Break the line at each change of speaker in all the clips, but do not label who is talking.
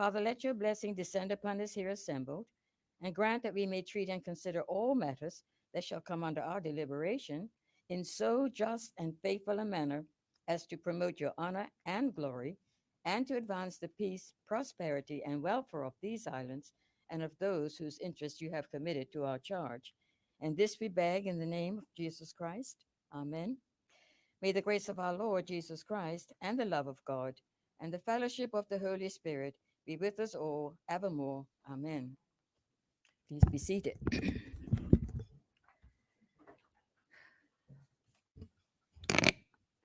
Father, let your blessing descend upon us here assembled, and grant that we may treat and consider all matters that shall come under our deliberation in so just and faithful a manner as to promote your honor and glory, and to advance the peace, prosperity, and welfare of these islands and of those whose interests you have committed to our charge. And this we beg in the name of Jesus Christ. Amen. May the grace of our Lord Jesus Christ and the love of God and the fellowship of the Holy Spirit be with us all evermore. Amen. Please be seated.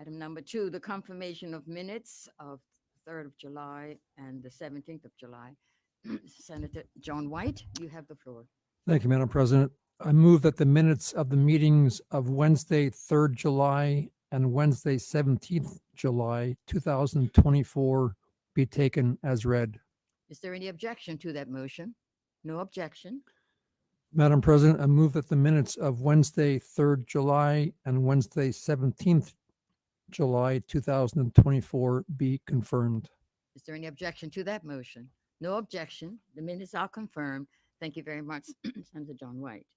Item number 2, the confirmation of minutes of 3rd of July and the 17th of July. Senator John White, you have the floor.
Thank you, Madam President. I move that the minutes of the meetings of Wednesday, 3rd July and Wednesday, 17th July, 2024 be taken as read.
Is there any objection to that motion? No objection.
Madam President, I move that the minutes of Wednesday, 3rd July and Wednesday, 17th July, 2024 be confirmed.
Is there any objection to that motion? No objection. The minutes are confirmed. Thank you very much, Senator John White.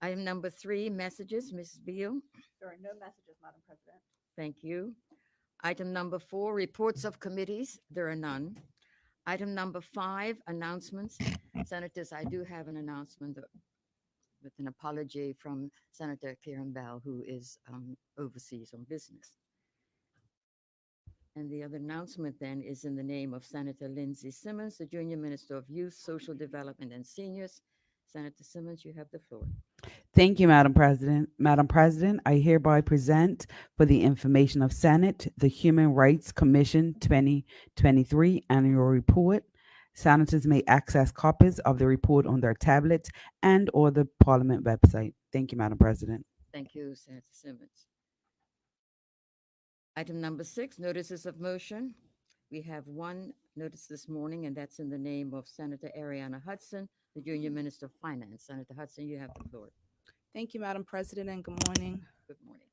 Item number 3, messages. Mrs. Beal.
There are no messages, Madam President.
Thank you. Item number 4, reports of committees. There are none. Item number 5, announcements. Senators, I do have an announcement with an apology from Senator Karen Bell, who is overseas on business. And the other announcement then is in the name of Senator Lindsay Simmons, the Junior Minister of Youth, Social Development, and Seniors. Senator Simmons, you have the floor.
Thank you, Madam President. Madam President, I hereby present for the information of Senate the Human Rights Commission 2023 Annual Report. Senators may access copies of the report on their tablets and or the Parliament website. Thank you, Madam President.
Thank you, Senator Simmons. Item number 6, notices of motion. We have one notice this morning, and that's in the name of Senator Ariana Hudson, the Junior Minister of Finance. Senator Hudson, you have the floor.
Thank you, Madam President, and good morning.
Good morning.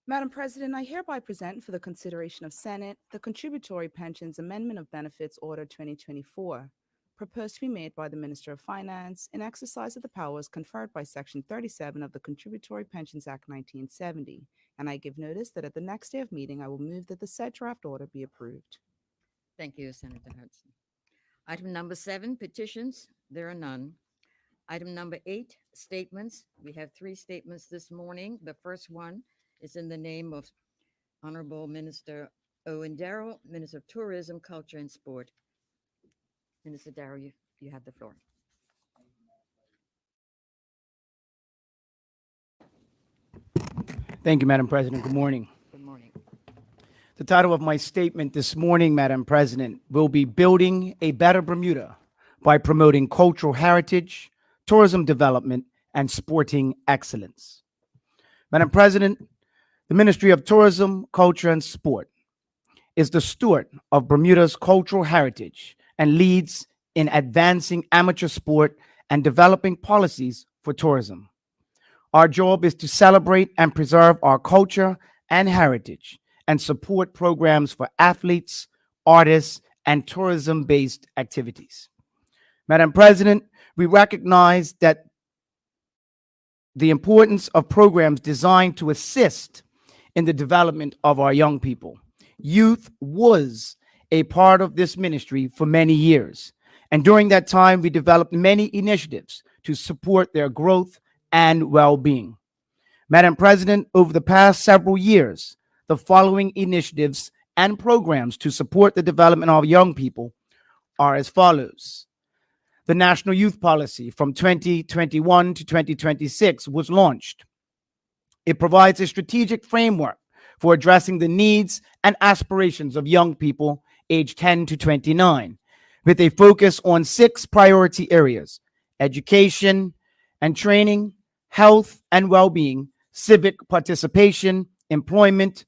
Madam President, I hereby present for the consideration of Senate the Contributory Pensions Amendment of Benefits Order 2024, proposed to be made by the Minister of Finance in exercise of the powers conferred by Section 37 of the Contributory Pensions Act 1970, and I give notice that at the next day of meeting, I will move that the said draft order be approved.
Thank you, Senator Hudson. Item number 7, petitions. There are none. Item number 8, statements. We have 3 statements this morning. The first one is in the name of Honorable Minister Owen Darrell, Minister of Tourism, Culture, and Sport. Minister Darrell, you have the floor.
Thank you, Madam President. Good morning.
Good morning.
The title of my statement this morning, Madam President, will be Building a Better Bermuda by Promoting Cultural Heritage, Tourism Development, and Sporting Excellence. Madam President, the Ministry of Tourism, Culture, and Sport is the steward of Bermuda's cultural heritage and leads in advancing amateur sport and developing policies for tourism. Our job is to celebrate and preserve our culture and heritage and support programs for athletes, artists, and tourism-based activities. Madam President, we recognize that the importance of programs designed to assist in the development of our young people. Youth was a part of this ministry for many years, and during that time, we developed many initiatives to support their growth and well-being. Madam President, over the past several years, the following initiatives and programs to support the development of young people are as follows. The National Youth Policy from 2021 to 2026 was launched. It provides a strategic framework for addressing the needs and aspirations of young people aged 10 to 29, with a focus on 6 priority areas: education and training, health and well-being, civic participation, employment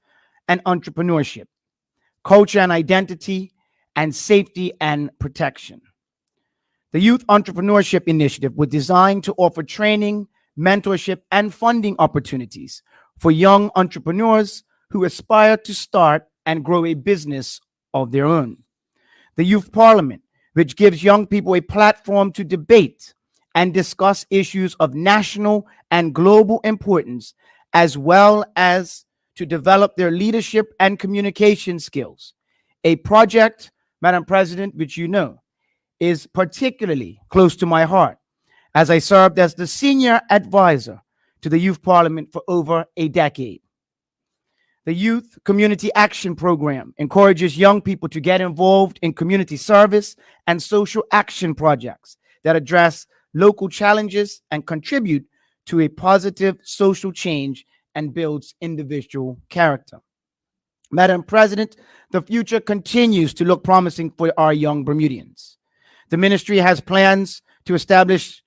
and entrepreneurship, culture and identity, and safety and protection. The Youth Entrepreneurship Initiative was designed to offer training, mentorship, and funding opportunities for young entrepreneurs who aspire to start and grow a business of their own. The Youth Parliament, which gives young people a platform to debate and discuss issues of national and global importance, as well as to develop their leadership and communication skills. A project, Madam President, which you know, is particularly close to my heart, as I served as the senior advisor to the Youth Parliament for over a decade. The Youth Community Action Program encourages young people to get involved in community service and social action projects that address local challenges and contribute to a positive social change and builds individual character. Madam President, the future continues to look promising for our young Bermudians. The ministry has plans to establish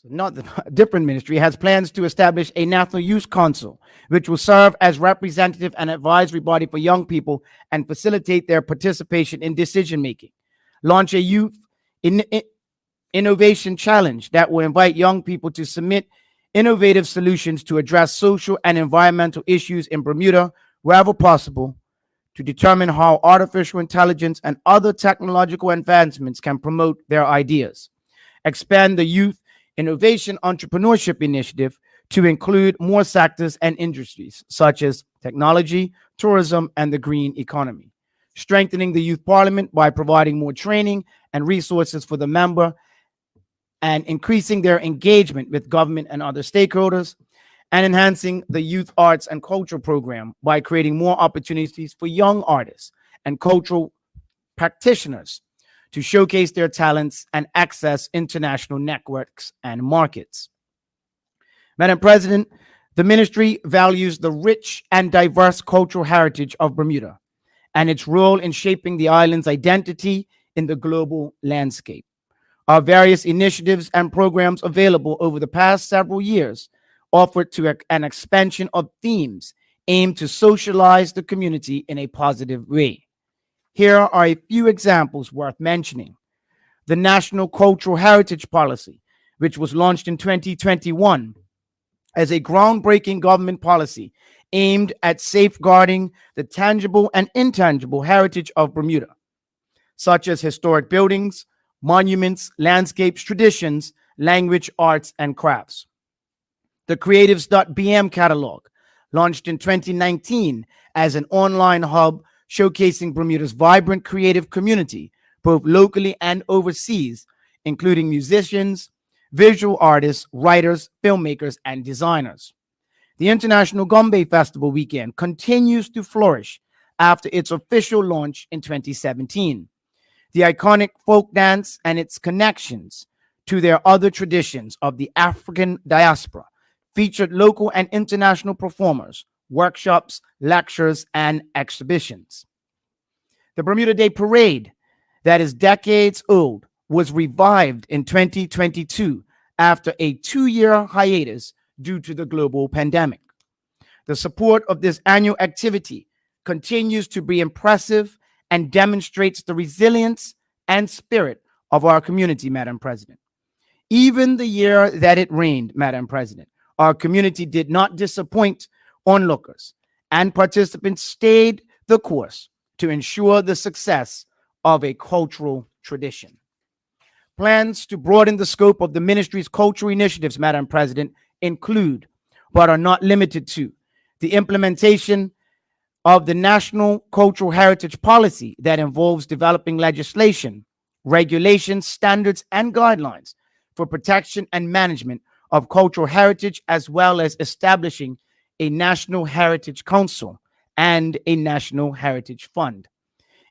a National Youth Council, which will serve as representative and advisory body for young people and facilitate their participation in decision-making. Launch a youth innovation challenge that will invite young people to submit innovative solutions to address social and environmental issues in Bermuda wherever possible, to determine how artificial intelligence and other technological advancements can promote their ideas. Expand the Youth Innovation Entrepreneurship Initiative to include more sectors and industries such as technology, tourism, and the green economy. Strengthening the Youth Parliament by providing more training and resources for the member and increasing their engagement with government and other stakeholders, and enhancing the Youth Arts and Culture Program by creating more opportunities for young artists and cultural practitioners to showcase their talents and access international networks and markets. Madam President, the ministry values the rich and diverse cultural heritage of Bermuda and its role in shaping the island's identity in the global landscape. Our various initiatives and programs available over the past several years offered to an expansion of themes aimed to socialize the community in a positive way. Here are a few examples worth mentioning. The National Cultural Heritage Policy, which was launched in 2021 as a groundbreaking government policy aimed at safeguarding the tangible and intangible heritage of Bermuda, such as historic buildings, monuments, landscapes, traditions, language, arts, and crafts. The Creatives.bm catalog, launched in 2019 as an online hub showcasing Bermuda's vibrant creative community, both locally and overseas, including musicians, visual artists, writers, filmmakers, and designers. The International Gombe Festival weekend continues to flourish after its official launch in 2017. The iconic folk dance and its connections to their other traditions of the African diaspora featured local and international performers, workshops, lectures, and exhibitions. The Bermuda Day Parade, that is decades old, was revived in 2022 after a 2-year hiatus due to the global pandemic. The support of this annual activity continues to be impressive and demonstrates the resilience and spirit of our community, Madam President. Even the year that it rained, Madam President, our community did not disappoint onlookers, and participants stayed the course to ensure the success of a cultural tradition. Plans to broaden the scope of the ministry's cultural initiatives, Madam President, include, but are not limited to, the implementation of the National Cultural Heritage Policy that involves developing legislation, regulations, standards, and guidelines for protection and management of cultural heritage, as well as establishing a National Heritage Council and a National Heritage Fund.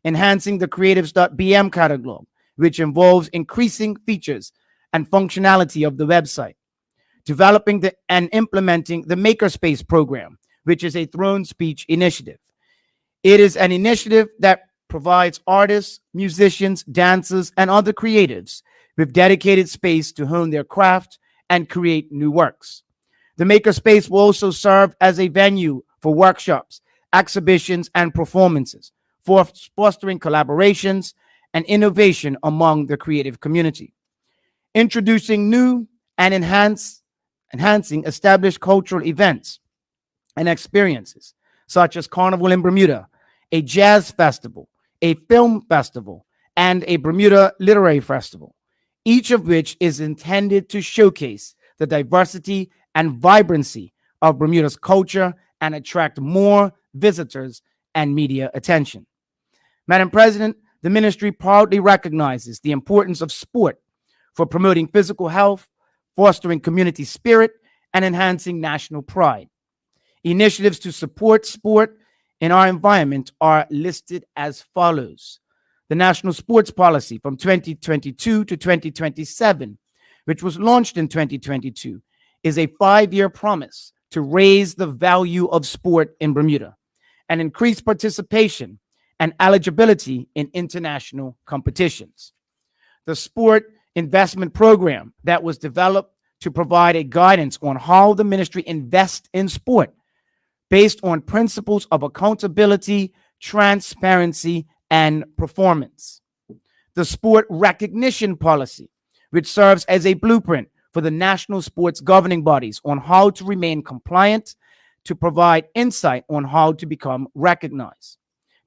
Enhancing the Creatives.bm catalog, which involves increasing features and functionality of the website. Developing and implementing the Makerspace program, which is a throne speech initiative. It is an initiative that provides artists, musicians, dancers, and other creatives with dedicated space to hone their craft and create new works. The Makerspace will also serve as a venue for workshops, exhibitions, and performances, fostering collaborations and innovation among the creative community. Introducing new and enhancing established cultural events and experiences, such as Carnival in Bermuda, a jazz festival, a film festival, and a Bermuda Literary Festival, each of which is intended to showcase the diversity and vibrancy of Bermuda's culture and attract more visitors and media attention. Madam President, the ministry proudly recognizes the importance of sport for promoting physical health, fostering community spirit, and enhancing national pride. Initiatives to support sport in our environment are listed as follows. The National Sports Policy from 2022 to 2027, which was launched in 2022, is a 5-year promise to raise the value of sport in Bermuda and increase participation and eligibility in international competitions. The Sport Investment Program that was developed to provide a guidance on how the ministry invests in sport based on principles of accountability, transparency, and performance. The Sport Recognition Policy, which serves as a blueprint for the national sports governing bodies on how to remain compliant, to provide insight on how to become recognized.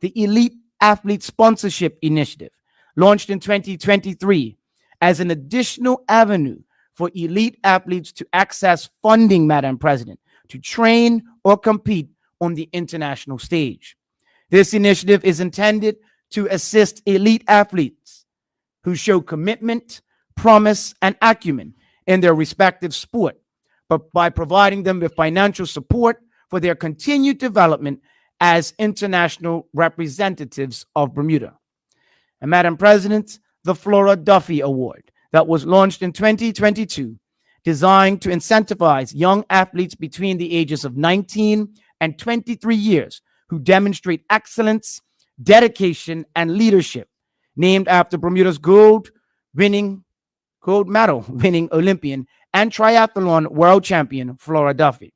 The Elite Athlete Sponsorship Initiative, launched in 2023 as an additional avenue for elite athletes to access funding, Madam President, to train or compete on the international stage. This initiative is intended to assist elite athletes who show commitment, promise, and acumen in their respective sport, but by providing them with financial support for their continued development as international representatives of Bermuda. And Madam President, the Flora Duffy Award that was launched in 2022, designed to incentivize young athletes between the ages of 19 and 23 years who demonstrate excellence, dedication, and leadership, named after Bermuda's gold medal winning Olympian and triathlon world champion, Flora Duffy.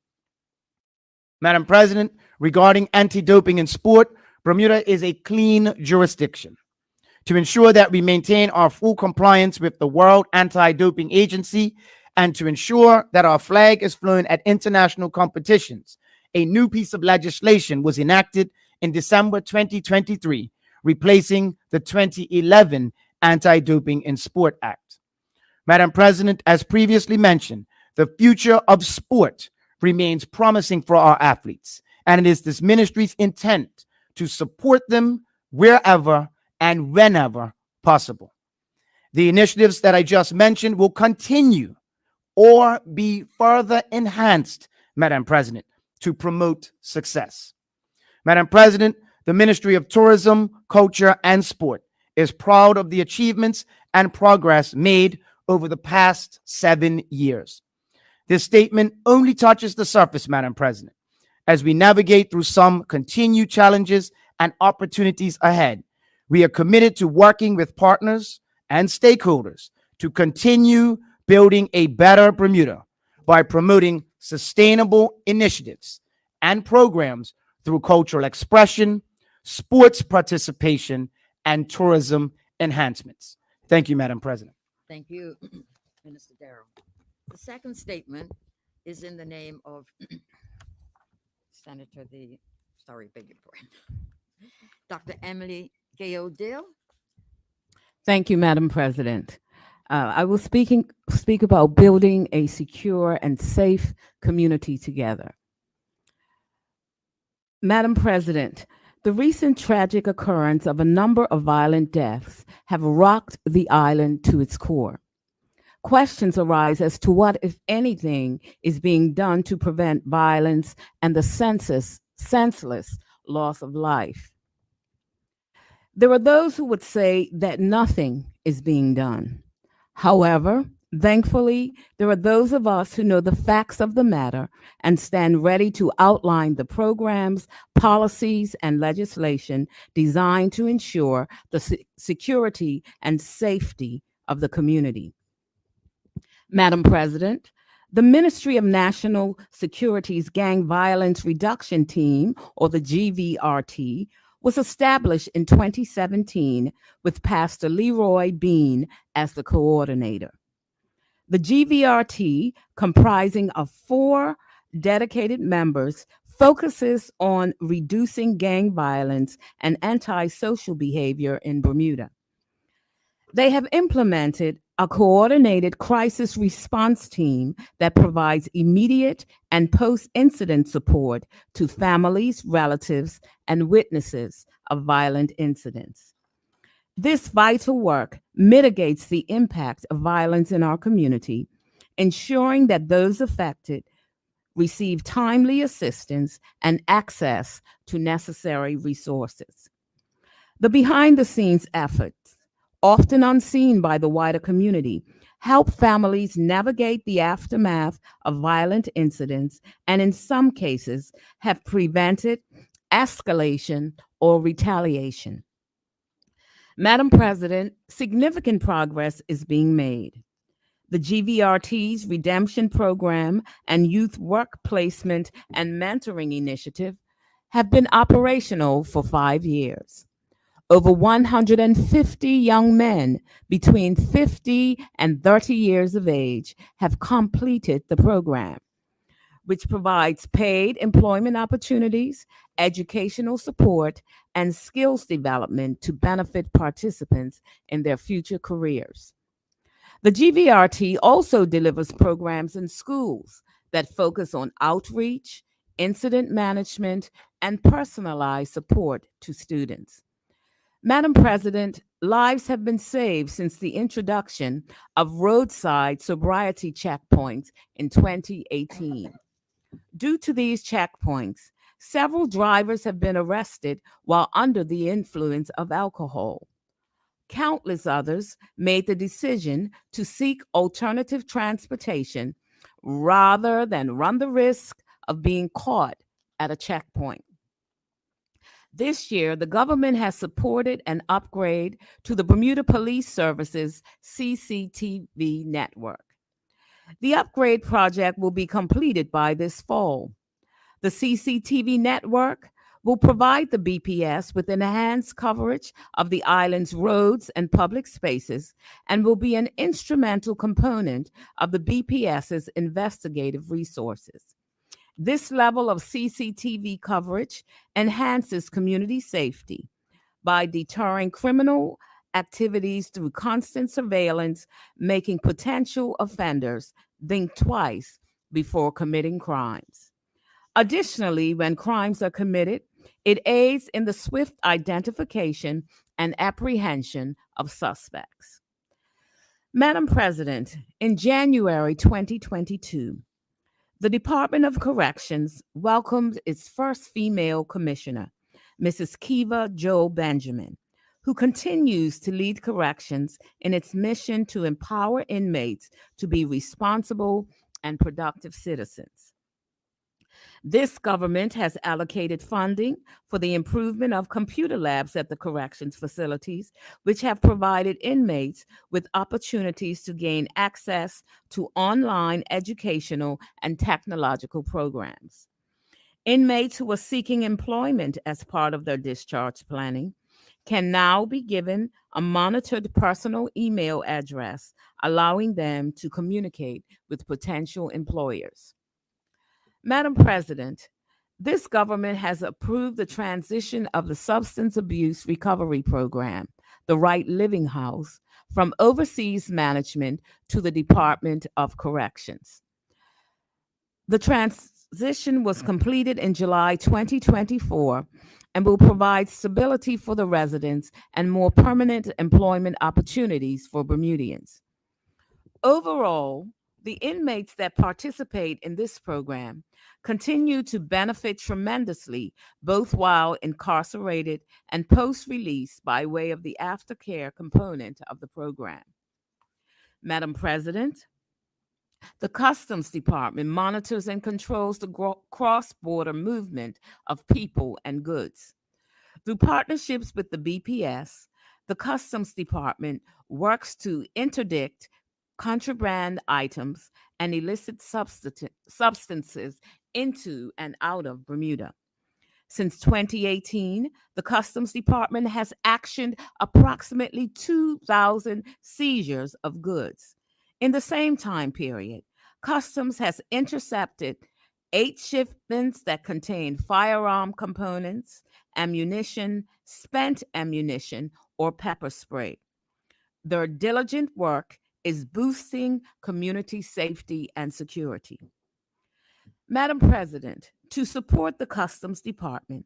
Madam President, regarding anti-doping in sport, Bermuda is a clean jurisdiction. To ensure that we maintain our full compliance with the World Anti-Doping Agency and to ensure that our flag is flown at international competitions, a new piece of legislation was enacted in December 2023, replacing the 2011 Anti-Doping in Sport Act. Madam President, as previously mentioned, the future of sport remains promising for our athletes, and it is this ministry's intent to support them wherever and whenever possible. The initiatives that I just mentioned will continue or be further enhanced, Madam President, to promote success. Madam President, the Ministry of Tourism, Culture, and Sport is proud of the achievements and progress made over the past 7 years. This statement only touches the surface, Madam President. As we navigate through some continued challenges and opportunities ahead, we are committed to working with partners and stakeholders to continue building a better Bermuda by promoting sustainable initiatives and programs through cultural expression, sports participation, and tourism enhancements. Thank you, Madam President.
Thank you, Minister Darrell. The second statement is in the name of beg your pardon, Dr. Emily Gayo Dill.
Thank you, Madam President. I will speak about building a secure and safe community together. Madam President, the recent tragic occurrence of a number of violent deaths have rocked the island to its core. Questions arise as to what, if anything, is being done to prevent violence and the senseless loss of life. There are those who would say that nothing is being done. However, thankfully, there are those of us who know the facts of the matter and stand ready to outline the programs, policies, and legislation designed to ensure the security and safety of the community. Madam President, the Ministry of National Security's Gang Violence Reduction Team, or the GVRT, was established in 2017 with Pastor Leroy Bean as the coordinator. The GVRT, comprising of 4 dedicated members, focuses on reducing gang violence and antisocial behavior in Bermuda. They have implemented a coordinated crisis response team that provides immediate and post incident support to families, relatives, and witnesses of violent incidents. This vital work mitigates the impact of violence in our community, ensuring that those affected receive timely assistance and access to necessary resources. The behind the scenes efforts, often unseen by the wider community, help families navigate the aftermath of violent incidents and, in some cases, have prevented escalation or retaliation. Madam President, significant progress is being made. The GVRT's Redemption Program and Youth Work Placement and Mentoring Initiative have been operational for 5 years. Over 150 young men between 50 and 30 years of age have completed the program, which provides paid employment opportunities, educational support, and skills development to benefit participants in their future careers. The GVRT also delivers programs in schools that focus on outreach, incident management, and personalized support to students. Madam President, lives have been saved since the introduction of roadside sobriety checkpoints in 2018. Due to these checkpoints, several drivers have been arrested while under the influence of alcohol. Countless others made the decision to seek alternative transportation rather than run the risk of being caught at a checkpoint. This year, the government has supported an upgrade to the Bermuda Police Service's CCTV network. The upgrade project will be completed by this fall. The CCTV network will provide the BPS with enhanced coverage of the island's roads and public spaces and will be an instrumental component of the BPS's investigative resources. This level of CCTV coverage enhances community safety by deterring criminal activities through constant surveillance, making potential offenders think twice before committing crimes. Additionally, when crimes are committed, it aids in the swift identification and apprehension of suspects. Madam President, in January 2022, the Department of Corrections welcomed its first female commissioner, Mrs. Kiva Joe Benjamin, who continues to lead corrections in its mission to empower inmates to be responsible and productive citizens. This government has allocated funding for the improvement of computer labs at the corrections facilities, which have provided inmates with opportunities to gain access to online educational and technological programs. Inmates who are seeking employment as part of their discharge planning can now be given a monitored personal email address, allowing them to communicate with potential employers. Madam President, this government has approved the transition of the Substance Abuse Recovery Program, the Right Living House, from overseas management to the Department of Corrections. The transition was completed in July 2024 and will provide stability for the residents and more permanent employment opportunities for Bermudians. Overall, the inmates that participate in this program continue to benefit tremendously, both while incarcerated and post-release by way of the aftercare component of the program. Madam President, the Customs Department monitors and controls the cross-border movement of people and goods. Through partnerships with the BPS, the Customs Department works to interdict contraband items and illicit substances into and out of Bermuda. Since 2018, the Customs Department has actioned approximately 2,000 seizures of goods. In the same time period, Customs has intercepted
8 shipments that contained firearm components, ammunition, spent ammunition, or pepper spray. Their diligent work is boosting community safety and security. Madam President, to support the Customs Department,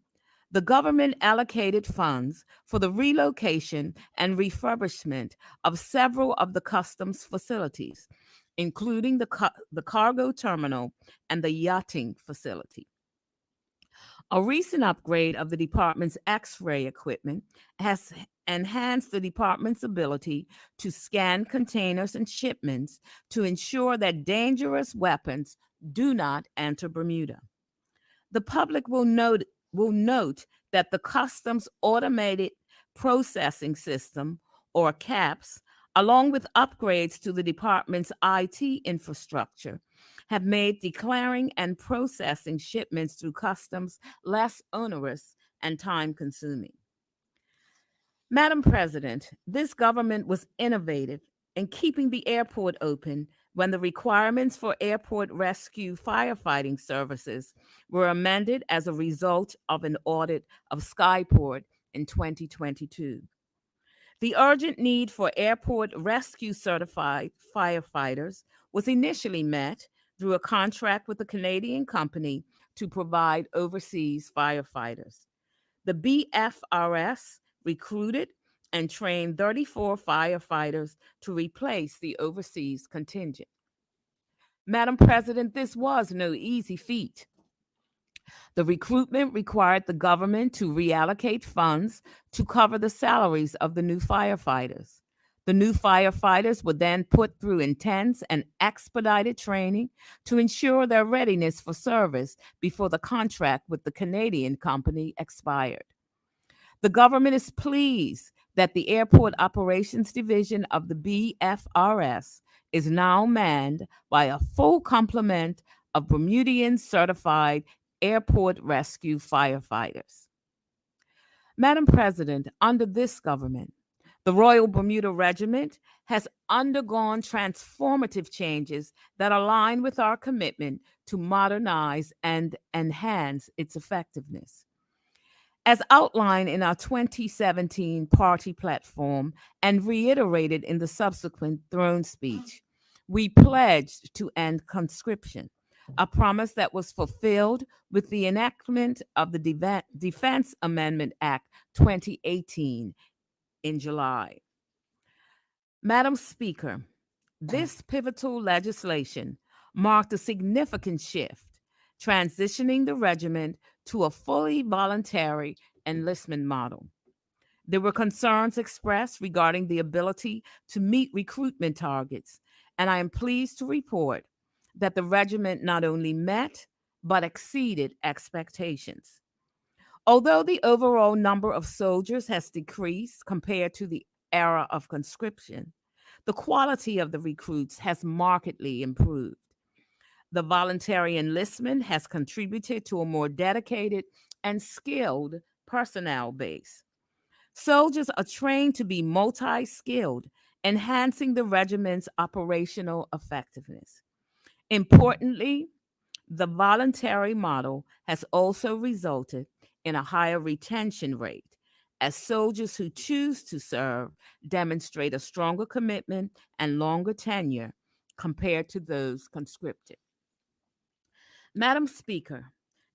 the government allocated funds for the relocation and refurbishment of several of the customs facilities, including the cargo terminal and the yachting facility. A recent upgrade of the department's X-ray equipment has enhanced the department's ability to scan containers and shipments to ensure that dangerous weapons do not enter Bermuda. The public will note that the Customs Automated Processing System, or CAPS, along with upgrades to the department's IT infrastructure, have made declaring and processing shipments through customs less onerous and time consuming. Madam President, this government was innovative in keeping the airport open when the requirements for airport rescue firefighting services were amended as a result of an audit of Skyport in 2022. The urgent need for airport rescue certified firefighters was initially met through a contract with a Canadian company to provide overseas firefighters. The BFRS recruited and trained 34 firefighters to replace the overseas contingent. Madam President, this was no easy feat. The recruitment required the government to reallocate funds to cover the salaries of the new firefighters. The new firefighters were then put through intense and expedited training to ensure their readiness for service before the contract with the Canadian company expired. The government is pleased that the Airport Operations Division of the BFRS is now manned by a full complement of Bermudian certified airport rescue firefighters. Madam President, under this government, the Royal Bermuda Regiment has undergone transformative changes that align with our commitment to modernize and enhance its effectiveness. As outlined in our 2017 party platform and reiterated in the subsequent throne speech, we pledged to end conscription, a promise that was fulfilled with the enactment of the Defense Amendment Act 2018 in July. Madam Speaker, this pivotal legislation marked a significant shift, transitioning the regiment to a fully voluntary enlistment model. There were concerns expressed regarding the ability to meet recruitment targets, and I am pleased to report that the regiment not only met, but exceeded expectations. Although the overall number of soldiers has decreased compared to the era of conscription, the quality of the recruits has markedly improved. The voluntary enlistment has contributed to a more dedicated and skilled personnel base. Soldiers are trained to be multi-skilled, enhancing the regiment's operational effectiveness. Importantly, the voluntary model has also resulted in a higher retention rate, as soldiers who choose to serve demonstrate a stronger commitment and longer tenure compared to those conscripted. Madam Speaker,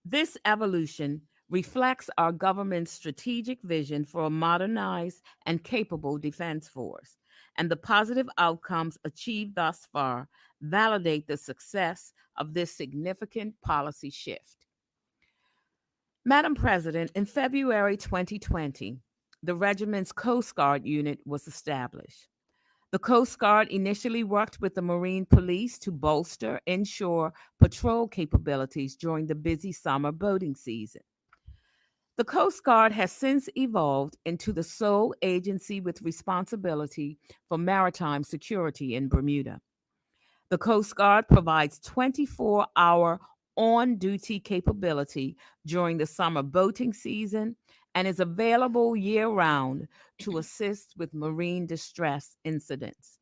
this evolution reflects our government's strategic vision for a modernized and capable defense force, and the positive outcomes achieved thus far validate the success of this significant policy shift. Madam President, in February 2020, the regiment's Coast Guard unit was established. The Coast Guard initially worked with the Marine Police to bolster inshore patrol capabilities during the busy summer boating season. The Coast Guard has since evolved into the sole agency with responsibility for maritime security in Bermuda. The Coast Guard provides 24-hour on-duty capability during the summer boating season and is available year-round to assist with marine distress incidents.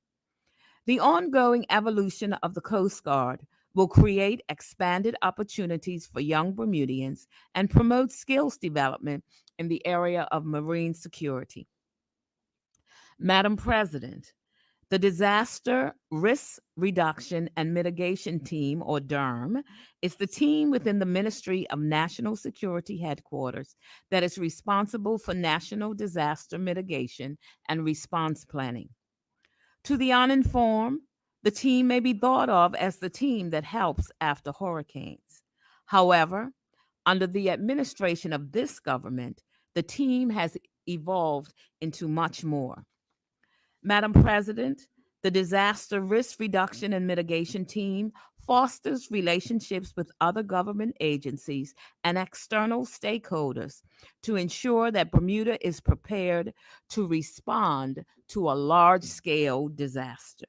The ongoing evolution of the Coast Guard will create expanded opportunities for young Bermudians and promote skills development in the area of marine security. Madam President, the Disaster Risk Reduction and Mitigation Team, or DERM, is the team within the Ministry of National Security Headquarters that is responsible for national disaster mitigation and response planning. To the uninformed, the team may be thought of as the team that helps after hurricanes. However, under the administration of this government, the team has evolved into much more. Madam President, the Disaster Risk Reduction and Mitigation Team fosters relationships with other government agencies and external stakeholders to ensure that Bermuda is prepared to respond to a large-scale disaster.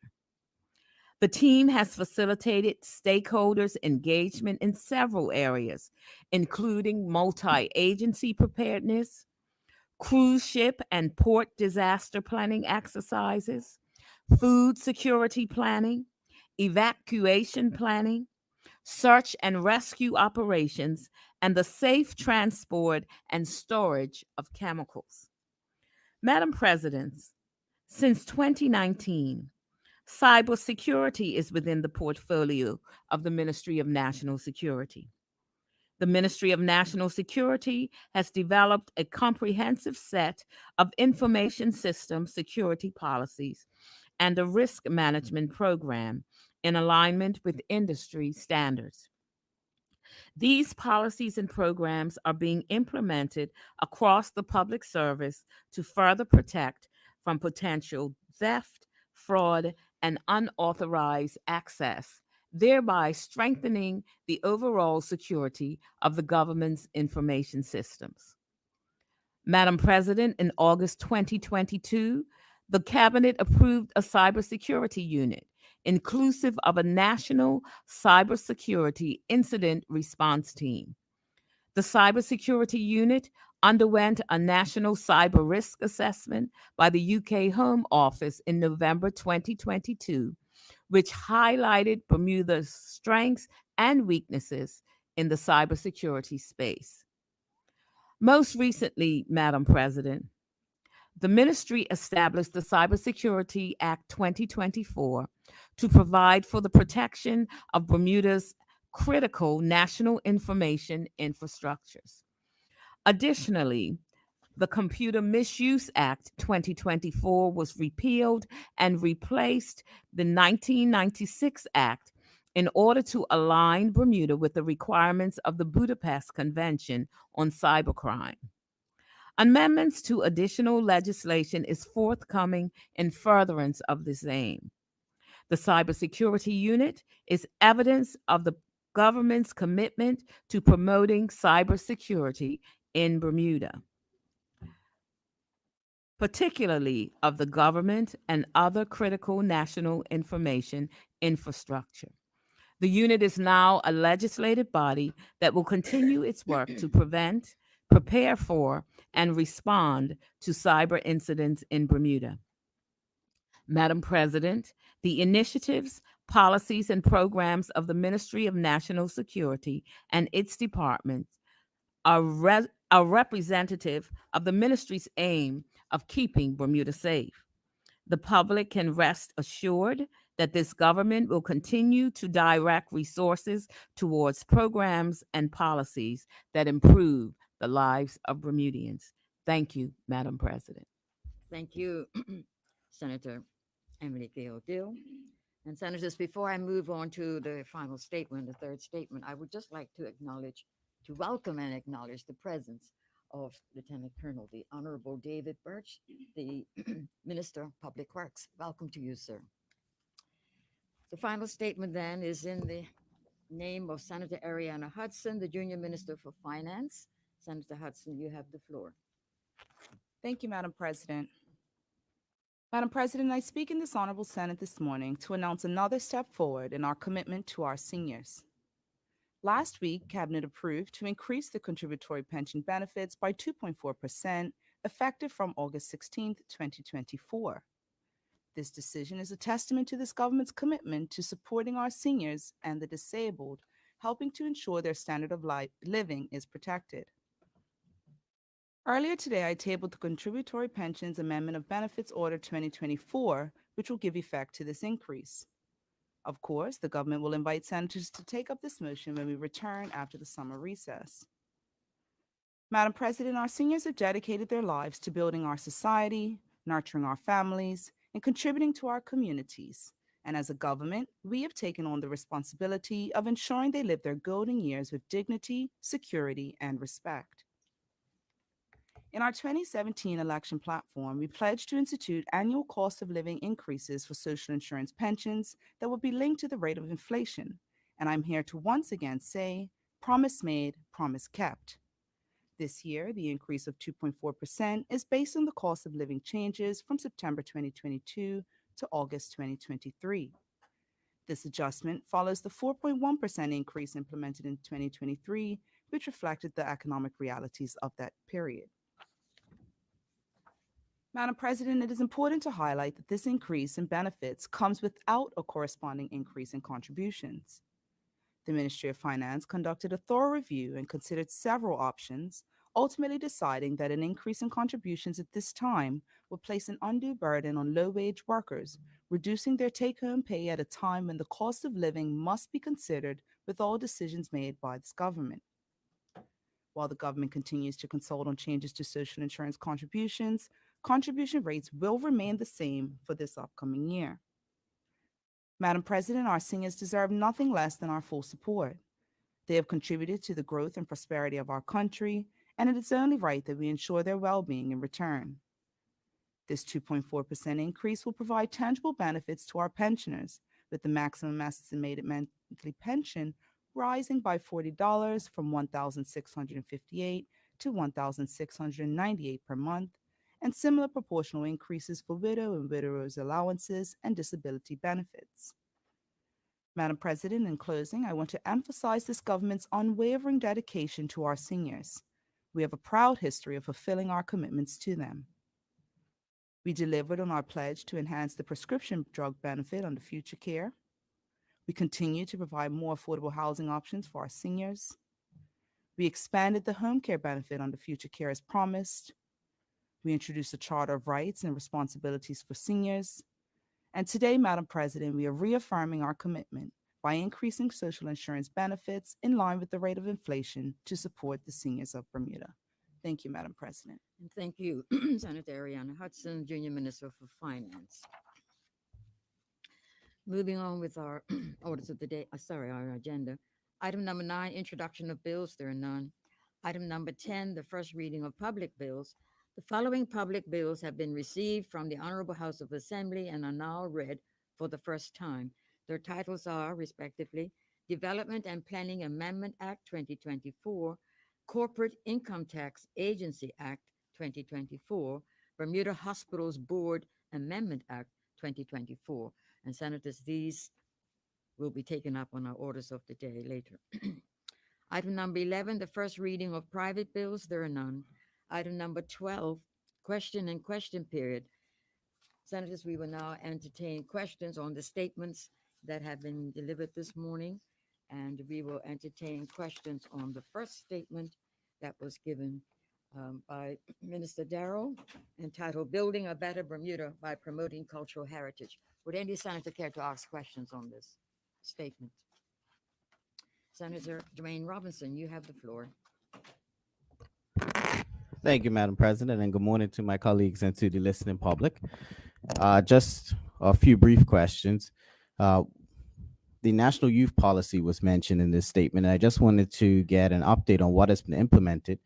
The team has facilitated stakeholders' engagement in several areas, including multi-agency preparedness, cruise ship and port disaster planning exercises, food security planning, evacuation planning, search and rescue operations, and the safe transport and storage of chemicals. Madam President, since 2019, cybersecurity is within the portfolio of the Ministry of National Security. The Ministry of National Security has developed a comprehensive set of information system security policies and a risk management program in alignment with industry standards. These policies and programs are being implemented across the public service to further protect from potential theft, fraud, and unauthorized access, thereby strengthening the overall security of the government's information systems. Madam President, in August 2022, the Cabinet approved a cybersecurity unit inclusive of a national cybersecurity incident response team. The cybersecurity unit underwent a national cyber risk assessment by the UK Home Office in November 2022, which highlighted Bermuda's strengths and weaknesses in the cybersecurity space. Most recently, Madam President, the ministry established the Cybersecurity Act 2024 to provide for the protection of Bermuda's critical national information infrastructures. Additionally, the Computer Misuse Act 2024 was repealed and replaced the 1996 Act in order to align Bermuda with the requirements of the Budapest Convention on Cybercrime. Amendments to additional legislation is forthcoming in furtherance of this aim. The cybersecurity unit is evidence of the government's commitment to promoting cybersecurity in Bermuda, particularly of the government and other critical national information infrastructure. The unit is now a legislative body that will continue its work to prevent, prepare for, and respond to cyber incidents in Bermuda. Madam President, the initiatives, policies, and programs of the Ministry of National Security and its departments are representative of the ministry's aim of keeping Bermuda safe. The public can rest assured that this government will continue to direct resources towards programs and policies that improve the lives of Bermudians. Thank you, Madam President.
Thank you, Senator Enrique O'Dill. And Senators, before I move on to the final statement, the third statement, I would just like to welcome and acknowledge the presence of Lieutenant Colonel, the Honorable David Birch, the Minister of Public Works. Welcome to you, sir. The final statement then is in the name of Senator Ariana Hudson, the Junior Minister for Finance. Senator Hudson, you have the floor.
Thank you, Madam President. Madam President, I speak in this Honorable Senate this morning to announce another step forward in our commitment to our seniors. Last week, Cabinet approved to increase the contributory pension benefits by 2.4%, effective from August 16, 2024. This decision is a testament to this government's commitment to supporting our seniors and the disabled, helping to ensure their standard of living is protected. Earlier today, I tabled the Contributory Pensions Amendment of Benefits Order 2024, which will give effect to this increase. Of course, the government will invite senators to take up this motion when we return after the summer recess. Madam President, our seniors have dedicated their lives to building our society, nurturing our families, and contributing to our communities. And as a government, we have taken on the responsibility of ensuring they live their golden years with dignity, security, and respect. In our 2017 election platform, we pledged to institute annual cost of living increases for social insurance pensions that would be linked to the rate of inflation. And I'm here to once again say, promise made, promise kept. This year, the increase of 2.4% is based on the cost of living changes from September 2022 to August 2023. This adjustment follows the 4.1% increase implemented in 2023, which reflected the economic realities of that period. Madam President, it is important to highlight that this increase in benefits comes without a corresponding increase in contributions. The Ministry of Finance conducted a thorough review and considered several options, ultimately deciding that an increase in contributions at this time would place an undue burden on low-wage workers, reducing their take-home pay at a time when the cost of living must be considered with all decisions made by this government. While the government continues to consult on changes to social insurance contributions, contribution rates will remain the same for this upcoming year. Madam President, our seniors deserve nothing less than our full support. They have contributed to the growth and prosperity of our country, and it is only right that we ensure their well-being in return. This 2.4% increase will provide tangible benefits to our pensioners, with the maximum estimated monthly pension rising by $40 from $1,658 to $1,698 per month, and similar proportional increases for widow and widowers' allowances and disability benefits. Madam President, in closing, I want to emphasize this government's unwavering dedication to our seniors. We have a proud history of fulfilling our commitments to them. We delivered on our pledge to enhance the prescription drug benefit under Future Care. We continue to provide more affordable housing options for our seniors. We expanded the home care benefit under Future Care as promised. We introduced a Charter of Rights and Responsibilities for Seniors. And today, Madam President, we are reaffirming our commitment by increasing social insurance benefits in line with the rate of inflation to support the seniors of Bermuda. Thank you, Madam President.
And thank you, Senator Ariana Hudson, Junior Minister for Finance. Moving on with our orders of the day, our agenda. Item number 9, introduction of bills. There are none. Item number 10, the first reading of public bills. The following public bills have been received from the Honorable House of Assembly and are now read for the first time. Their titles are, respectively, Development and Planning Amendment Act 2024, Corporate Income Tax Agency Act 2024, Bermuda Hospitals Board Amendment Act 2024. And Senators, these will be taken up on our orders of the day later. Item number 11, the first reading of private bills. There are none. Item number 12, question and question period. Senators, we will now entertain questions on the statements that have been delivered this morning, and we will entertain questions on the first statement that was given by Minister Darrow, entitled Building a Better Bermuda by Promoting Cultural Heritage. Would any senator care to ask questions on this statement? Senator Dwayne Robinson, you have the floor.
Thank you, Madam President, and good morning to my colleagues and to the listening public. Just a few brief questions. The National Youth Policy was mentioned in this statement, and I just wanted to get an update on what has been implemented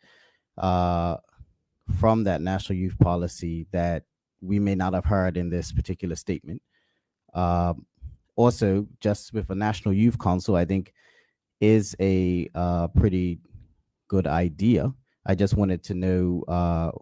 from that National Youth Policy that we may not have heard in this particular statement. Also, just with a National Youth Council, I think is a pretty good idea. I just wanted to know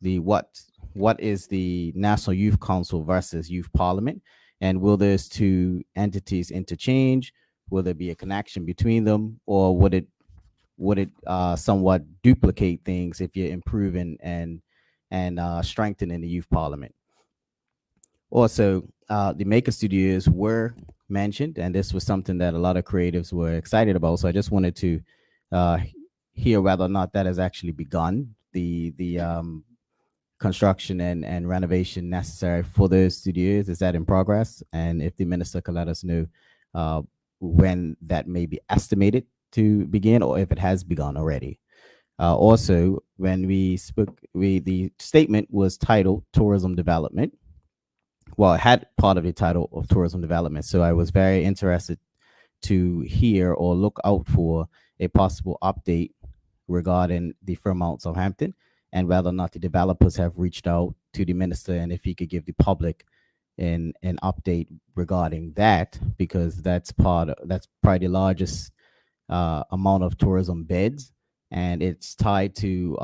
what is the National Youth Council versus Youth Parliament, and will those two entities interchange? Will there be a connection between them, or would it somewhat duplicate things if you're improving and strengthening the Youth Parliament? Also, the Maker Studios were mentioned, and this was something that a lot of creatives were excited about. So I just wanted to hear whether or not that has actually begun, the construction and renovation necessary for those studios. Is that in progress? And if the minister could let us know when that may be estimated to begin, or if it has begun already. Also, when we spoke, the statement was titled Tourism Development. Well, it had part of the title of Tourism Development. So I was very interested to hear or look out for a possible update regarding the Fairmount Southampton, and whether or not the developers have reached out to the minister, and if he could give the public an update regarding that, because that's probably the largest amount of tourism beds, and it's tied to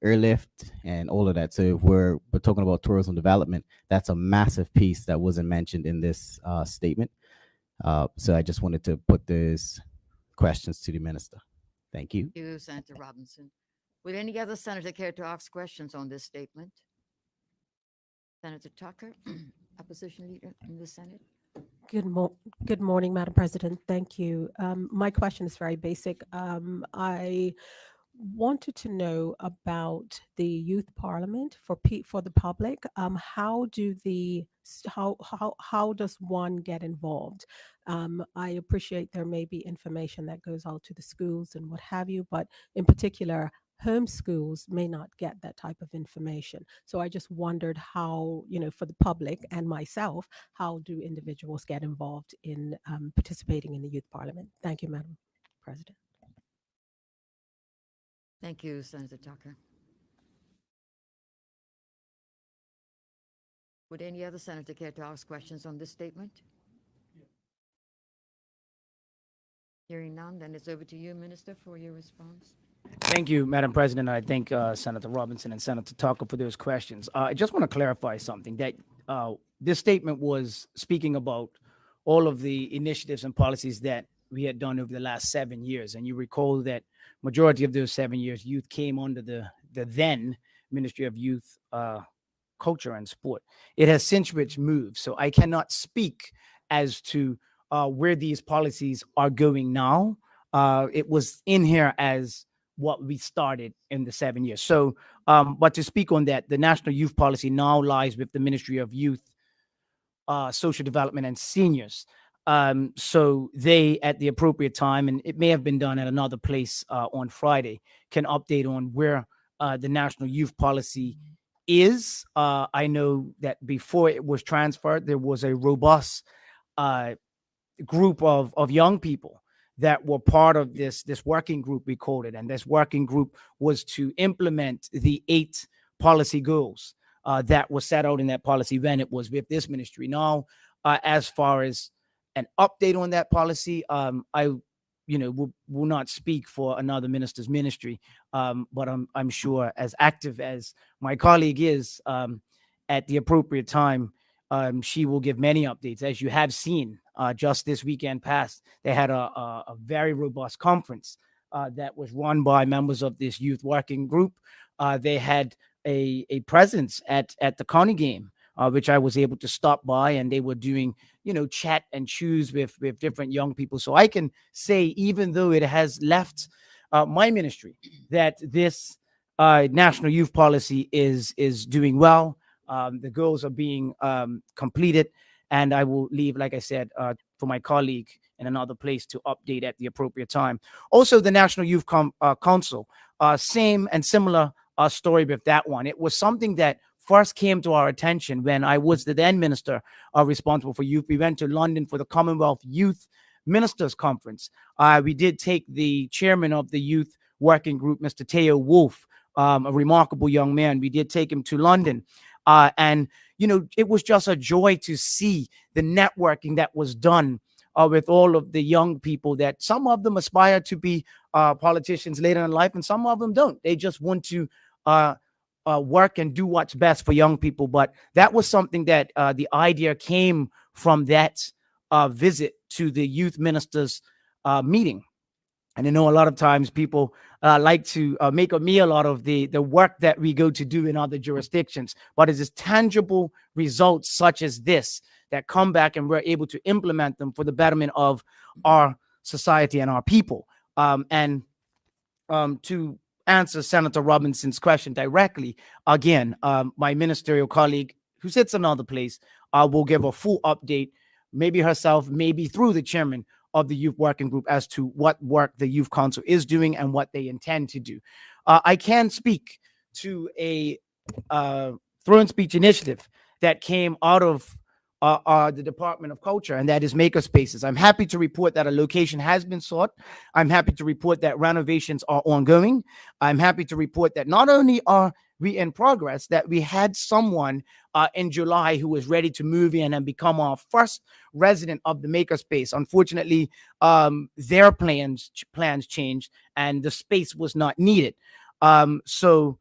airlift and all of that. So if we're talking about tourism development, that's a massive piece that wasn't mentioned in this statement. So I just wanted to put those questions to the minister. Thank you.
Thank you, Senator Robinson. Would any other senator care to ask questions on this statement? Senator Tucker, opposition leader in the Senate.
Good morning, Madam President. Thank you. My question is very basic. I wanted to know about the youth parliament for the public. How does one get involved? I appreciate there may be information that goes out to the schools and what have you, but in particular, home schools may not get that type of information. So I just wondered how, for the public and myself, how do individuals get involved in participating in the youth parliament? Thank you, Madam President.
Thank you, Senator Tucker. Would any other senator care to ask questions on this statement? Hearing none, then it's over to you, Minister, for your response.
Thank you, Madam President. I thank Senator Robinson and Senator Tucker for those questions. I just want to clarify something, that this statement was speaking about all of the initiatives and policies that we had done over the last 7 years. And you recall that majority of those 7 years, youth came under the then Ministry of Youth, Culture and Sport. It has since which moved. So I cannot speak as to where these policies are going now. It was in here as what we started in the 7 years. So, but to speak on that, the National Youth Policy now lies with the Ministry of Youth, Social Development and Seniors. So they, at the appropriate time, and it may have been done at another place on Friday, can update on where the National Youth Policy is. I know that before it was transferred, there was a robust group of young people that were part of this working group, we called it. And this working group was to implement the 8 policy goals that were set out in that policy when it was with this ministry. Now, as far as an update on that policy, I will not speak for another minister's ministry, but I'm sure, as active as my colleague is, at the appropriate time, she will give many updates. As you have seen, just this weekend past, they had a very robust conference that was run by members of this youth working group. They had a presence at the county game, which I was able to stop by, and they were doing, chat and choose with different young people. So I can say, even though it has left my ministry, that this National Youth Policy is doing well. The goals are being completed, and I will leave, like I said, for my colleague in another place to update at the appropriate time. Also, the National Youth Council, same and similar story with that one. It was something that first came to our attention when I was the then minister responsible for youth. We went to London for the Commonwealth Youth Ministers Conference. We did take the chairman of the youth working group, Mr. Teo Wolf, a remarkable young man. We did take him to London. And, it was just a joy to see the networking that was done with all of the young people, that some of them aspire to be politicians later in life, and some of them don't. They just want to work and do what's best for young people. But that was something that the idea came from that visit to the youth ministers meeting. And I know a lot of times people like to make a meal out of the work that we go to do in other jurisdictions, but it is tangible results such as this that come back and we're able to implement them for the betterment of our society and our people. And to answer Senator Robinson's question directly, again, my ministerial colleague who sits another place will give a full update, maybe herself, maybe through the chairman of the youth working group, as to what work the youth council is doing and what they intend to do. I can speak to a throne speech initiative that came out of the Department of Culture, and that is Makerspaces. I'm happy to report that a location has been sought. I'm happy to report that renovations are ongoing. I'm happy to report that not only are we in progress, that we had someone in July who was ready to move in and become our first resident of the Makerspace. Unfortunately, their plans changed and the space was not needed. So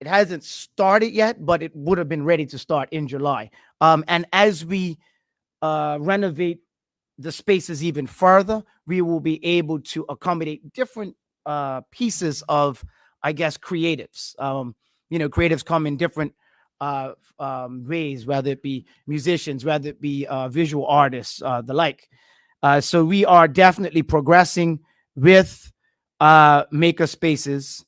it hasn't started yet, but it would have been ready to start in July. And as we renovate the spaces even further, we will be able to accommodate different pieces of, I guess, creatives. Creatives come in different ways, whether it be musicians, whether it be visual artists, the like. So we are definitely progressing with Makerspaces.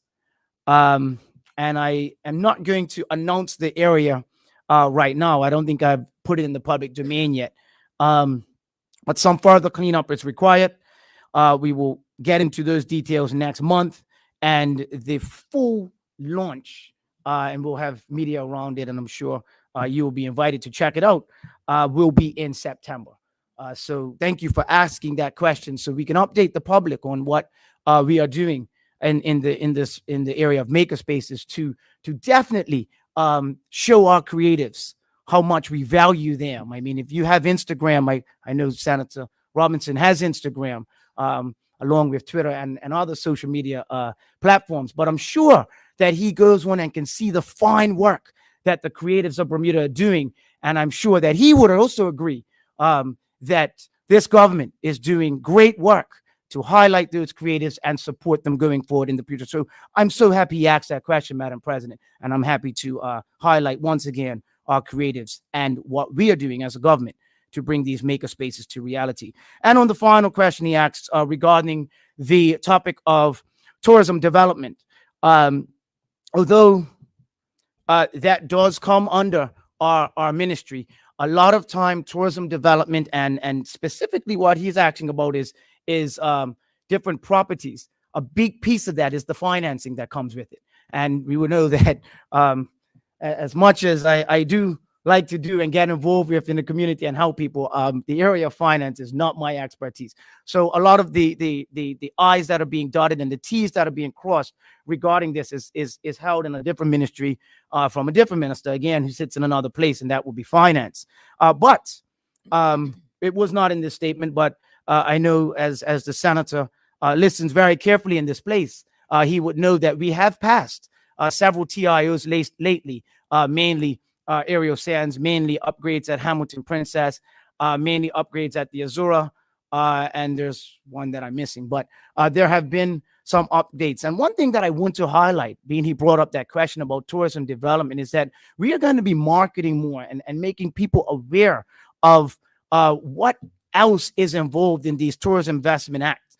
And I am not going to announce the area right now. I don't think I've put it in the public domain yet. But some further cleanup is required. We will get into those details next month, and the full launch, and we'll have media around it, and I'm sure you will be invited to check it out, will be in September. So thank you for asking that question, so we can update the public on what we are doing in the area of Makerspaces to definitely show our creatives how much we value them. I mean, if you have Instagram, I know Senator Robinson has Instagram, along with Twitter and other social media platforms, but I'm sure that he goes on and can see the fine work that the creatives of Bermuda are doing. And I'm sure that he would also agree that this government is doing great work to highlight those creatives and support them going forward in the future. So I'm so happy you asked that question, Madam President, and I'm happy to highlight once again our creatives and what we are doing as a government to bring these Makerspaces to reality. And on the final question he asked regarding the topic of tourism development, although that does come under our ministry, a lot of time tourism development and specifically what he's asking about is different properties. A big piece of that is the financing that comes with it. And we would know that as much as I do like to do and get involved with in the community and help people, the area of finance is not my expertise. So a lot of the I's that are being dotted and the T's that are being crossed regarding this is held in a different ministry from a different minister, again, who sits in another place, and that will be finance. But it was not in this statement, but I know as the senator listens very carefully in this place, he would know that we have passed several TIOs lately, mainly aerial sands, mainly upgrades at Hamilton Princess, mainly upgrades at the Azura, and there's one that I'm missing, but there have been some updates. And one thing that I want to highlight, being he brought up that question about tourism development, is that we are going to be marketing more and making people aware of what else is involved in these tourism investment acts,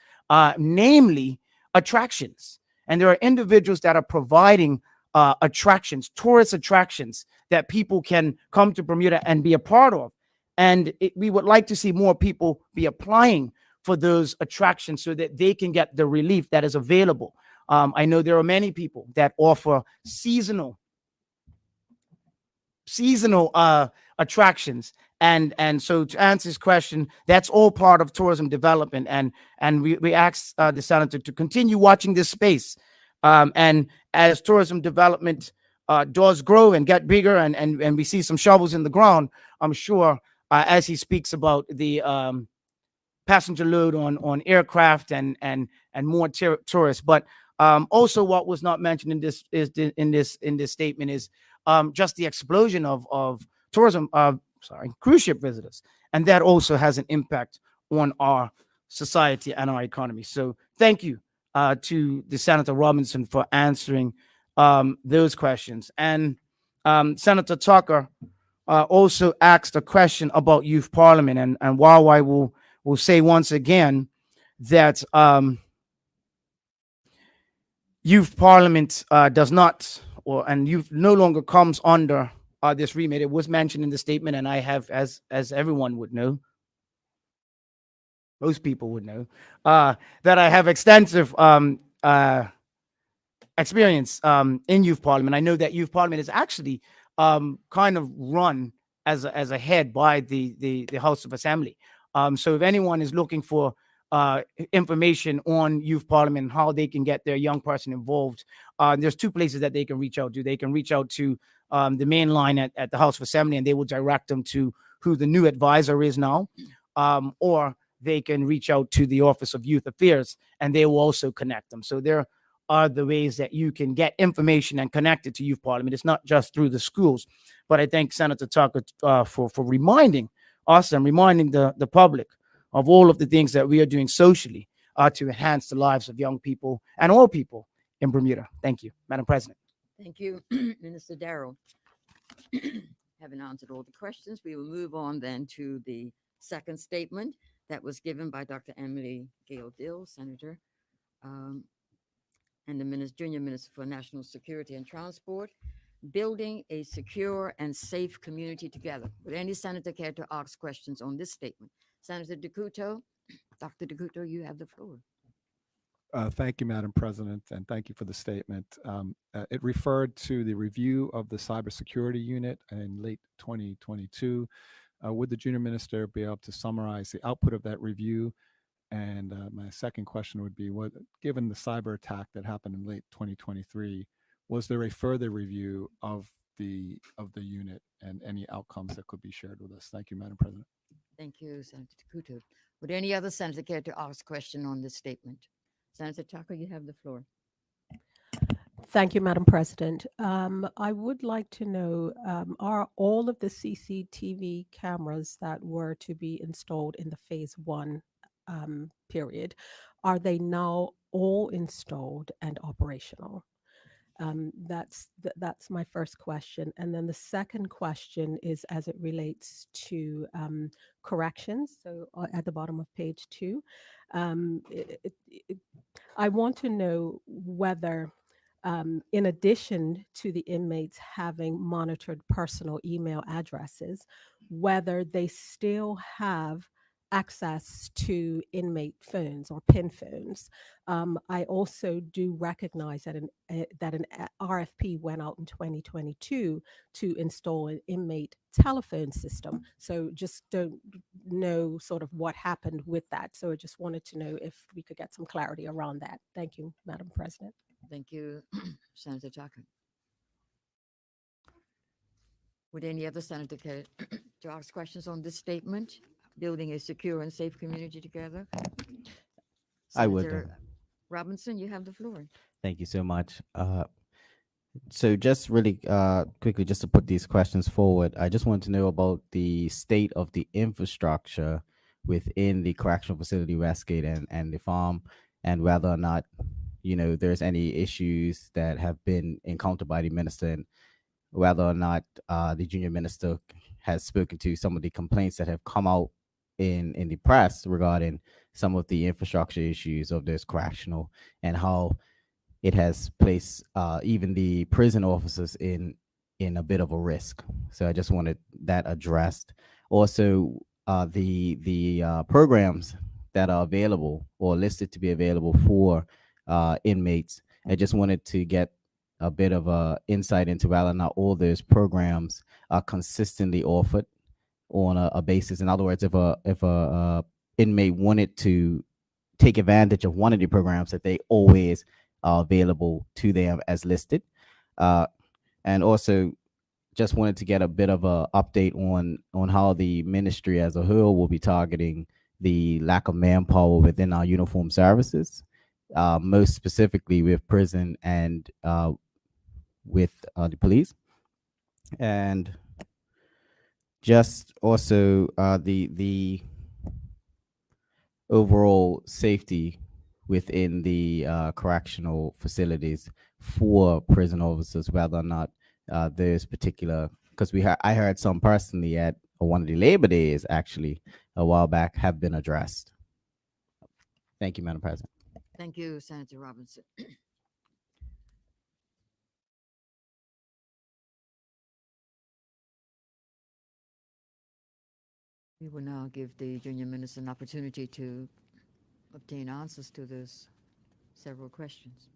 namely attractions. And there are individuals that are providing attractions, tourist attractions that people can come to Bermuda and be a part of. And we would like to see more people be applying for those attractions so that they can get the relief that is available. I know there are many people that offer seasonal attractions. And so to answer his question, that's all part of tourism development. And we ask the senator to continue watching this space. And as tourism development does grow and get bigger and we see some shovels in the ground, I'm sure as he speaks about the passenger load on aircraft and more tourists. But also what was not mentioned in this statement is just the explosion of tourism, cruise ship visitors. And that also has an impact on our society and our economy. So thank you to the Senator Robinson for answering those questions. And Senator Tucker also asked a question about youth parliament, and while I will say once again that youth parliament does not, and youth no longer comes under this remit. It was mentioned in the statement, and I have, as everyone would know, most people would know, that I have extensive experience in youth parliament. I know that youth parliament is actually kind of run as a head by the House of Assembly. So if anyone is looking for information on youth parliament and how they can get their young person involved, there's two places that they can reach out to. They can reach out to the main line at the House of Assembly, and they will direct them to who the new advisor is now, or they can reach out to the Office of Youth Affairs, and they will also connect them. So there are the ways that you can get information and connect it to youth parliament. It's not just through the schools, but I thank Senator Tucker for reminding us and reminding the public of all of the things that we are doing socially to enhance the lives of young people and all people in Bermuda. Thank you, Madam President.
Thank you, Minister Darrell. Having answered all the questions, we will move on then to the second statement that was given by Dr. Emily Gail Dill, Senator, and the Junior Minister for National Security and Transport, building a secure and safe community together. Would any senator care to ask questions on this statement? Senator DeCuto, Dr. DeCuto, you have the floor.
Thank you, Madam President, and thank you for the statement. It referred to the review of the cybersecurity unit in late 2022. Would the junior minister be able to summarize the output of that review? And my second question would be, given the cyber attack that happened in late 2023, was there a further review of the unit and any outcomes that could be shared with us? Thank you, Madam President.
Thank you, Senator DeCuto. Would any other senator care to ask a question on this statement? Senator Tucker, you have the floor.
Thank you, Madam President. I would like to know, are all of the CCTV cameras that were to be installed in the phase one period, are they now all installed and operational? That's my first question. And then the second question is as it relates to corrections. So at the bottom of page 2, I want to know whether, in addition to the inmates having monitored personal email addresses, whether they still have access to inmate phones or PIN phones. I also do recognize that an RFP went out in 2022 to install an inmate telephone system. So just don't know sort of what happened with that. So I just wanted to know if we could get some clarity around that. Thank you, Madam President.
Thank you, Senator Tucker. Would any other senator care to ask questions on this statement? Building a secure and safe community together.
I would.
Senator Robinson, you have the floor.
Thank you so much. So just really quickly, just to put these questions forward, I just want to know about the state of the infrastructure within the correctional facility Westgate and the farm, and whether or not, there's any issues that have been encountered by the minister, and whether or not the junior minister has spoken to some of the complaints that have come out in the press regarding some of the infrastructure issues of this correctional, and how it has placed even the prison officers in a bit of a risk. So I just wanted that addressed. Also, the programs that are available or listed to be available for inmates. I just wanted to get a bit of a insight into whether or not all those programs are consistently offered on a basis. In other words, if a inmate wanted to take advantage of one of the programs, that they always are available to them as listed. And also just wanted to get a bit of a update on how the ministry as a whole will be targeting the lack of manpower within our uniformed services, most specifically with prison and with the police. And just also the overall safety within the correctional facilities for prison officers, whether or not there's particular, because I heard some personally at one of the Labor Days actually a while back have been addressed. Thank you, Madam President.
Thank you, Senator Robinson. We will now give the junior minister an opportunity to obtain answers to those several questions.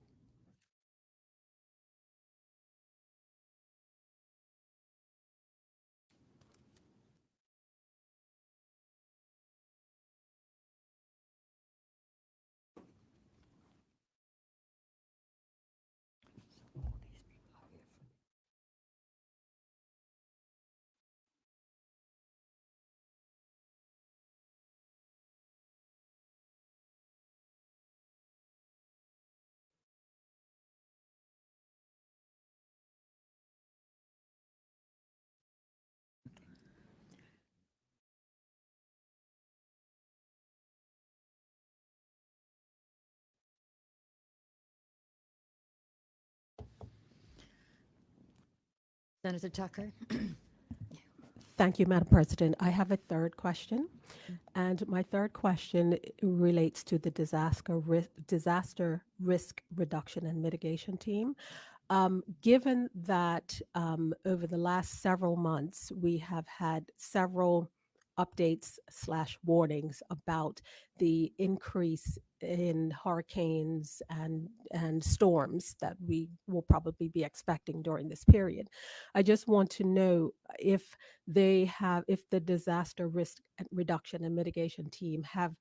Senator Tucker?
Thank you, Madam President. I have a third question, and my third question relates to the disaster risk reduction and mitigation team. Given that over the last several months, we have had several updates / warnings about the increase in hurricanes and storms that we will probably be expecting during this period. I just want to know if the disaster risk reduction and mitigation team have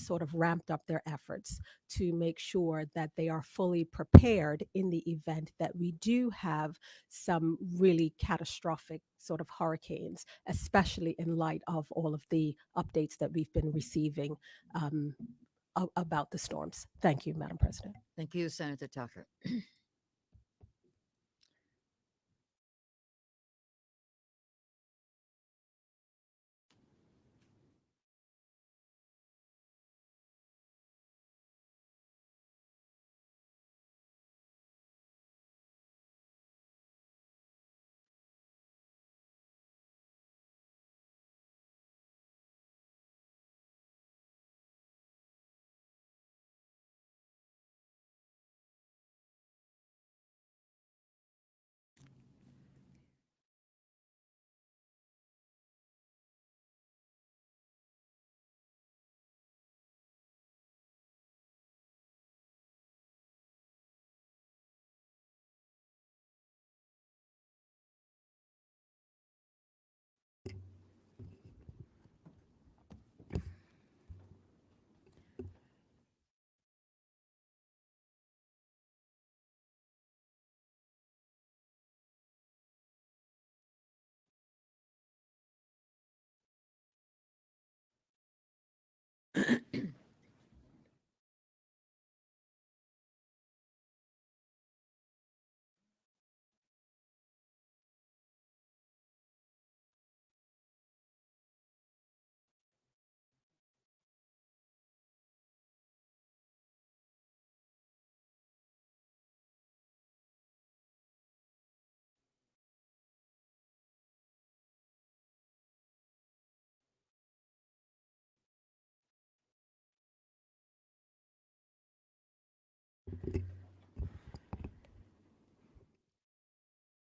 sort of ramped up their efforts to make sure that they are fully prepared in the event that we do have some really catastrophic sort of hurricanes, especially in light of all of the updates that we've been receiving about the storms. Thank you, Madam President.
Thank you, Senator Tucker.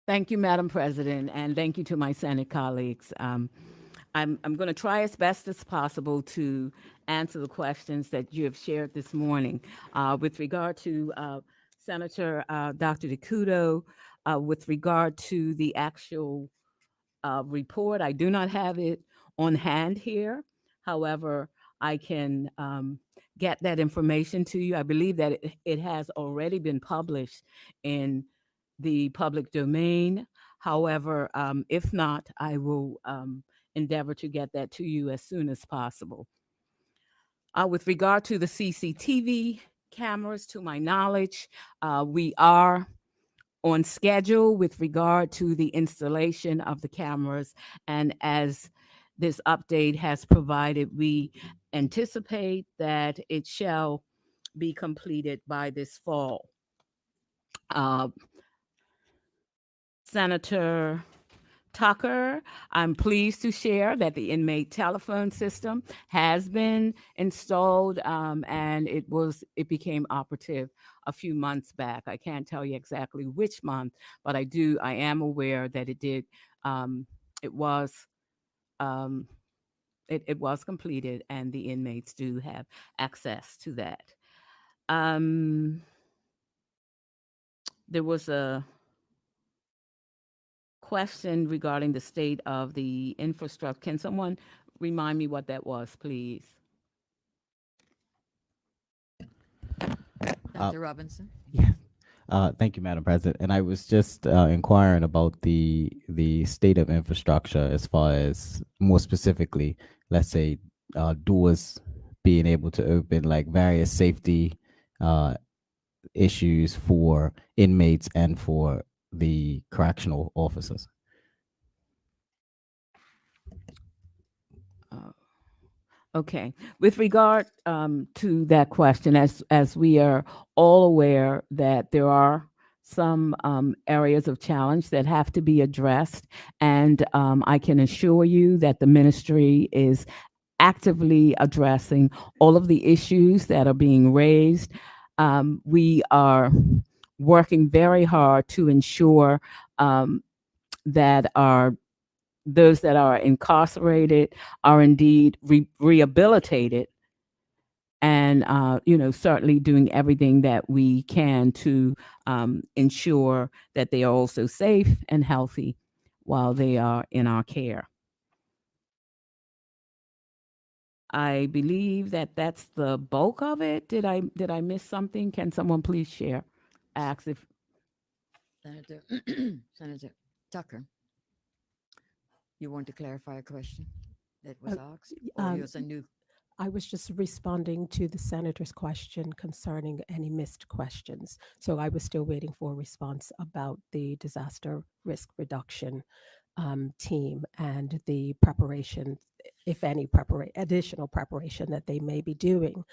Thank you, Madam President, and thank you to my Senate colleagues. I'm going to try as best as possible to answer the questions that you have shared this morning. With regard to Senator Dr. DeCudo, with regard to the actual report, I do not have it on hand here. However, I can get that information to you. I believe that it has already been published in the public domain. However, if not, I will endeavor to get that to you as soon as possible. With regard to the CCTV cameras, to my knowledge, we are on schedule with regard to the installation of the cameras. And as this update has provided, we anticipate that it shall be completed by this fall. Senator Tucker, I'm pleased to share that the inmate telephone system has been installed, and it became operative a few months back. I can't tell you exactly which month, but I am aware that it was completed, and the inmates do have access to that. There was a question regarding the state of the infrastructure. Can someone remind me what that was, please?
Dr. Robinson?
Yeah. Thank you, Madam President. And I was just inquiring about the state of infrastructure as far as, more specifically, let's say doors being able to open, like various safety issues for inmates and for the correctional officers.
Okay. With regard to that question, as we are all aware that there are some areas of challenge that have to be addressed, and I can assure you that the ministry is actively addressing all of the issues that are being raised. We are working very hard to ensure that those that are incarcerated are indeed rehabilitated, and certainly doing everything that we can to ensure that they are also safe and healthy while they are in our care. I believe that that's the bulk of it. Did I miss something? Can someone please share? Ask if
Senator Tucker, you want to clarify a question that was asked? Or yours a new?
I was just responding to the senator's question concerning any missed questions. So I was still waiting for a response about the disaster risk reduction team and the preparation, if any additional preparation that they may be doing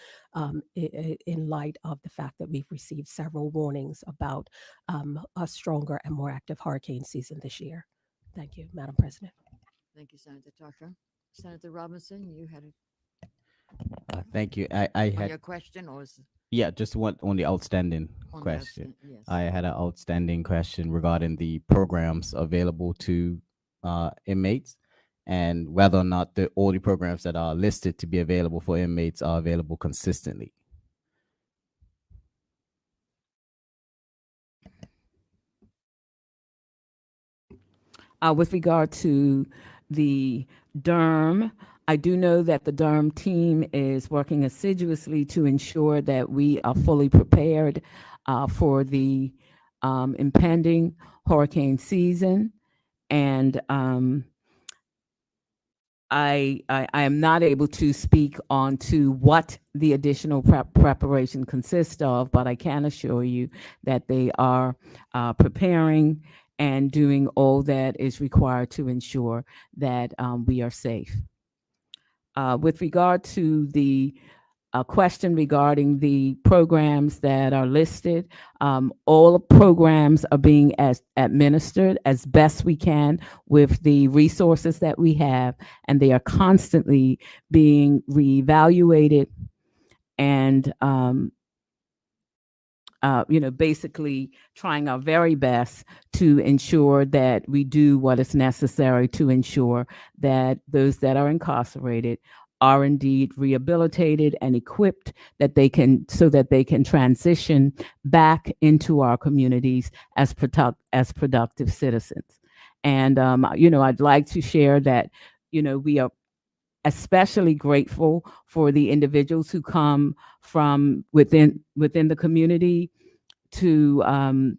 in light of the fact that we've received several warnings about a stronger and more active hurricane season this year. Thank you, Madam President.
Thank you, Senator Tucker. Senator Robinson, you had
Thank you. I had
your question, or
just one on the outstanding
on
question.
yes.
I had an outstanding question regarding the programs available to inmates, and whether or not all the programs that are listed to be available for inmates are available consistently.
With regard to the DERM, I do know that the DERM team is working assiduously to ensure that we are fully prepared for the impending hurricane season. And I am not able to speak on to what the additional preparation consists of, but I can assure you that they are preparing and doing all that is required to ensure that we are safe. With regard to the question regarding the programs that are listed, all programs are being administered as best we can with the resources that we have, and they are constantly being reevaluated and basically trying our very best to ensure that we do what is necessary to ensure that those that are incarcerated are indeed rehabilitated and equipped so that they can transition back into our communities as productive citizens. And I'd like to share that we are especially grateful for the individuals who come from within the community to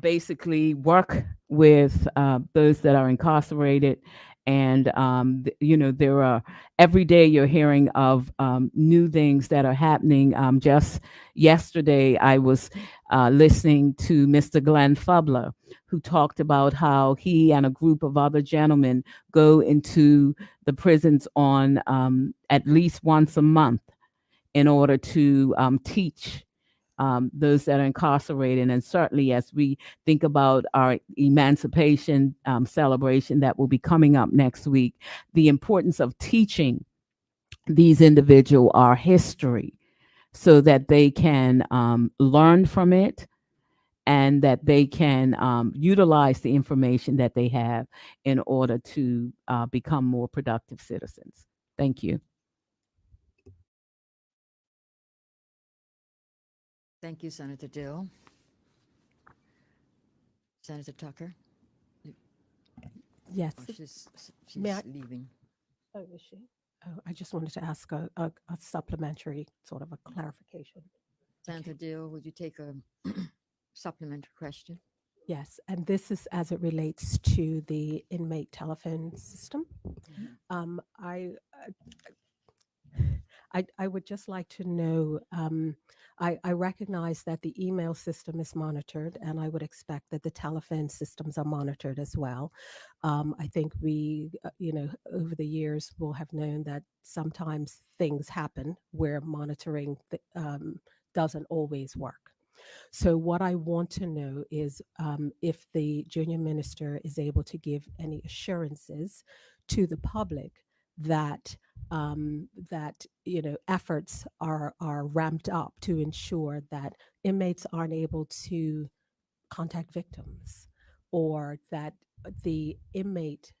basically work with those that are incarcerated And there are every day you're hearing of new things that are happening. Just yesterday, I was listening to Mr. Glenn Fubler, who talked about how he and a group of other gentlemen go into the prisons on at least once a month in order to teach those that are incarcerated. And certainly as we think about our emancipation celebration that will be coming up next week, the importance of teaching these individuals our history so that they can learn from it and that they can utilize the information that they have in order to become more productive citizens. Thank you.
Thank you, Senator Dill. Senator Tucker?
Yes.
Oh, she's
May I-
leaving.
Oh, is she? Oh, I just wanted to ask a supplementary sort of a clarification.
Senator Dill, would you take a supplementary question?
Yes, and this is as it relates to the inmate telephone system. I would just like to know, I recognize that the email system is monitored, and I would expect that the telephone systems are monitored as well. I think we, over the years will have known that sometimes things happen where monitoring doesn't always work. So what I want to know is if the junior minister is able to give any assurances to the public that efforts are ramped up to ensure that inmates aren't able to contact victims, or that the inmate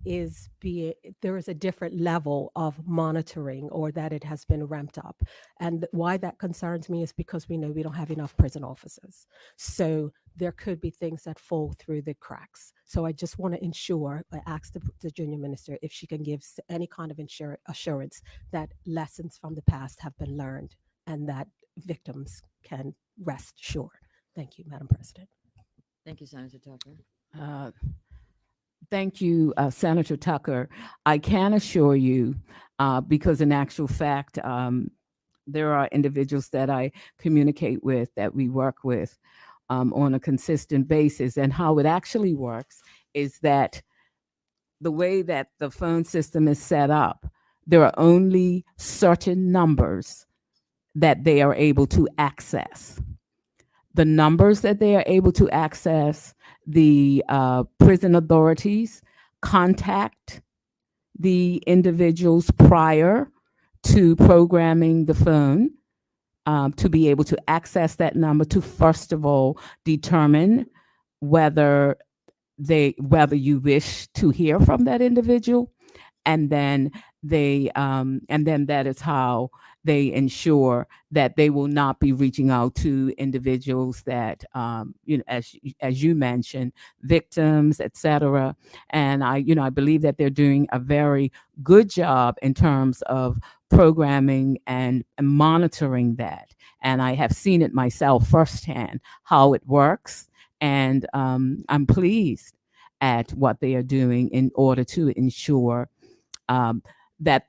there is a different level of monitoring, or that it has been ramped up. And why that concerns me is because we know we don't have enough prison officers. So there could be things that fall through the cracks. So I just want to ask the junior minister if she can give any kind of assurance that lessons from the past have been learned and that victims can rest assured. Thank you, Madam President.
Thank you, Senator Tucker.
Thank you, Senator Tucker. I can assure you, because in actual fact, there are individuals that I communicate with, that we work with on a consistent basis. And how it actually works is that the way that the phone system is set up, there are only certain numbers that they are able to access. The numbers that they are able to access, the prison authorities contact the individuals prior to programming the phone to be able to access that number, to first of all determine whether you wish to hear from that individual, and then that is how they ensure that they will not be reaching out to individuals that, as you mentioned, victims, etc. And I believe that they're doing a very good job in terms of programming and monitoring that. And I have seen it myself firsthand, how it works. And I'm pleased at what they are doing in order to ensure that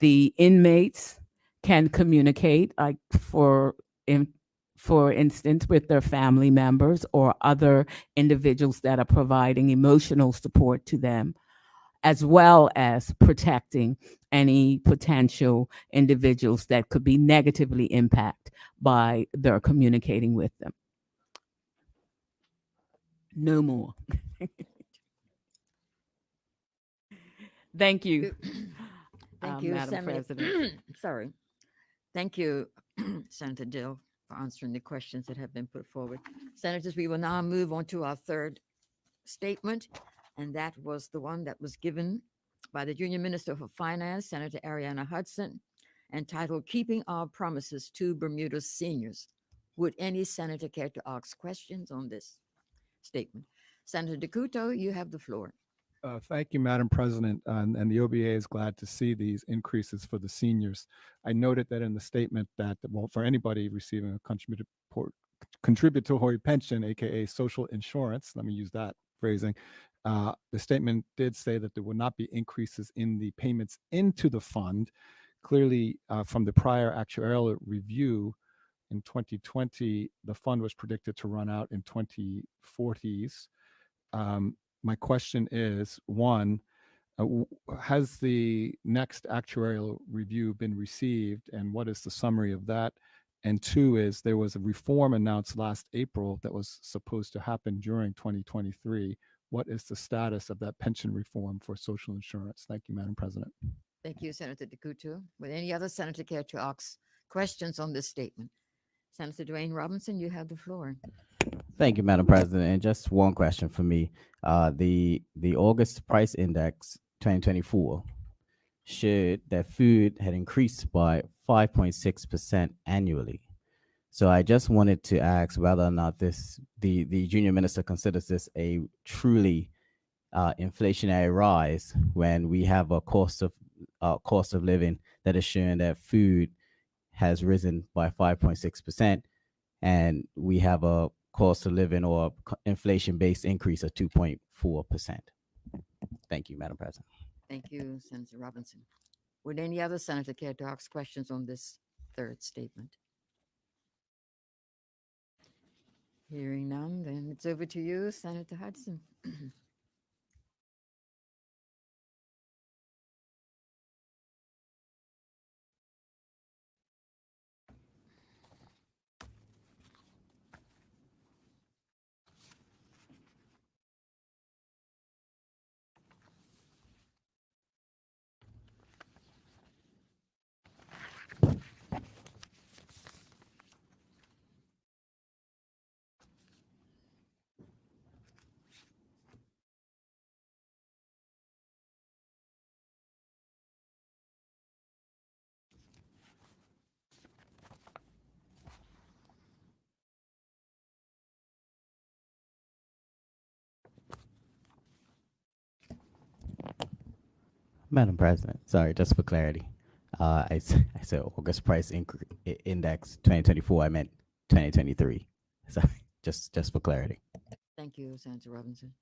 the inmates can communicate, like for instance, with their family members or other individuals that are providing emotional support to them, as well as protecting any potential individuals that could be negatively impacted by their communicating with them. No more. Thank you.
Thank you,
Madam
Senator.
President.
Sorry. Thank you, Senator Dill, for answering the questions that have been put forward. Senators, we will now move on to our third statement, and that was the one that was given by the Junior Minister for Finance, Senator Ariana Hudson, entitled Keeping Our Promises to Bermuda Seniors. Would any senator care to ask questions on this statement? Senator DeCuto, you have the floor.
Thank you, Madam President, and the OBA is glad to see these increases for the seniors. I noted that in the statement that, well, for anybody receiving a contributory pension, aka social insurance, let me use that phrasing, The statement did say that there would not be increases in the payments into the fund. Clearly, from the prior actuarial review in 2020, the fund was predicted to run out in 2040s. My question is, one, has the next actuarial review been received, and what is the summary of that? And two is, there was a reform announced last April that was supposed to happen during 2023. What is the status of that pension reform for social insurance? Thank you, Madam President.
Thank you, Senator DeCouto. Would any other senator care to ask questions on this statement? Senator Dwayne Robinson, you have the floor.
Thank you, Madam President. And just one question for me. The August price index 2024 showed that food had increased by 5.6% annually. So I just wanted to ask whether or not the junior minister considers this a truly inflationary rise when we have a cost of living that is showing that food has risen by 5.6%, and we have a cost of living or inflation-based increase of 2.4%. Thank you, Madam President.
Thank you, Senator Robinson. Would any other senator care to ask questions on this third statement? Hearing none, then it's over to you, Senator Hudson.
Madam President, sorry, just for clarity. I said August price index 2024. I meant 2023. Sorry, just for clarity.
Thank you, Senator Robinson.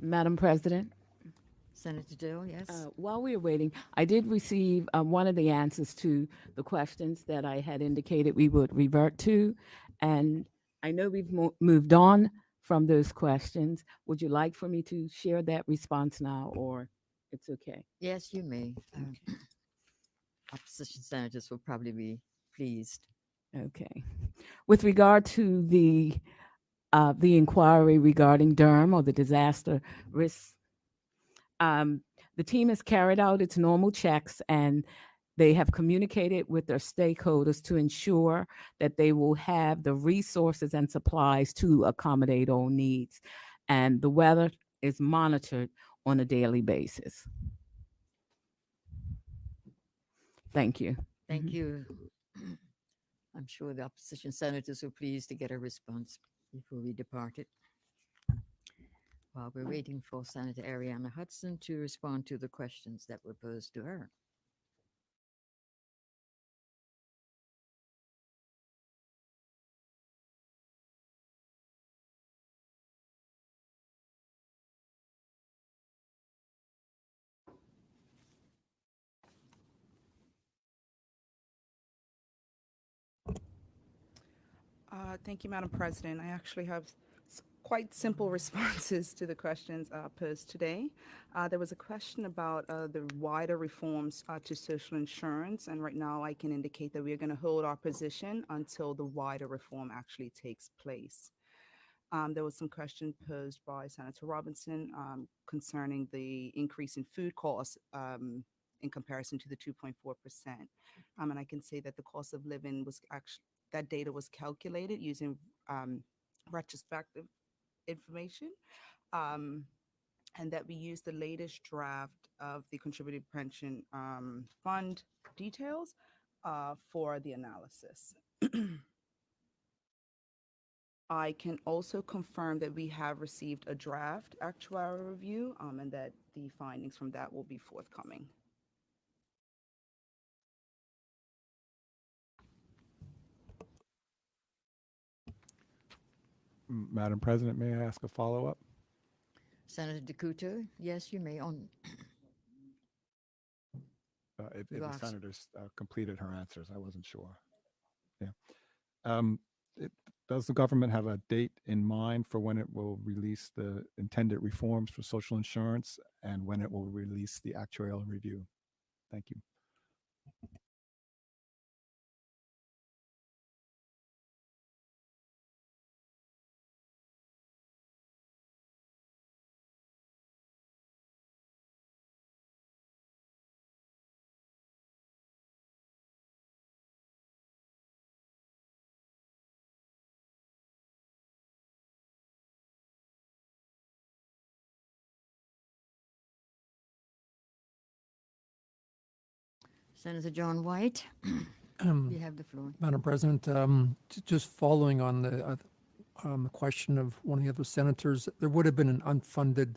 Madam President,
Senator Dill, yes?
while we are waiting, I did receive one of the answers to the questions that I had indicated we would revert to. And I know we've moved on from those questions. Would you like for me to share that response now, or it's okay?
Yes, you may. Opposition senators will probably be pleased.
Okay. With regard to the inquiry regarding Durham or the disaster risk, the team has carried out its normal checks, and they have communicated with their stakeholders to ensure that they will have the resources and supplies to accommodate all needs. And the weather is monitored on a daily basis. Thank you.
Thank you. I'm sure the opposition senators were pleased to get a response before we departed. While we're waiting for Senator Ariana Hudson to respond to the questions that were posed to her.
Thank you, Madam President. I actually have quite simple responses to the questions posed today. There was a question about the wider reforms to social insurance, and right now I can indicate that we are going to hold our position until the wider reform actually takes place. There was some question posed by Senator Robinson concerning the increase in food costs in comparison to the 2.4%. And I can say that the cost of living was actually, that data was calculated using retrospective information, and that we used the latest draft of the contributed pension fund details for the analysis. I can also confirm that we have received a draft actuarial review and that the findings from that will be forthcoming.
Madam President, may I ask a follow-up?
Senator Decuto, yes, you may on.
If
You
the
asked.
senators completed her answers, I wasn't sure. Yeah. Does the government have a date in mind for when it will release the intended reforms for social insurance and when it will release the actuarial review? Thank you.
Senator John White,
Um,
you have the floor.
Madam President, just following on the question of one of the other senators, there would have been an unfunded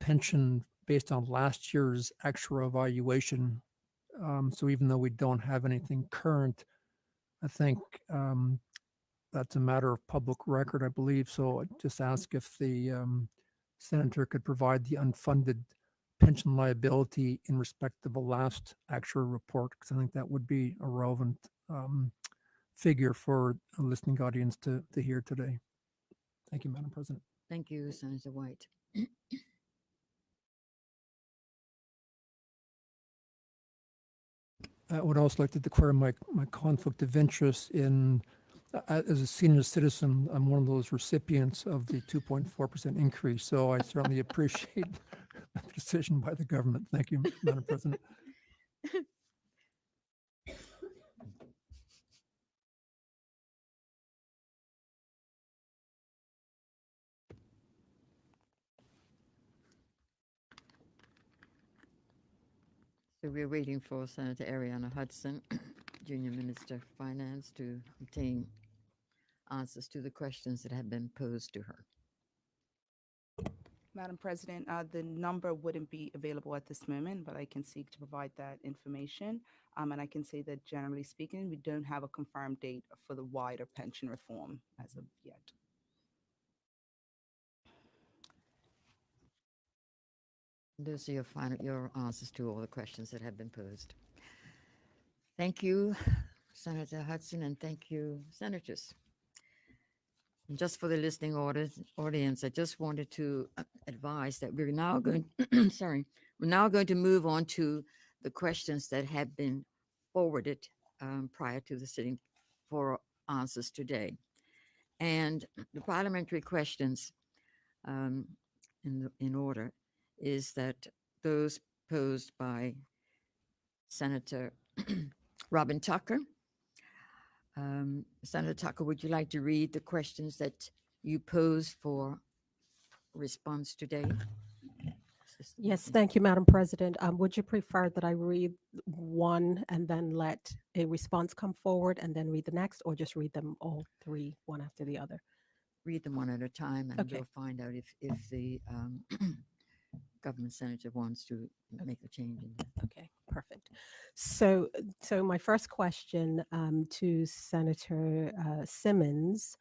pension based on last year's actual evaluation. So even though we don't have anything current, I think that's a matter of public record, I believe. So I just ask if the senator could provide the unfunded pension liability in respect of the last actual report, because I think that would be a relevant figure for a listening audience to hear today. Thank you, Madam President.
Thank you, Senator White.
I would also like to declare my conflict of interest in, as a senior citizen, I'm one of those recipients of the 2.4% increase. So I certainly appreciate the decision by the government. Thank you, Madam President.
So we're waiting for Senator Ariana Hudson, Junior Minister of Finance, to obtain answers to the questions that have been posed to her.
Madam President, the number wouldn't be available at this moment, but I can seek to provide that information. And I can say that generally speaking, we don't have a confirmed date for the wider pension reform as of yet.
Those are your answers to all the questions that have been posed. Thank you, Senator Hudson, and thank you, senators. And just for the listening audience, I just wanted to advise that we're now going, we're now going to move on to the questions that have been forwarded prior to the sitting for answers today. And the parliamentary questions in order is that those posed by Senator Robin Tucker. Senator Tucker, would you like to read the questions that you posed for response today?
Yes, thank you, Madam President. Would you prefer that I read one and then let a response come forward and then read the next, or just read them all three, one after the other?
Read them one at a time, and
Okay.
we'll find out if the government senator wants to make a change in that.
Okay, perfect. So my first question to Senator Simmons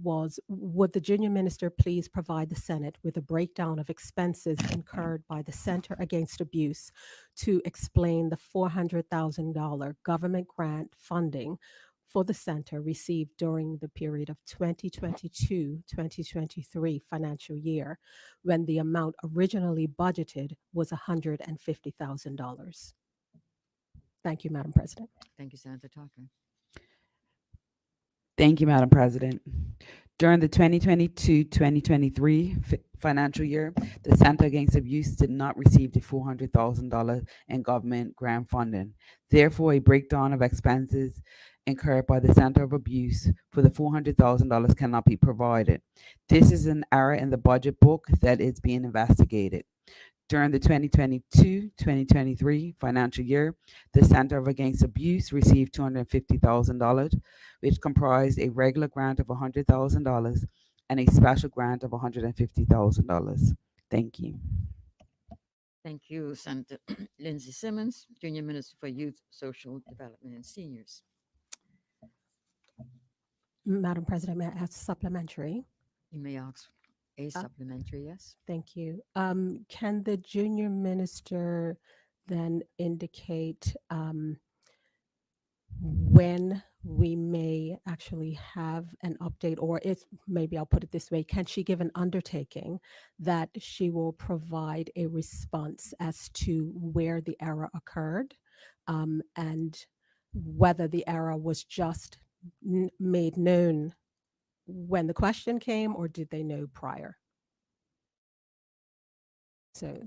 was, would the junior minister please provide the Senate with a breakdown of expenses incurred by the Center Against Abuse to explain the $400,000 government grant funding for the center received during the period of 2022-2023 financial year, when the amount originally budgeted was $150,000. Thank you, Madam President.
Thank you, Senator Tucker.
Thank you, Madam President. During the 2022-2023 financial year, the Center Against Abuse did not receive the $400,000 in government grant funding. Therefore, a breakdown of expenses incurred by the Center of Abuse for the $400,000 cannot be provided. This is an error in the budget book that is being investigated. During the 2022-2023 financial year, the Center Against Abuse received $250,000, which comprised a regular grant of $100,000 and a special grant of $150,000. Thank you.
Thank you, Senator Lindsay Simmons, Junior Minister for Youth, Social Development, and Seniors.
Madam President, may I ask supplementary?
You may ask a supplementary, yes?
Thank you. Can the junior minister then indicate when we may actually have an update, or it's, maybe I'll put it this way, can she give an undertaking that she will provide a response as to where the error occurred, and whether the error was just made known when the question came, or did they know prior? So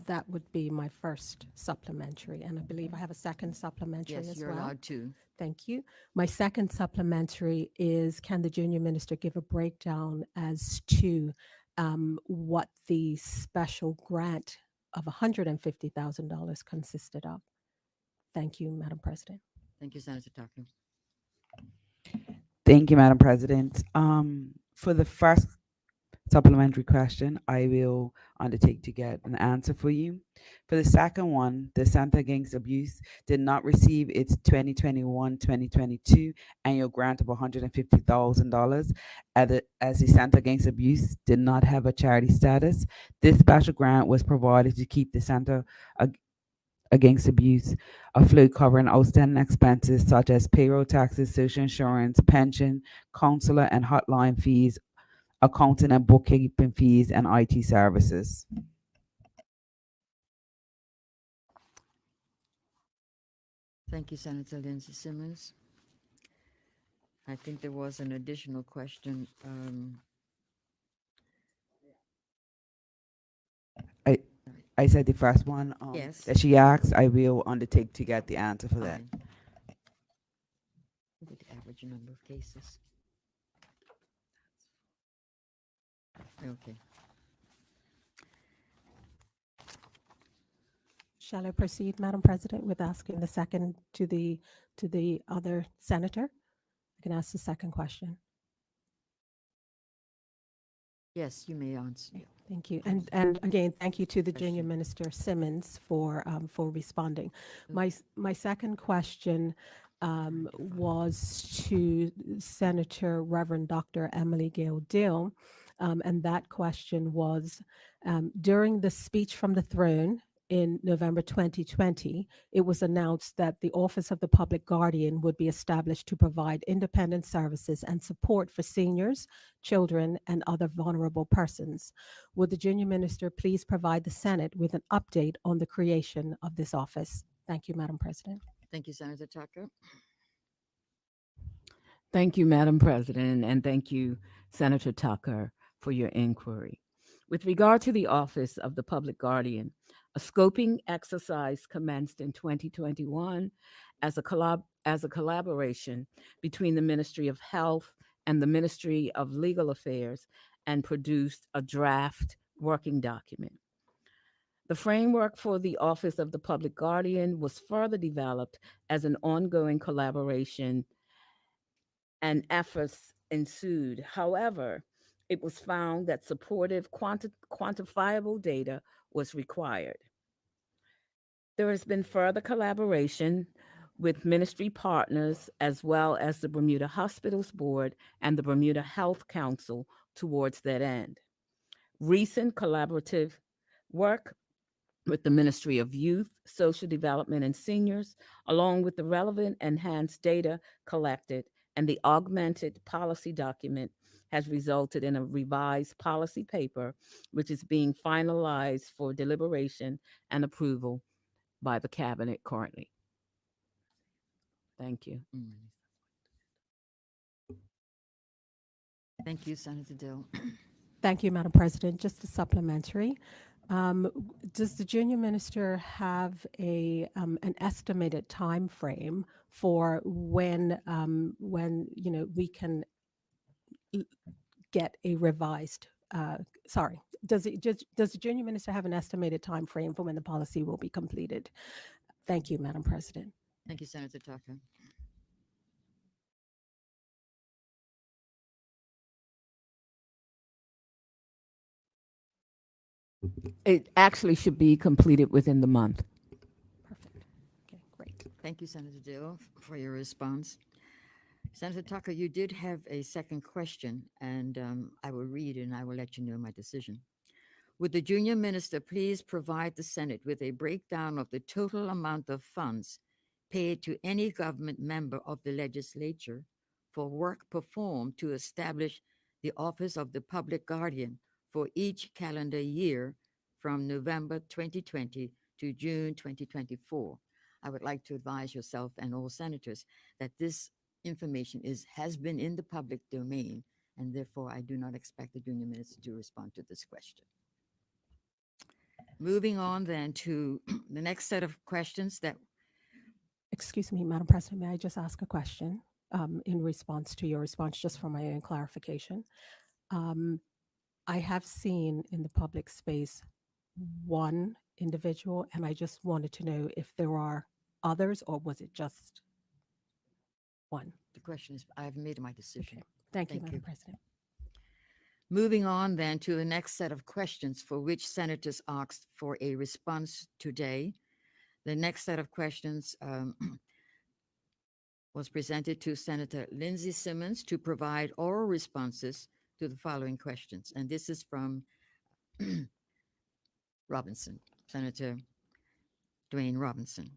that would be my first supplementary, and I believe I have a second supplementary
Yes,
as
you're
well.
allowed to.
Thank you. My second supplementary is, can the junior minister give a breakdown as to what the special grant of $150,000 consisted of? Thank you, Madam President.
Thank you, Senator Tucker.
Thank you, Madam President. For the first supplementary question, I will undertake to get an answer for you. For the second one, the Center Against Abuse did not receive its 2021-2022 annual grant of $150,000 as the Center Against Abuse did not have a charity status. This special grant was provided to keep the Center Against Abuse afloat, covering outstanding expenses such as payroll taxes, social insurance, pension, counselor and hotline fees, accounting and bookkeeping fees, and IT services.
Thank you, Senator Lindsay Simmons. I think there was an additional question.
I said the first one
Yes.
that she asked. I will undertake to get the answer for that.
Fine. Look at the average number of cases. Okay.
Shall I proceed, Madam President, with asking the second to the other senator? I can ask the second question.
Yes, you may answer.
Thank you. And again, thank you to the Junior
Question.
Minister Simmons for responding. My second question was to Senator Reverend Dr. Emily Gail Dill, and that question was, during the speech from the throne in November 2020, it was announced that the Office of the Public Guardian would be established to provide independent services and support for seniors, children, and other vulnerable persons. Would the Junior Minister please provide the Senate with an update on the creation of this office? Thank you, Madam President.
Thank you, Senator Tucker.
Thank you, Madam President, and thank you, Senator Tucker, for your inquiry. With regard to the Office of the Public Guardian, a scoping exercise commenced in 2021 as a collaboration between the Ministry of Health and the Ministry of Legal Affairs, and produced a draft working document. The framework for the Office of the Public Guardian was further developed as an ongoing collaboration and efforts ensued. However, it was found that supportive quantifiable data was required. There has been further collaboration with ministry partners as well as the Bermuda Hospitals Board and the Bermuda Health Council towards that end. Recent collaborative work with the Ministry of Youth, Social Development, and Seniors, along with the relevant enhanced data collected and the augmented policy document, has resulted in a revised policy paper, which is being finalized for deliberation and approval by the Cabinet currently. Thank you.
Thank you, Senator Dill.
Thank you, Madam President. Just a supplementary. Does the Junior Minister have an estimated time frame for when we can get a revised does the junior minister have an estimated time frame for when the policy will be completed? Thank you, Madam President.
Thank you, Senator Tucker.
It actually should be completed within the month.
Perfect. Okay, great.
Thank you, Senator Dill, for your response. Senator Tucker, you did have a second question, and I will read and I will let you know my decision. Would the junior minister please provide the Senate with a breakdown of the total amount of funds paid to any government member of the legislature for work performed to establish the office of the public guardian for each calendar year from November 2020 to June 2024? I would like to advise yourself and all senators that this information has been in the public domain, and therefore I do not expect the junior minister to respond to this question. Moving on then to the next set of questions that.
Excuse me, Madam President, may I just ask a question in response to your response, just for my own clarification? I have seen in the public space one individual, and I just wanted to know if there are others, or was it just one?
The question is, I've made my decision.
Okay. Thank you,
Thank
Madam
you.
President.
Moving on then to the next set of questions for which senators asked for a response today. The next set of questions was presented to Senator Lindsey Simmons to provide oral responses to the following questions. And this is from Robinson, Senator Dwayne Robinson.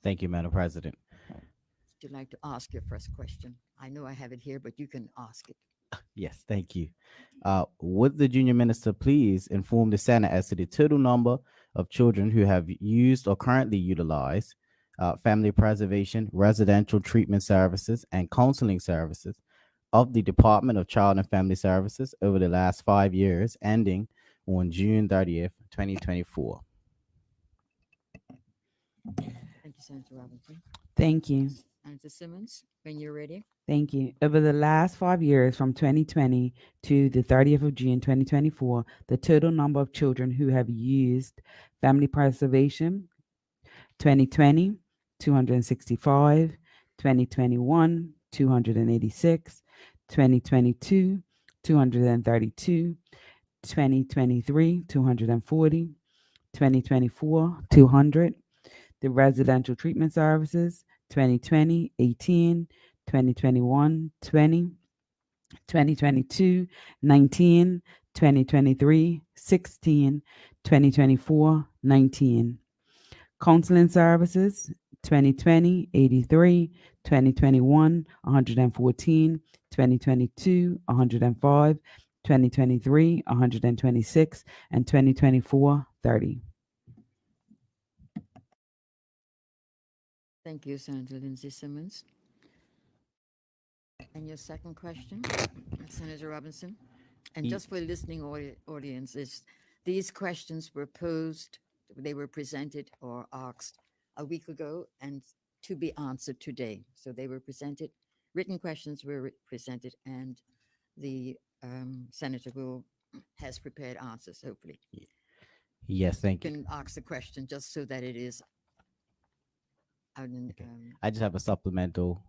Thank you, Madam President.
Would you like to ask your first question? I know I have it here, but you can ask it.
Yes, thank you. Would the junior minister please inform the Senate as to the total number of children who have used or currently utilize family preservation, residential treatment services, and counseling services of the Department of Child and Family Services over the last 5 years, ending on June 30th, 2024?
Thank you, Senator Robinson.
Thank you.
Senator Simmons, when you're ready.
Thank you. Over the last 5 years, from 2020 to the 30th of June 2024, the total number of children who have used family preservation: 2020, 265; 2021, 286; 2022, 232; 2023, 240; 2024, 200. The residential treatment services: 2020, 18; 2021, 20; 2022, 19; 2023, 16; 2024, 19. Counseling services: 2020, 83; 2021, 114; 2022, 105; 2023, 126; and 2024, 30.
Thank you, Senator Lindsey Simmons. And your second question, Senator Robinson? And just for listening audience, these questions were posed, they were presented or asked a week ago and to be answered today. So they were presented, written questions were presented, and the senator has prepared answers, hopefully.
Yes, thank
You
you.
can ask the question just so that it is out in,
I just have a supplemental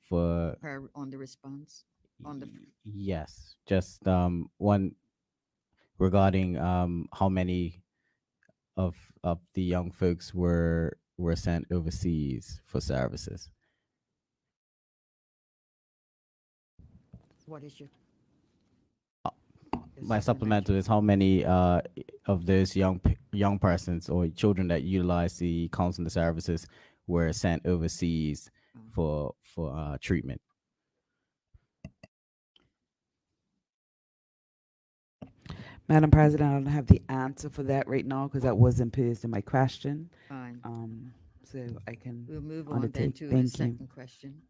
for
on the response. On the
yes, just one regarding how many of the young folks were sent overseas for services.
what is your
My supplemental is how many of those young persons or children that utilize the counseling services were sent overseas for treatment.
Madam President, I don't have the answer for that right now because that wasn't posed in my question.
Fine.
So I can
We'll move on then
undertake.
to the
Thank you.
second question.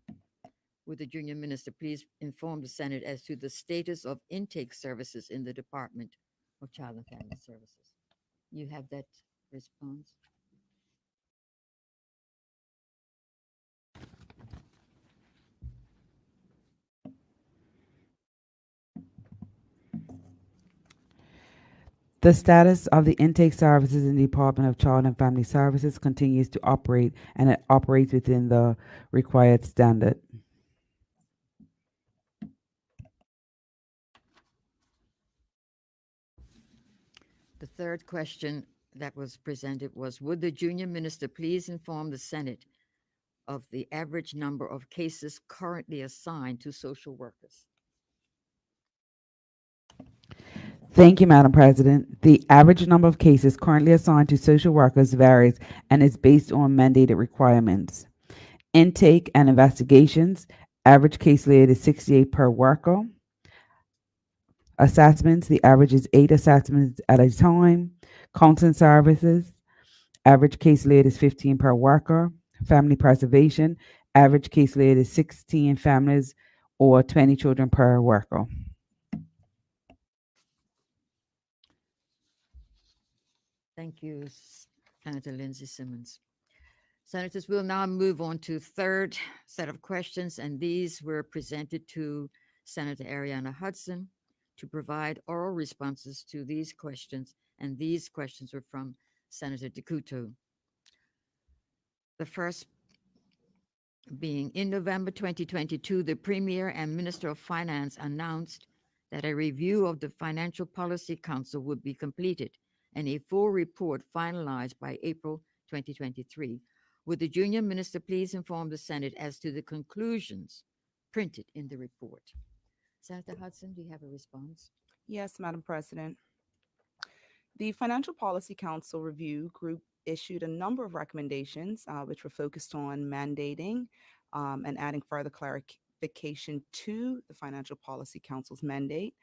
Would the junior minister please inform the Senate as to the status of intake services in the Department of Child and Family Services? You have that response?
The status of the intake services in the Department of Child and Family Services continues to operate, and it operates within the required standard.
The third question that was presented was, would the junior minister please inform the Senate of the average number of cases currently assigned to social workers?
Thank you, Madam President. The average number of cases currently assigned to social workers varies and is based on mandated requirements. Intake and investigations, average case load is 68 per worker. Assessments, the average is 8 assessments at a time. Counseling services, average case load is 15 per worker. Family preservation, average case load is 16 families or 20 children per worker.
Thank you, Senator Lindsay Simmons. Senators, we'll now move on to third set of questions, and these were presented to Senator Ariana Hudson to provide oral responses to these questions, and these questions were from Senator DeCuto. The first being, in November 2022, the Premier and Minister of Finance announced that a review of the Financial Policy Council would be completed and a full report finalized by April 2023. Would the junior minister please inform the Senate as to the conclusions printed in the report? Senator Hudson, do you have a response?
Yes, Madam President. The Financial Policy Council Review Group issued a number of recommendations, which were focused on mandating and adding further clarification to the Financial Policy Council's mandate,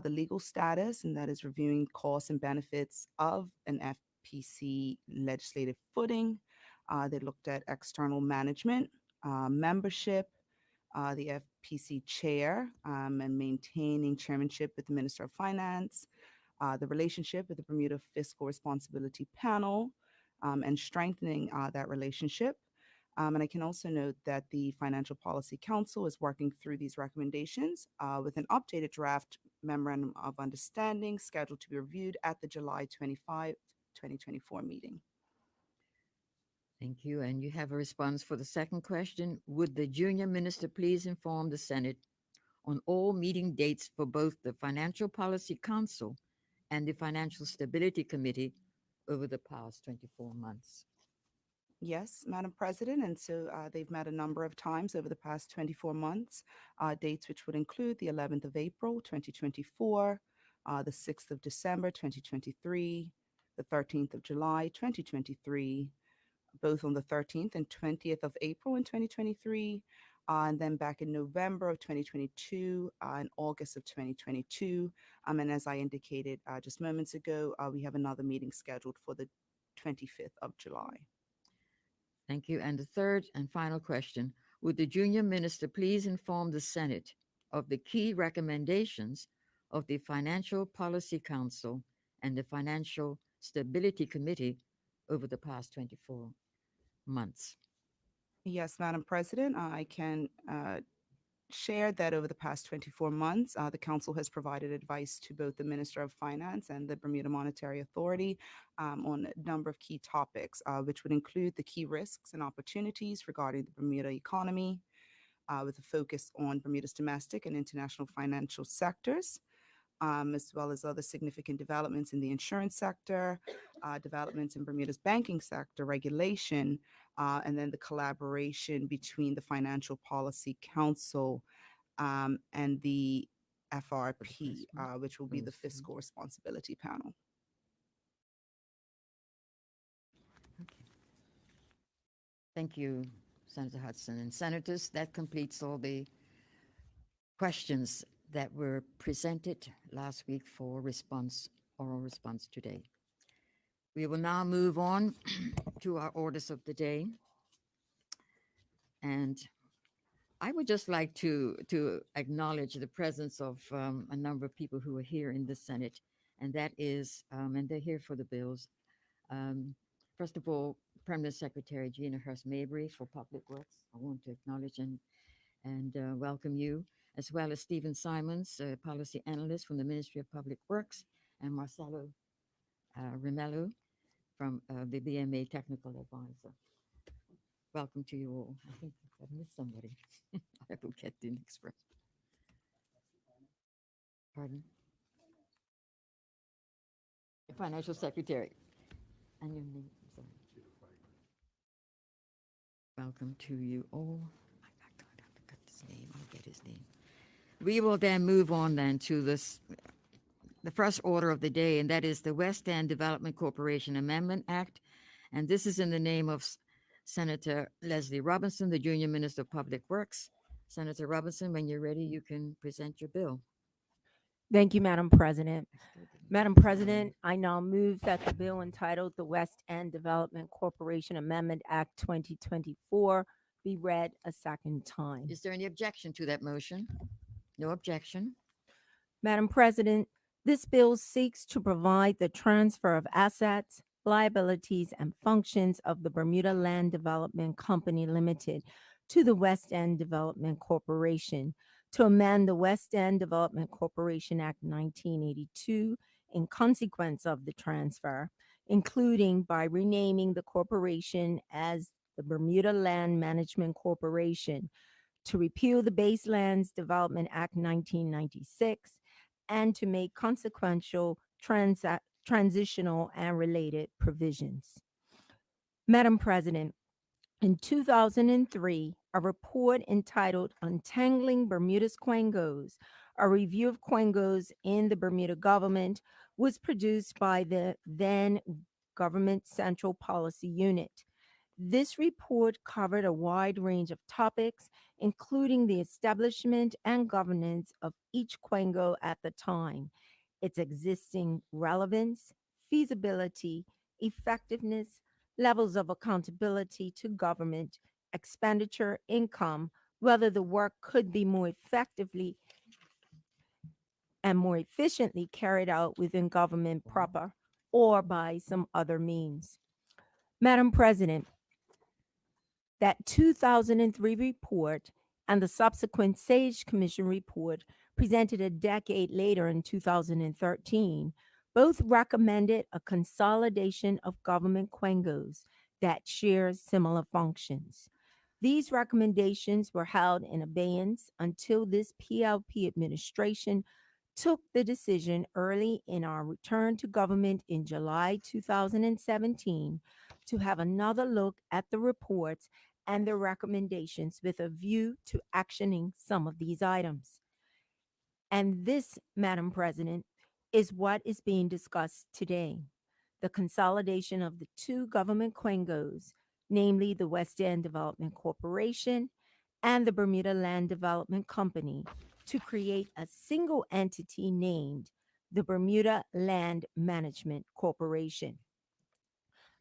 the legal status, and that is reviewing costs and benefits of an FPC legislative footing. They looked at external management, membership, the FPC chair, and maintaining chairmanship with the Minister of Finance, the relationship with the Bermuda Fiscal Responsibility Panel, and strengthening that relationship. And I can also note that the Financial Policy Council is working through these recommendations with an updated draft memorandum of understanding scheduled to be reviewed at the July 25, 2024 meeting.
Thank you. And you have a response for the second question. Would the junior minister please inform the Senate on all meeting dates for both the Financial Policy Council and the Financial Stability Committee over the past 24 months?
Yes, Madam President. And so they've met a number of times over the past 24 months, dates which would include the 11th of April, 2024, the 6th of December, 2023, the 13th of July, 2023, both on the 13th and 20th of April in 2023, and then back in November of 2022 and August of 2022. And as I indicated just moments ago, we have another meeting scheduled for the 25th of July.
Thank you. And the third and final question, would the junior minister please inform the Senate of the key recommendations of the Financial Policy Council and the Financial Stability Committee over the past 24 months?
Yes, Madam President, I can share that over the past 24 months, the Council has provided advice to both the Minister of Finance and the Bermuda Monetary Authority on a number of key topics, which would include the key risks and opportunities regarding the Bermuda economy, with a focus on Bermuda's domestic and international financial sectors, as well as other significant developments in the insurance sector, developments in Bermuda's banking sector, regulation, and then the collaboration between the Financial Policy Council and the FRP, which will be the Fiscal Responsibility Panel.
Thank you, Senator Hudson. And senators, that completes all the questions that were presented last week for response, oral response today. We will now move on to our orders of the day. And I would just like to acknowledge the presence of a number of people who are here in the Senate, and that is, and they're here for the bills. First of all, Permanent Secretary Gina Hurst-Mabry for Public Works. I want to acknowledge and welcome you, as well as Stephen Simons, Policy Analyst from the Ministry of Public Works, and Marcelo Rimelu from the BMA Technical Advisor. Welcome to you all. I think I missed somebody. I will get the next person. Pardon? The Financial Secretary. And your name, I'm sorry. Welcome to you all. I have to get his name. I'll get his name. We will then move on then to the first order of the day, and that is the West End Development Corporation Amendment Act. And this is in the name of Senator Leslie Robinson, the Junior Minister of Public Works. Senator Robinson, when you're ready, you can present your bill.
Thank you, Madam President. Madam President, I now move that the bill entitled the West End Development Corporation Amendment Act 2024 be read a second time.
Is there any objection to that motion? No objection.
Madam President, this bill seeks to provide the transfer of assets, liabilities, and functions of the Bermuda Land Development Company Limited to the West End Development Corporation to amend the West End Development Corporation Act 1982 in consequence of the transfer, including by renaming the corporation as the Bermuda Land Management Corporation, to repeal the Baselands Development Act 1996, and to make consequential transitional and related provisions. Madam President, in 2003, a report entitled Untangling Bermuda's Quangos, a review of Quangos in the Bermuda government, was produced by the then Government Central Policy Unit. This report covered a wide range of topics, including the establishment and governance of each Quango at the time, its existing relevance, feasibility, effectiveness, levels of accountability to government, expenditure, income, whether the work could be more effectively and more efficiently carried out within government proper or by some other means. Madam President, that 2003 report and the subsequent Sage Commission report presented a decade later in 2013 both recommended a consolidation of government quangos that share similar functions. These recommendations were held in abeyance until this PLP administration took the decision early in our return to government in July 2017 to have another look at the reports and the recommendations with a view to actioning some of these items. And this, Madam President, is what is being discussed today: the consolidation of the two government quangos, namely the West End Development Corporation and the Bermuda Land Development Company, to create a single entity named the Bermuda Land Management Corporation.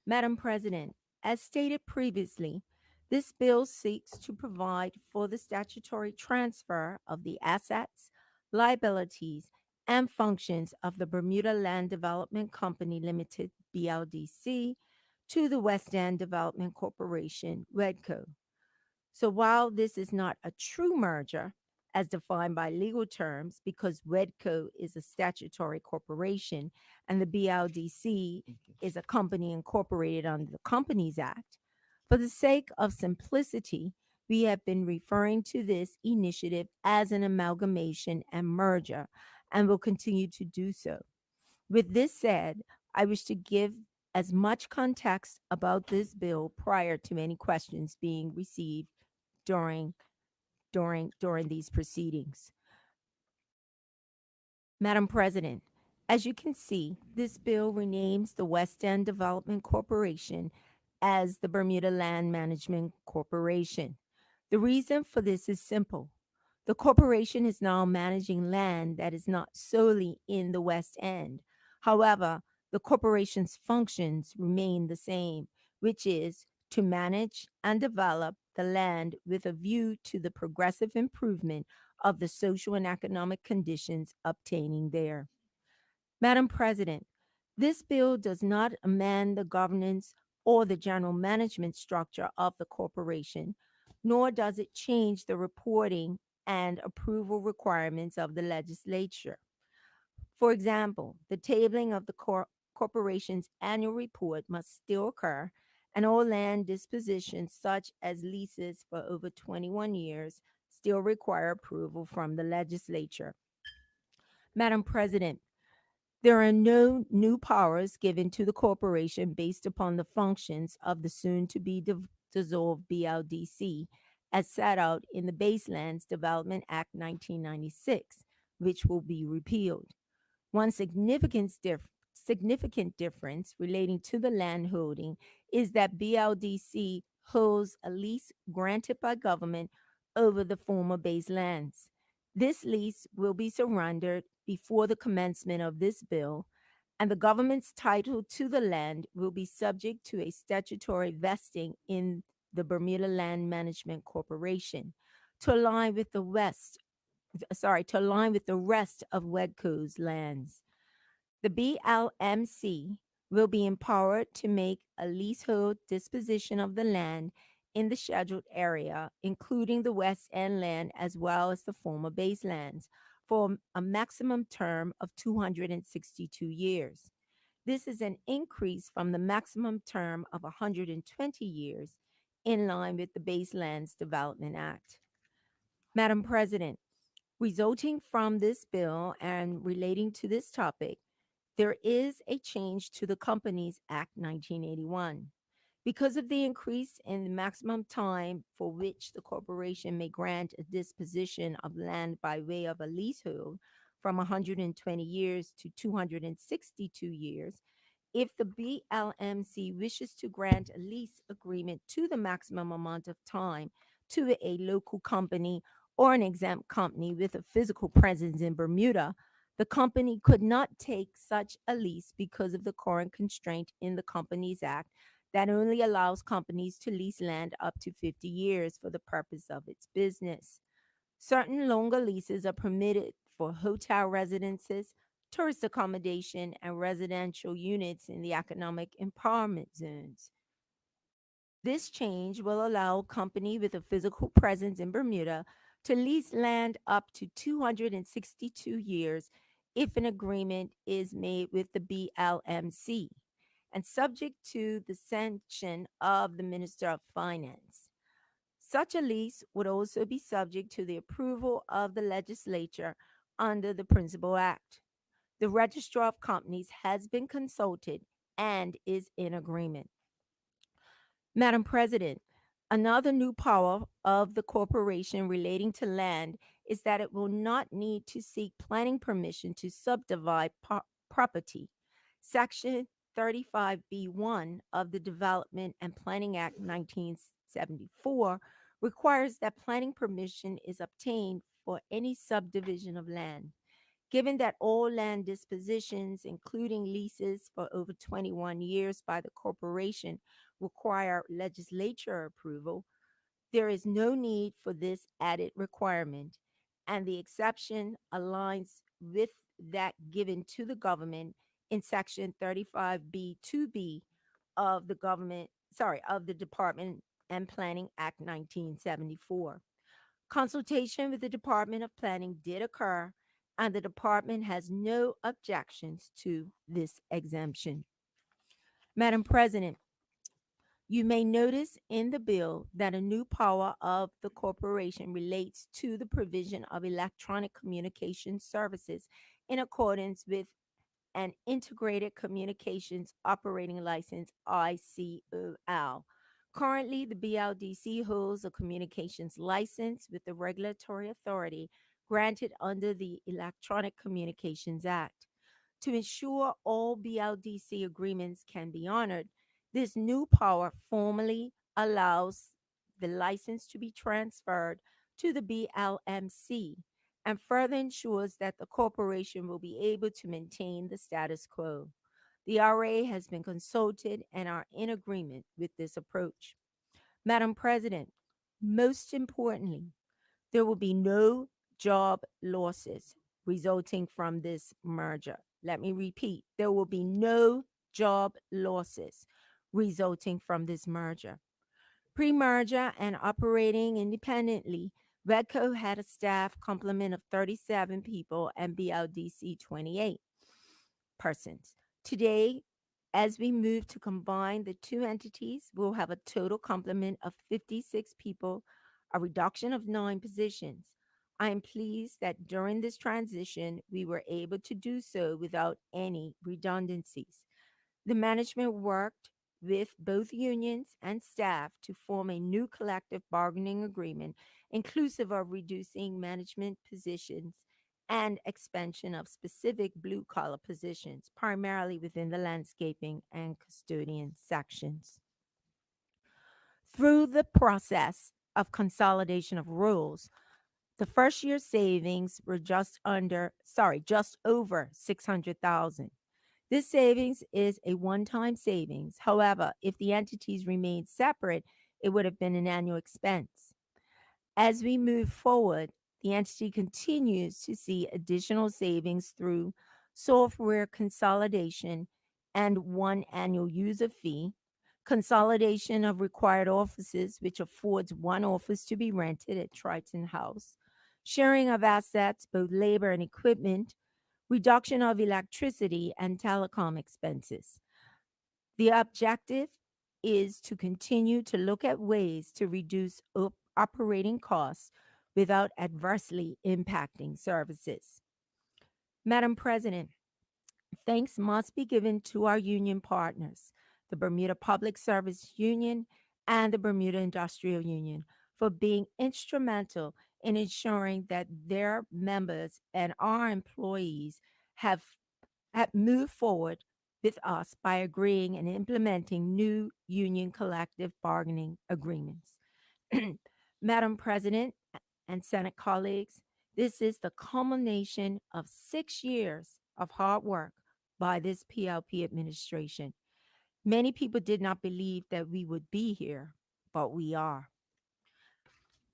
Madam President, as stated previously, this bill seeks to provide for the statutory transfer of the assets, liabilities, and functions of the Bermuda Land Development Company Limited, BLDC, to the West End Development Corporation, WEDCO. So while this is not a true merger, as defined by legal terms, because WEDCO is a statutory corporation and the BLDC is a company incorporated under the Companies Act, for the sake of simplicity, we have been referring to this initiative as an amalgamation and merger, and will continue to do so. With this said, I wish to give as much context about this bill prior to any questions being received during these proceedings. Madam President, as you can see, this bill renames the West End Development Corporation as the Bermuda Land Management Corporation. The reason for this is simple. The corporation is now managing land that is not solely in the West End. However, the corporation's functions remain the same, which is to manage and develop the land with a view to the progressive improvement of the social and economic conditions obtaining there. Madam President, this bill does not amend the governance or the general management structure of the corporation, nor does it change the reporting and approval requirements of the legislature. For example, the tabling of the Corporation's annual report must still occur, and all land dispositions, such as leases for over 21 years, still require approval from the legislature. Madam President, there are no new powers given to the corporation based upon the functions of the soon-to-be dissolved BLDC as set out in the Baselands Development Act 1996, which will be repealed. One significant difference relating to the land holding is that BLDC holds a lease granted by government over the former baselands. This lease will be surrendered before the commencement of this bill, and the government's title to the land will be subject to a statutory vesting in the Bermuda Land Management Corporation to align with the rest of WEDCO's lands. The BLMC will be empowered to make a leasehold disposition of the land in the scheduled area, including the West End land as well as the former baselands, for a maximum term of 262 years. This is an increase from the maximum term of 120 years, in line with the Baselands Development Act. Madam President, resulting from this bill and relating to this topic, there is a change to the Companies Act 1981. Because of the increase in the maximum time for which the corporation may grant a disposition of land by way of a leasehold from 120 years to 262 years, if the BLMC wishes to grant a lease agreement to the maximum amount of time to a local company or an exempt company with a physical presence in Bermuda, the company could not take such a lease because of the current constraint in the Companies Act that only allows companies to lease land up to 50 years for the purpose of its business. Certain longer leases are permitted for hotel residences, tourist accommodation, and residential units in the economic empowerment zones. This change will allow a company with a physical presence in Bermuda to lease land up to 262 years if an agreement is made with the BLMC and subject to the sanction of the Minister of Finance. Such a lease would also be subject to the approval of the legislature under the Principal Act. The Registrar of Companies has been consulted and is in agreement. Madam President, another new power of the corporation relating to land is that it will not need to seek planning permission to subdivide property. Section 35B1 of the Development and Planning Act 1974 requires that planning permission is obtained for any subdivision of land. Given that all land dispositions, including leases for over 21 years by the corporation, require legislature approval, there is no need for this added requirement, and the exception aligns with that given to the government in Section 35B2B of the Department and Planning Act 1974. Consultation with the Department of Planning did occur, and the department has no objections to this exemption. Madam President, you may notice in the bill that a new power of the corporation relates to the provision of electronic communication services in accordance with an Integrated Communications Operating License, ICOL. Currently, the BLDC holds a communications license with the regulatory authority granted under the Electronic Communications Act. To ensure all BLDC agreements can be honored, this new power formally allows the license to be transferred to the BLMC and further ensures that the corporation will be able to maintain the status quo. The RA has been consulted and are in agreement with this approach. Madam President, most importantly, there will be no job losses resulting from this merger. Let me repeat, there will be no job losses resulting from this merger. Pre-merger and operating independently, WEDCO had a staff complement of 37 people and BLDC 28 persons. Today, as we move to combine the two entities, we'll have a total complement of 56 people, a reduction of 9 positions. I am pleased that during this transition, we were able to do so without any redundancies. The management worked with both unions and staff to form a new collective bargaining agreement, inclusive of reducing management positions and expansion of specific blue collar positions, primarily within the landscaping and custodian sections. Through the process of consolidation of roles, the first year savings were just over 600,000. This savings is a one-time savings. However, if the entities remained separate, it would have been an annual expense. As we move forward, the entity continues to see additional savings through software consolidation and one annual user fee, consolidation of required offices, which affords one office to be rented at Triton House, sharing of assets, both labor and equipment, reduction of electricity and telecom expenses. The objective is to continue to look at ways to reduce operating costs without adversely impacting services. Madam President, thanks must be given to our union partners, the Bermuda Public Service Union and the Bermuda Industrial Union, for being instrumental in ensuring that their members and our employees have moved forward with us by agreeing and implementing new union collective bargaining agreements. Madam President and Senate colleagues, this is the culmination of 6 years of hard work by this PLP administration. Many people did not believe that we would be here, but we are.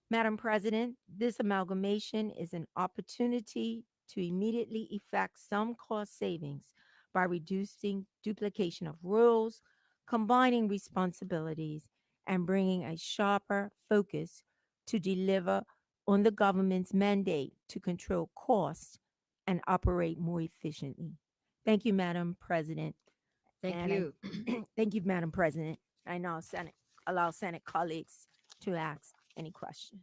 Madam President, this amalgamation is an opportunity to immediately effect some cost savings by reducing duplication of roles, combining responsibilities, and bringing a sharper focus to deliver on the government's mandate to control costs and operate more efficiently. Thank you, Madam President.
Thank
And I-
you.
Thank you, Madam President. I now allow Senate colleagues to ask any questions.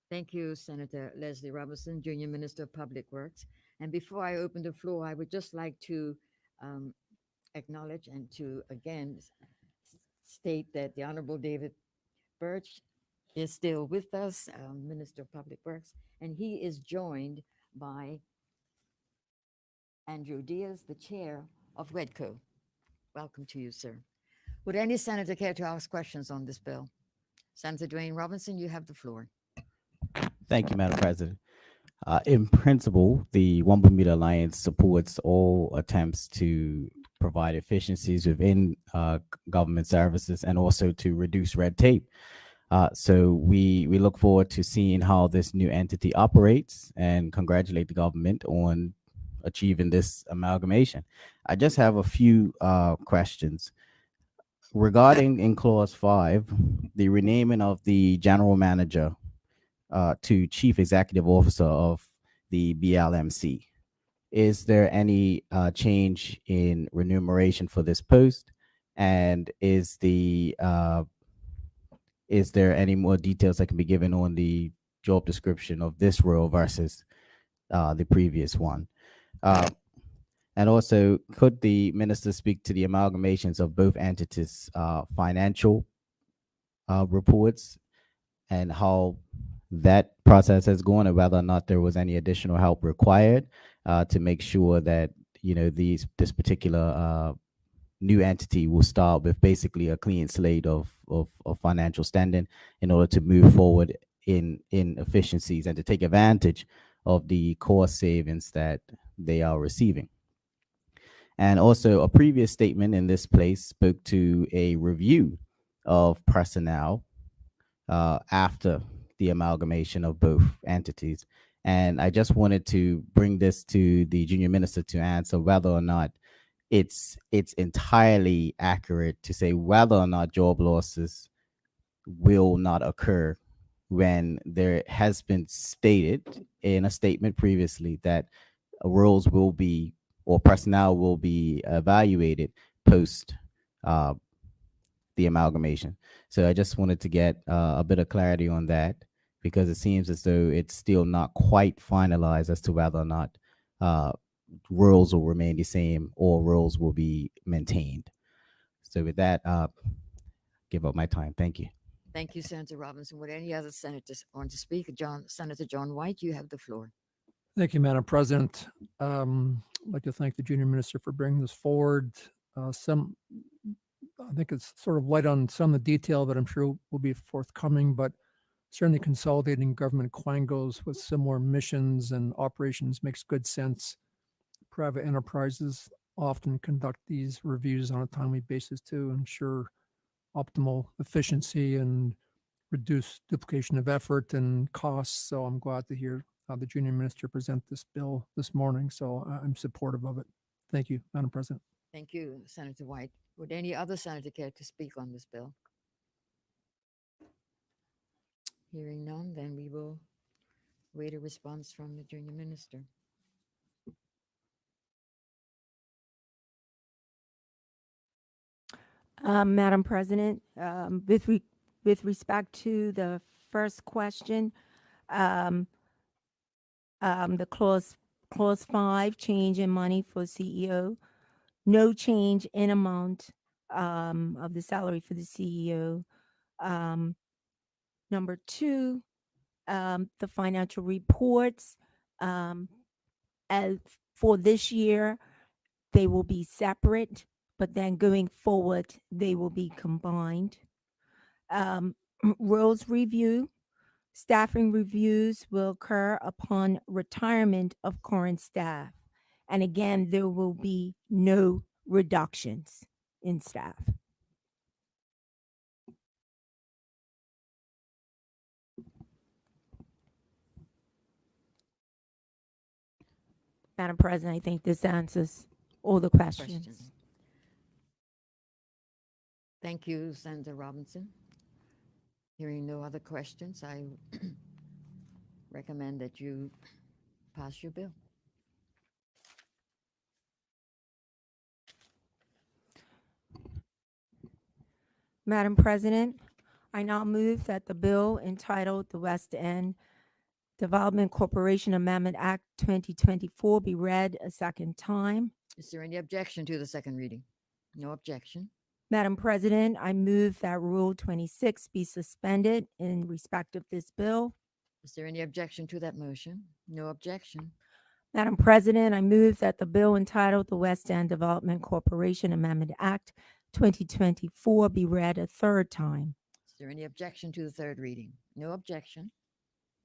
Thank you, Senator Leslie Robinson, Junior Minister of Public Works. And before I open the floor, I would just like to acknowledge and to again state that the Honorable David Birch is still with us, Minister of Public Works, and he is joined by Andrew Diaz, the chair of WEDCO. Welcome to you, sir. Would any senator care to ask questions on this bill? Senator Dwayne Robinson, you have the floor.
Thank you, Madam President. In principle, the One Bermuda Alliance supports all attempts to provide efficiencies within government services and also to reduce red tape. So we look forward to seeing how this new entity operates and congratulate the government on achieving this amalgamation. I just have a few questions. Regarding in clause 5, the renaming of the general manager to chief executive officer of the BLMC. Is there any change in remuneration for this post? And is there any more details that can be given on the job description of this role versus the previous one? And also, could the minister speak to the amalgamations of both entities' financial reports and how that process has gone, and whether or not there was any additional help required to make sure that this particular new entity will start with basically a clean slate of financial standing in order to move forward in efficiencies and to take advantage of the cost savings that they are receiving. And also, a previous statement in this place spoke to a review of personnel after the amalgamation of both entities. And I just wanted to bring this to the junior minister to answer whether or not it's entirely accurate to say whether or not job losses will not occur when there has been stated in a statement previously that roles will be or personnel will be evaluated post the amalgamation. So I just wanted to get a bit of clarity on that, because it seems as though it's still not quite finalized as to whether or not roles will remain the same or roles will be maintained. So with that, give up my time. Thank you.
Thank you, Senator Robinson. Would any other senators want to speak? Senator John White, you have the floor.
Thank you, Madam President. I'd like to thank the junior minister for bringing this forward. I think it's sort of light on some of the detail that I'm sure will be forthcoming, but certainly consolidating government quangos with similar missions and operations makes good sense. Private enterprises often conduct these reviews on a timely basis to ensure optimal efficiency and reduce duplication of effort and costs. So I'm glad to hear the junior minister present this bill this morning. So I'm supportive of it. Thank you, Madam President.
Thank you, Senator White. Would any other senator care to speak on this bill? Hearing none, then we will wait a response from the junior minister.
Madam President, with respect to the first question, the clause 5, change in money for CEO, no change in amount of the salary for the CEO. Number 2, the financial reports as for this year, they will be separate, but then going forward, they will be combined. Roles review, staffing reviews will occur upon retirement of current staff. And again, there will be no reductions in staff. Madam President, I think this answers all the questions.
Thank you, Senator Robinson. Hearing no other questions, I recommend that you pass your bill.
Madam President, I now move that the bill entitled the West End Development Corporation Amendment Act 2024 be read a second time.
Is there any objection to the second reading? No objection.
Madam President, I move that Rule 26 be suspended in respect of this bill.
Is there any objection to that motion? No objection.
Madam President, I move that the bill entitled the West End Development Corporation Amendment Act 2024 be read a third time.
Is there any objection to the third reading? No objection.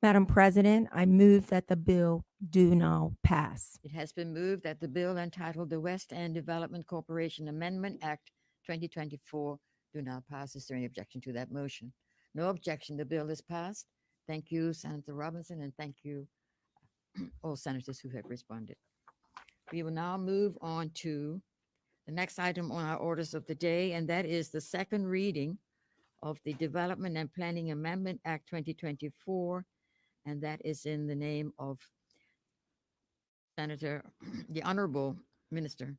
Madam President, I move that the bill do now pass.
It has been moved that the bill entitled the West End Development Corporation Amendment Act 2024 do now pass. Is there any objection to that motion? No objection. The bill is passed. Thank you, Senator Robinson, and thank you all senators who have responded. We will now move on to the next item on our orders of the day, and that is the second reading of the Development and Planning Amendment Act 2024, and that is in the name of Senator, the Honorable Minister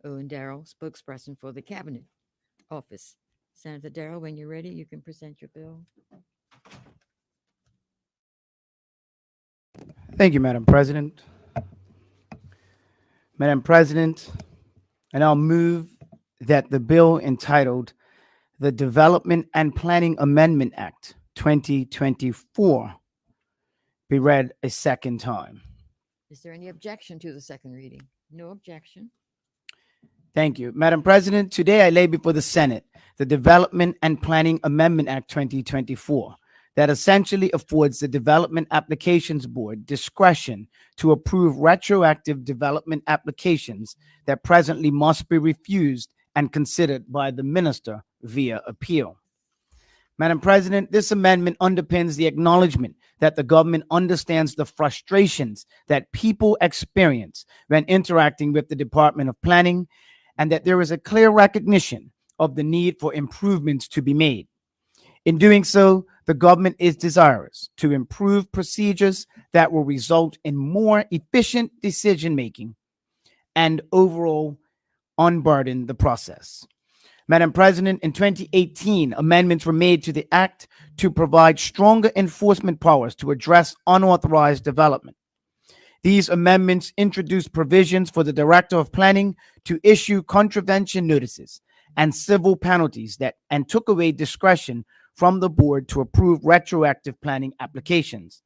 Owen Darrell, spokesperson for the Cabinet Office. Senator Darrell, when you're ready, you can present your bill.
Thank you, Madam President. Madam President, and I'll move that the bill entitled the Development and Planning Amendment Act 2024 be read a second time.
Is there any objection to the second reading? No objection.
Thank you. Madam President, today I lay before the Senate the Development and Planning Amendment Act 2024 that essentially affords the Development Applications Board discretion to approve retroactive development applications that presently must be refused and considered by the minister via appeal. Madam President, this amendment underpins the acknowledgement that the government understands the frustrations that people experience when interacting with the Department of Planning, and that there is a clear recognition of the need for improvements to be made. In doing so, the government is desirous to improve procedures that will result in more efficient decision-making and overall unburden the process. Madam President, in 2018, amendments were made to the Act to provide stronger enforcement powers to address unauthorized development. These amendments introduced provisions for the Director of Planning to issue contravention notices and civil penalties and took away discretion from the board to approve retroactive planning applications.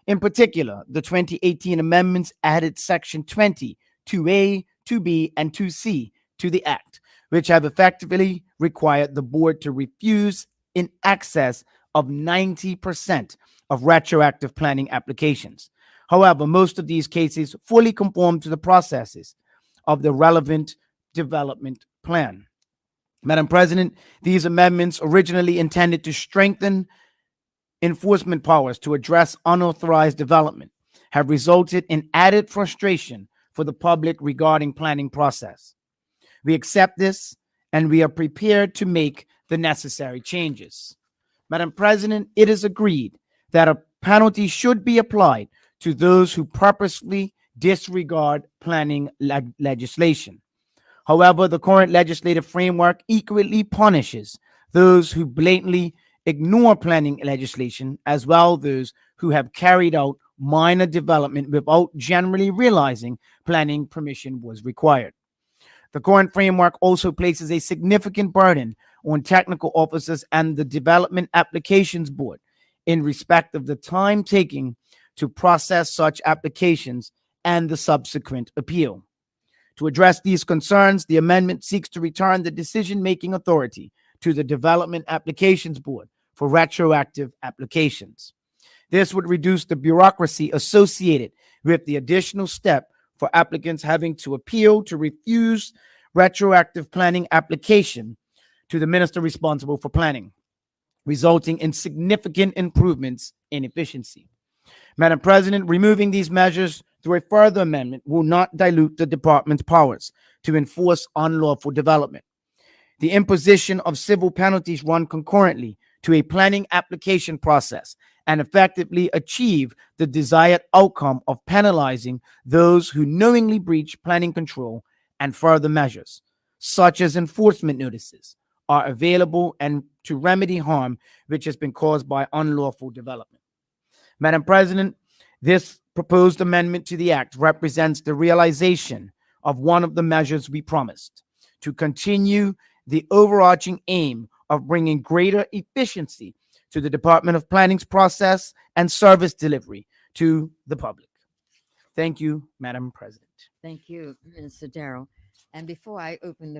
In particular, the 2018 amendments added Section 20, 2A, 2B, and 2C to the Act, which have effectively required the board to refuse in excess of 90% of retroactive planning applications. However, most of these cases fully conform to the processes of the relevant development plan. Madam President, these amendments originally intended to strengthen enforcement powers to address unauthorized development have resulted in added frustration for the public regarding planning process. We accept this and we are prepared to make the necessary changes. Madam President, it is agreed that a penalty should be applied to those who purposely disregard planning legislation. However, the current legislative framework equally punishes those who blatantly ignore planning legislation, as well as those who have carried out minor development without generally realizing planning permission was required. The current framework also places a significant burden on technical officers and the Development Applications Board in respect of the time taking to process such applications and the subsequent appeal. To address these concerns, the amendment seeks to return the decision-making authority to the Development Applications Board for retroactive applications. This would reduce the bureaucracy associated with the additional step for applicants having to appeal to refuse retroactive planning application to the minister responsible for planning, resulting in significant improvements in efficiency. Madam President, removing these measures through a further amendment will not dilute the department's powers to enforce unlawful development. The imposition of civil penalties run concurrently to a planning application process and effectively achieve the desired outcome of penalizing those who knowingly breach planning control, and further measures, such as enforcement notices, are available and to remedy harm which has been caused by unlawful development. Madam President, this proposed amendment to the Act represents the realization of one of the measures we promised: to continue the overarching aim of bringing greater efficiency to the Department of Planning's process and service delivery to the public. Thank you, Madam President.
Thank you, Mr. Darrell. And before I open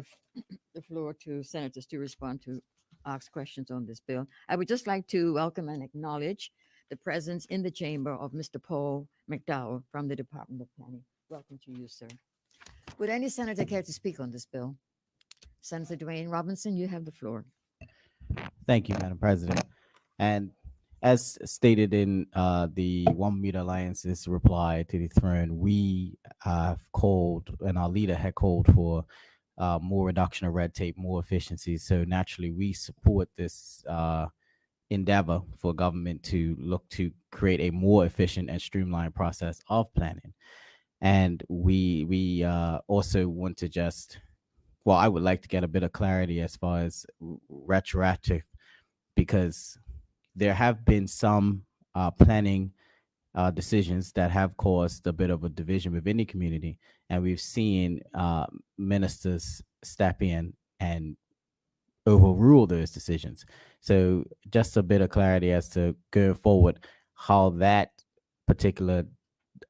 the floor to senators to respond to ask questions on this bill, I would just like to welcome and acknowledge the presence in the chamber of Mr. Paul McDowell from the Department of Planning. Welcome to you, sir. Would any senator care to speak on this bill? Senator Dwayne Robinson, you have the floor.
Thank you, Madam President. And as stated in the One Bermuda Alliance's reply to the throne, we have called, and our leader had called for more reduction of red tape, more efficiency. So naturally, we support this endeavor for government to look to create a more efficient and streamlined process of planning. And we also want to just, well, I would like to get a bit of clarity as far as retroactive, because there have been some planning decisions that have caused a bit of a division within the community, and we've seen ministers step in and overrule those decisions. So just a bit of clarity as to going forward, how that particular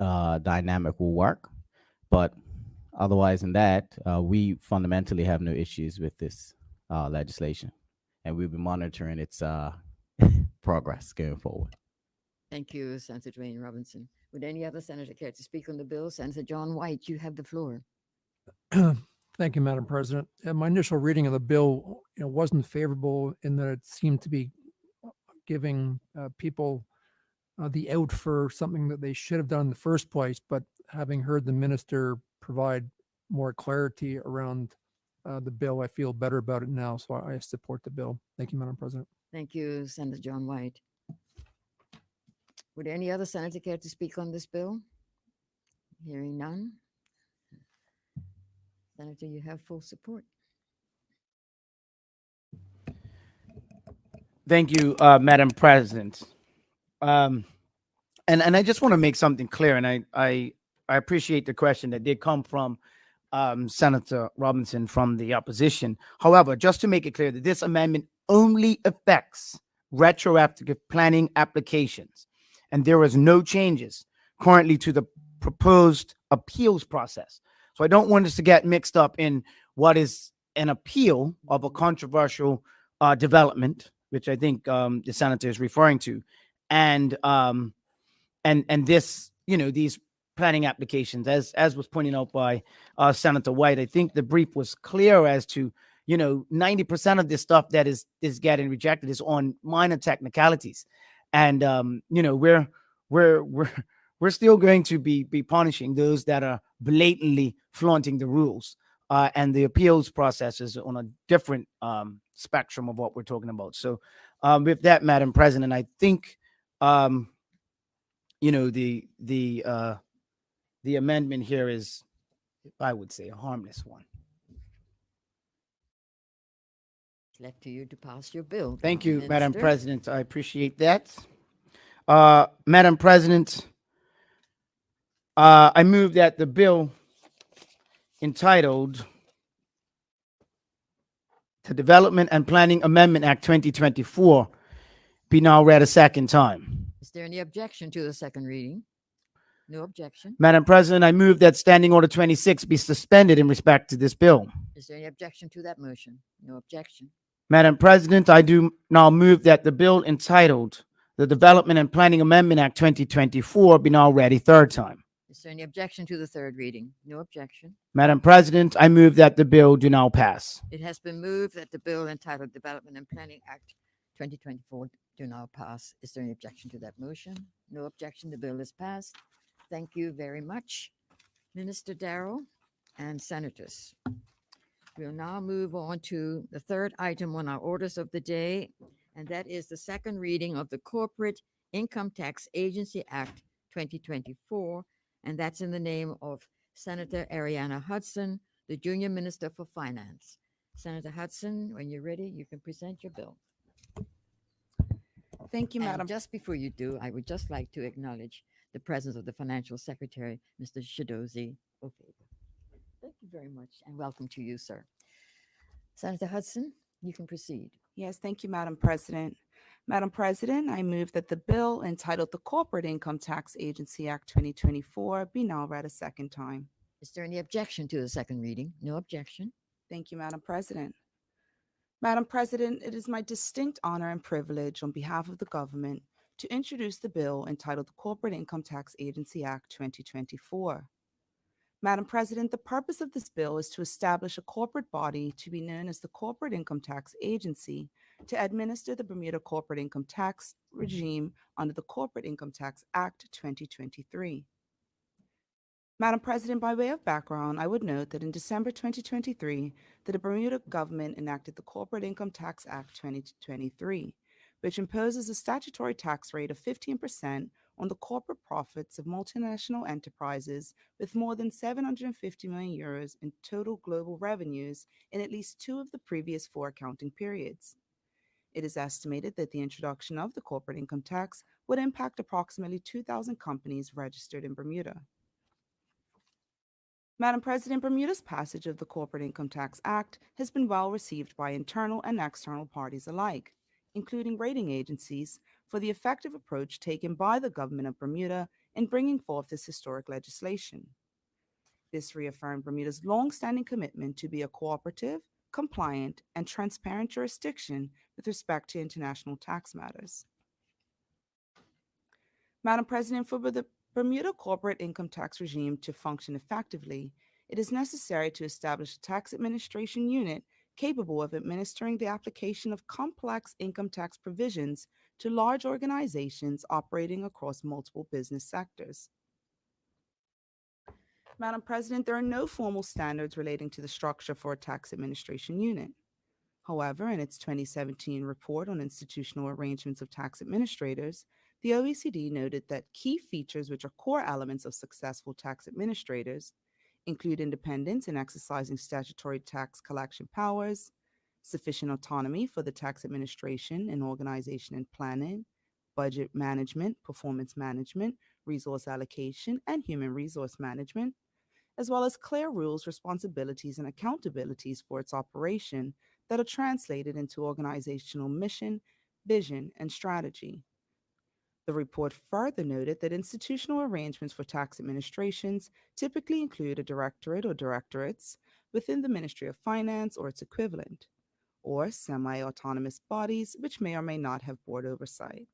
dynamic will work. But otherwise than that, we fundamentally have no issues with this legislation, and we'll be monitoring its progress going forward.
Thank you, Senator Dwayne Robinson. Would any other senator care to speak on the bill? Senator John White, you have the floor.
Thank you, Madam President. My initial reading of the bill, wasn't favorable in that it seemed to be giving people the out for something that they should have done in the first place. But having heard the minister provide more clarity around the bill, I feel better about it now. So I support the bill. Thank you, Madam President.
Thank you, Senator John White. Would any other senator care to speak on this bill? Hearing none. Senator, you have full support.
Thank you, Madam President. Um, and I just want to make something clear, and I appreciate the question that did come from Senator Robinson from the opposition. However, just to make it clear that this amendment only affects retroactive planning applications, and there is no changes currently to the proposed appeals process. So I don't want us to get mixed up in what is an appeal of a controversial development, which I think the senator is referring to, and this, these planning applications, as was pointed out by Senator White. I think the brief was clear as to 90% of this stuff that is getting rejected is on minor technicalities, and we're still going to be punishing those that are blatantly flaunting the rules, and the appeals process is on a different spectrum of what we're talking about. So with that, Madam President, I think the amendment here is, I would say, a harmless one.
It's left to you to pass your bill.
Thank you, Madam
Minister.
President. I appreciate that. Madam President, I move that the bill entitled the Development and Planning Amendment Act 2024 be now read a second time.
Is there any objection to the second reading? No objection.
Madam President, I move that Standing Order 26 be suspended in respect to this bill.
Is there any objection to that motion? No objection.
Madam President, I do now move that the bill entitled the Development and Planning Amendment Act 2024 be now read a third time.
Is there any objection to the third reading? No objection.
Madam President, I move that the bill do now pass.
It has been moved that the bill entitled Development and Planning Act 2024 do now pass. Is there any objection to that motion? No objection. The bill is passed. Thank you very much, Minister Darrow and senators. We'll now move on to the third item on our orders of the day, and that is the second reading of the Corporate Income Tax Agency Act 2024, and that's in the name of Senator Ariana Hudson, the Junior Minister for Finance. Senator Hudson, when you're ready, you can present your bill.
Thank you,
And
Madam.
just before you do, I would just like to acknowledge the presence of the Financial Secretary, Mr. Shidozi Ofega. Thank you very much, and welcome to you, sir. Senator Hudson, you can proceed.
Yes, thank you, Madam President. Madam President, I move that the bill entitled the Corporate Income Tax Agency Act 2024 be now read a second time.
Is there any objection to the second reading? No objection.
Thank you, Madam President. Madam President, it is my distinct honor and privilege on behalf of the government to introduce the bill entitled the Corporate Income Tax Agency Act 2024. Madam President, the purpose of this bill is to establish a corporate body to be known as the Corporate Income Tax Agency to administer the Bermuda corporate income tax regime under the Corporate Income Tax Act 2023. Madam President, by way of background, I would note that in December 2023, the Bermuda government enacted the Corporate Income Tax Act 2023, which imposes a statutory tax rate of 15% on the corporate profits of multinational enterprises with more than 750 million euros in total global revenues in at least 2 of the previous 4 accounting periods. It is estimated that the introduction of the corporate income tax would impact approximately 2,000 companies registered in Bermuda. Madam President, Bermuda's passage of the Corporate Income Tax Act has been well received by internal and external parties alike, including rating agencies, for the effective approach taken by the government of Bermuda in bringing forth this historic legislation. This reaffirmed Bermuda's long-standing commitment to be a cooperative, compliant, and transparent jurisdiction with respect to international tax matters. Madam President, for the Bermuda corporate income tax regime to function effectively, it is necessary to establish a tax administration unit capable of administering the application of complex income tax provisions to large organizations operating across multiple business sectors. Madam President, there are no formal standards relating to the structure for a tax administration unit. However, in its 2017 report on institutional arrangements of tax administrators, the OECD noted that key features which are core elements of successful tax administrators include independence in exercising statutory tax collection powers, sufficient autonomy for the tax administration and organization and planning, budget management, performance management, resource allocation, and human resource management, as well as clear rules, responsibilities, and accountabilities for its operation that are translated into organizational mission, vision, and strategy. The report further noted that institutional arrangements for tax administrations typically include a directorate or directorates within the Ministry of Finance or its equivalent, or semi-autonomous bodies which may or may not have board oversight.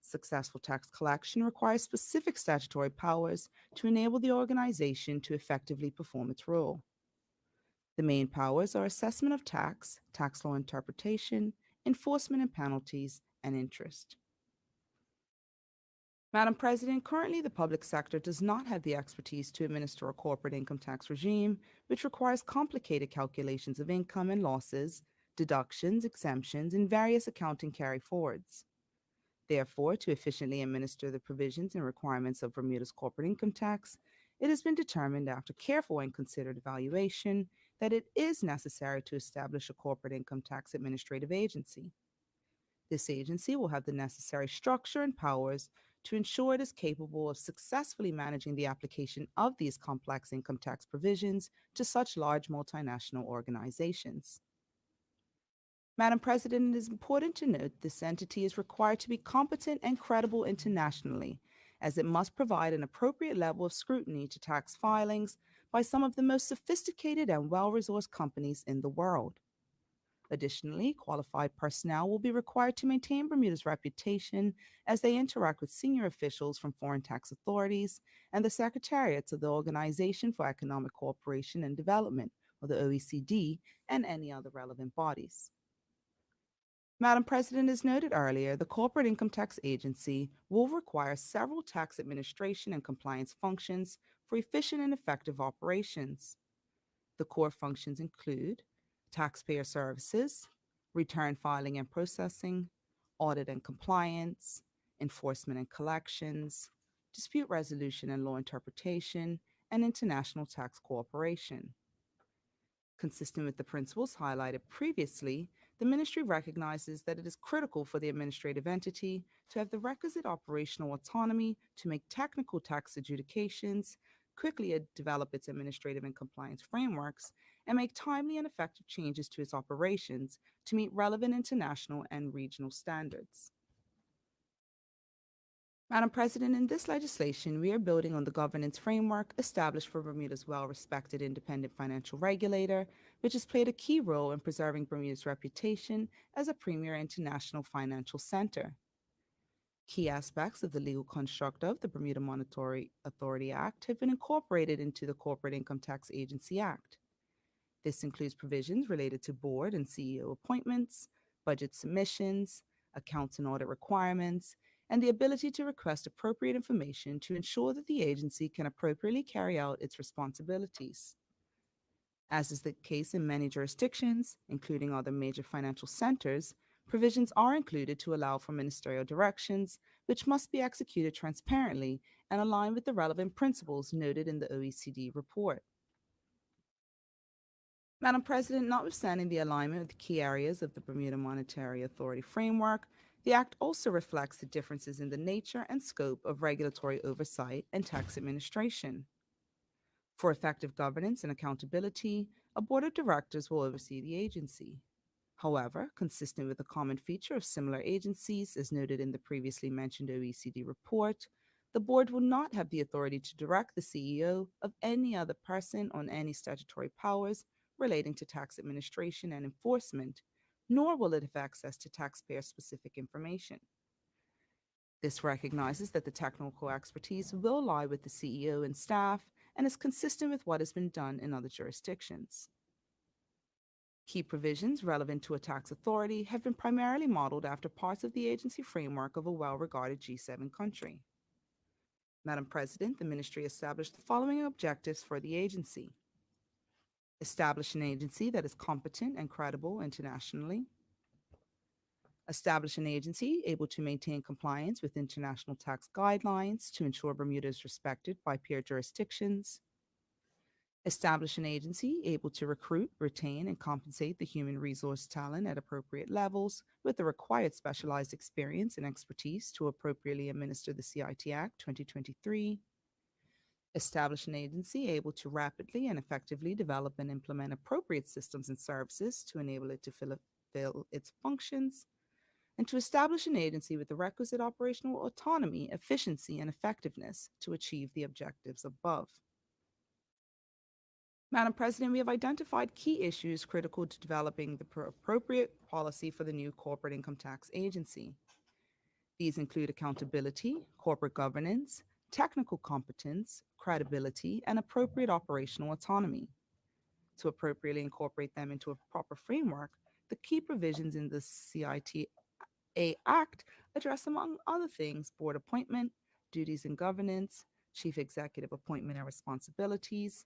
Successful tax collection requires specific statutory powers to enable the organization to effectively perform its role. The main powers are assessment of tax, tax law interpretation, enforcement and penalties, and interest. Madam President, currently the public sector does not have the expertise to administer a corporate income tax regime, which requires complicated calculations of income and losses, deductions, exemptions, and various accounting carry-forwards. Therefore, to efficiently administer the provisions and requirements of Bermuda's corporate income tax, it has been determined after careful and considered evaluation that it is necessary to establish a corporate income tax administrative agency. This agency will have the necessary structure and powers to ensure it is capable of successfully managing the application of these complex income tax provisions to such large multinational organizations. Madam President, it is important to note this entity is required to be competent and credible internationally, as it must provide an appropriate level of scrutiny to tax filings by some of the most sophisticated and well-resourced companies in the world. Additionally, qualified personnel will be required to maintain Bermuda's reputation as they interact with senior officials from foreign tax authorities and the secretariats of the Organization for Economic Cooperation and Development, or the OECD, and any other relevant bodies. Madam President, as noted earlier, the Corporate Income Tax Agency will require several tax administration and compliance functions for efficient and effective operations. The core functions include taxpayer services, return filing and processing, audit and compliance, enforcement and collections, dispute resolution and law interpretation, and international tax cooperation. Consistent with the principles highlighted previously, the Ministry recognizes that it is critical for the administrative entity to have the requisite operational autonomy to make technical tax adjudications, quickly develop its administrative and compliance frameworks, and make timely and effective changes to its operations to meet relevant international and regional standards. Madam President, in this legislation, we are building on the governance framework established for Bermuda's well-respected independent financial regulator, which has played a key role in preserving Bermuda's reputation as a premier international financial center. Key aspects of the legal construct of the Bermuda Monetary Authority Act have been incorporated into the Corporate Income Tax Agency Act. This includes provisions related to board and CEO appointments, budget submissions, accounts and audit requirements, and the ability to request appropriate information to ensure that the agency can appropriately carry out its responsibilities. As is the case in many jurisdictions, including other major financial centers, provisions are included to allow for ministerial directions, which must be executed transparently and align with the relevant principles noted in the OECD report. Madam President, notwithstanding the alignment with the key areas of the Bermuda Monetary Authority framework, the Act also reflects the differences in the nature and scope of regulatory oversight and tax administration. For effective governance and accountability, a board of directors will oversee the agency. However, consistent with a common feature of similar agencies, as noted in the previously mentioned OECD report, the board will not have the authority to direct the CEO of any other person on any statutory powers relating to tax administration and enforcement, nor will it have access to taxpayer-specific information. This recognizes that the technical expertise will lie with the CEO and staff and is consistent with what has been done in other jurisdictions. Key provisions relevant to a tax authority have been primarily modeled after parts of the agency framework of a well-regarded G7 country. Madam President, the Ministry established the following objectives for the agency. Establish an agency that is competent and credible internationally. Establish an agency able to maintain compliance with international tax guidelines to ensure Bermuda is respected by peer jurisdictions. Establish an agency able to recruit, retain, and compensate the human resource talent at appropriate levels with the required specialized experience and expertise to appropriately administer the CIT Act 2023. Establish an agency able to rapidly and effectively develop and implement appropriate systems and services to enable it to fulfill its functions, and to establish an agency with the requisite operational autonomy, efficiency, and effectiveness to achieve the objectives above. Madam President, we have identified key issues critical to developing the appropriate policy for the new corporate income tax agency. These include accountability, corporate governance, technical competence, credibility, and appropriate operational autonomy. To appropriately incorporate them into a proper framework, the key provisions in the CITA Act address, among other things, board appointment, duties and governance, chief executive appointment and responsibilities,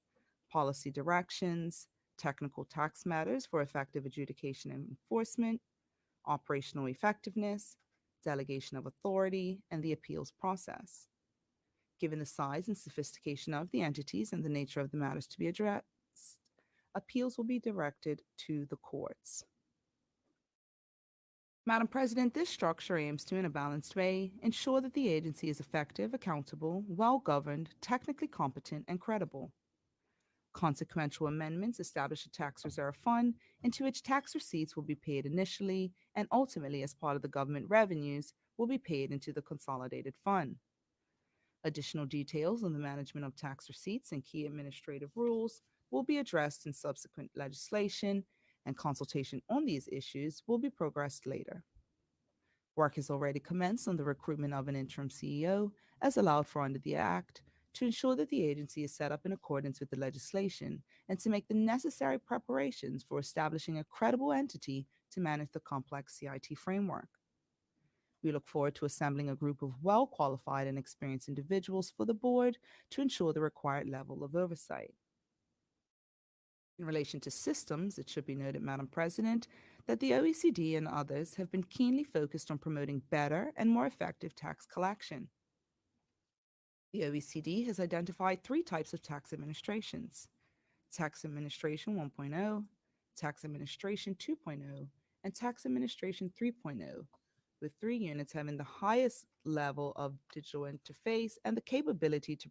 policy directions, technical tax matters for effective adjudication and enforcement, operational effectiveness, delegation of authority, and the appeals process. Given the size and sophistication of the entities and the nature of the matters to be addressed, appeals will be directed to the courts. Madam President, this structure aims to, in a balanced way, ensure that the agency is effective, accountable, well-governed, technically competent, and credible. Consequential amendments establish a tax reserve fund into which tax receipts will be paid initially and ultimately as part of the government revenues will be paid into the consolidated fund. Additional details on the management of tax receipts and key administrative rules will be addressed in subsequent legislation, and consultation on these issues will be progressed later. Work has already commenced on the recruitment of an interim CEO, as allowed for under the Act, to ensure that the agency is set up in accordance with the legislation and to make the necessary preparations for establishing a credible entity to manage the complex CIT framework. We look forward to assembling a group of well-qualified and experienced individuals for the board to ensure the required level of oversight. In relation to systems, it should be noted, Madam President, that the OECD and others have been keenly focused on promoting better and more effective tax collection. The OECD has identified 3 types of tax administrations: Tax Administration 1.0, Tax Administration 2.0, and Tax Administration 3.0, with 3 units having the highest level of digital interface and the capability to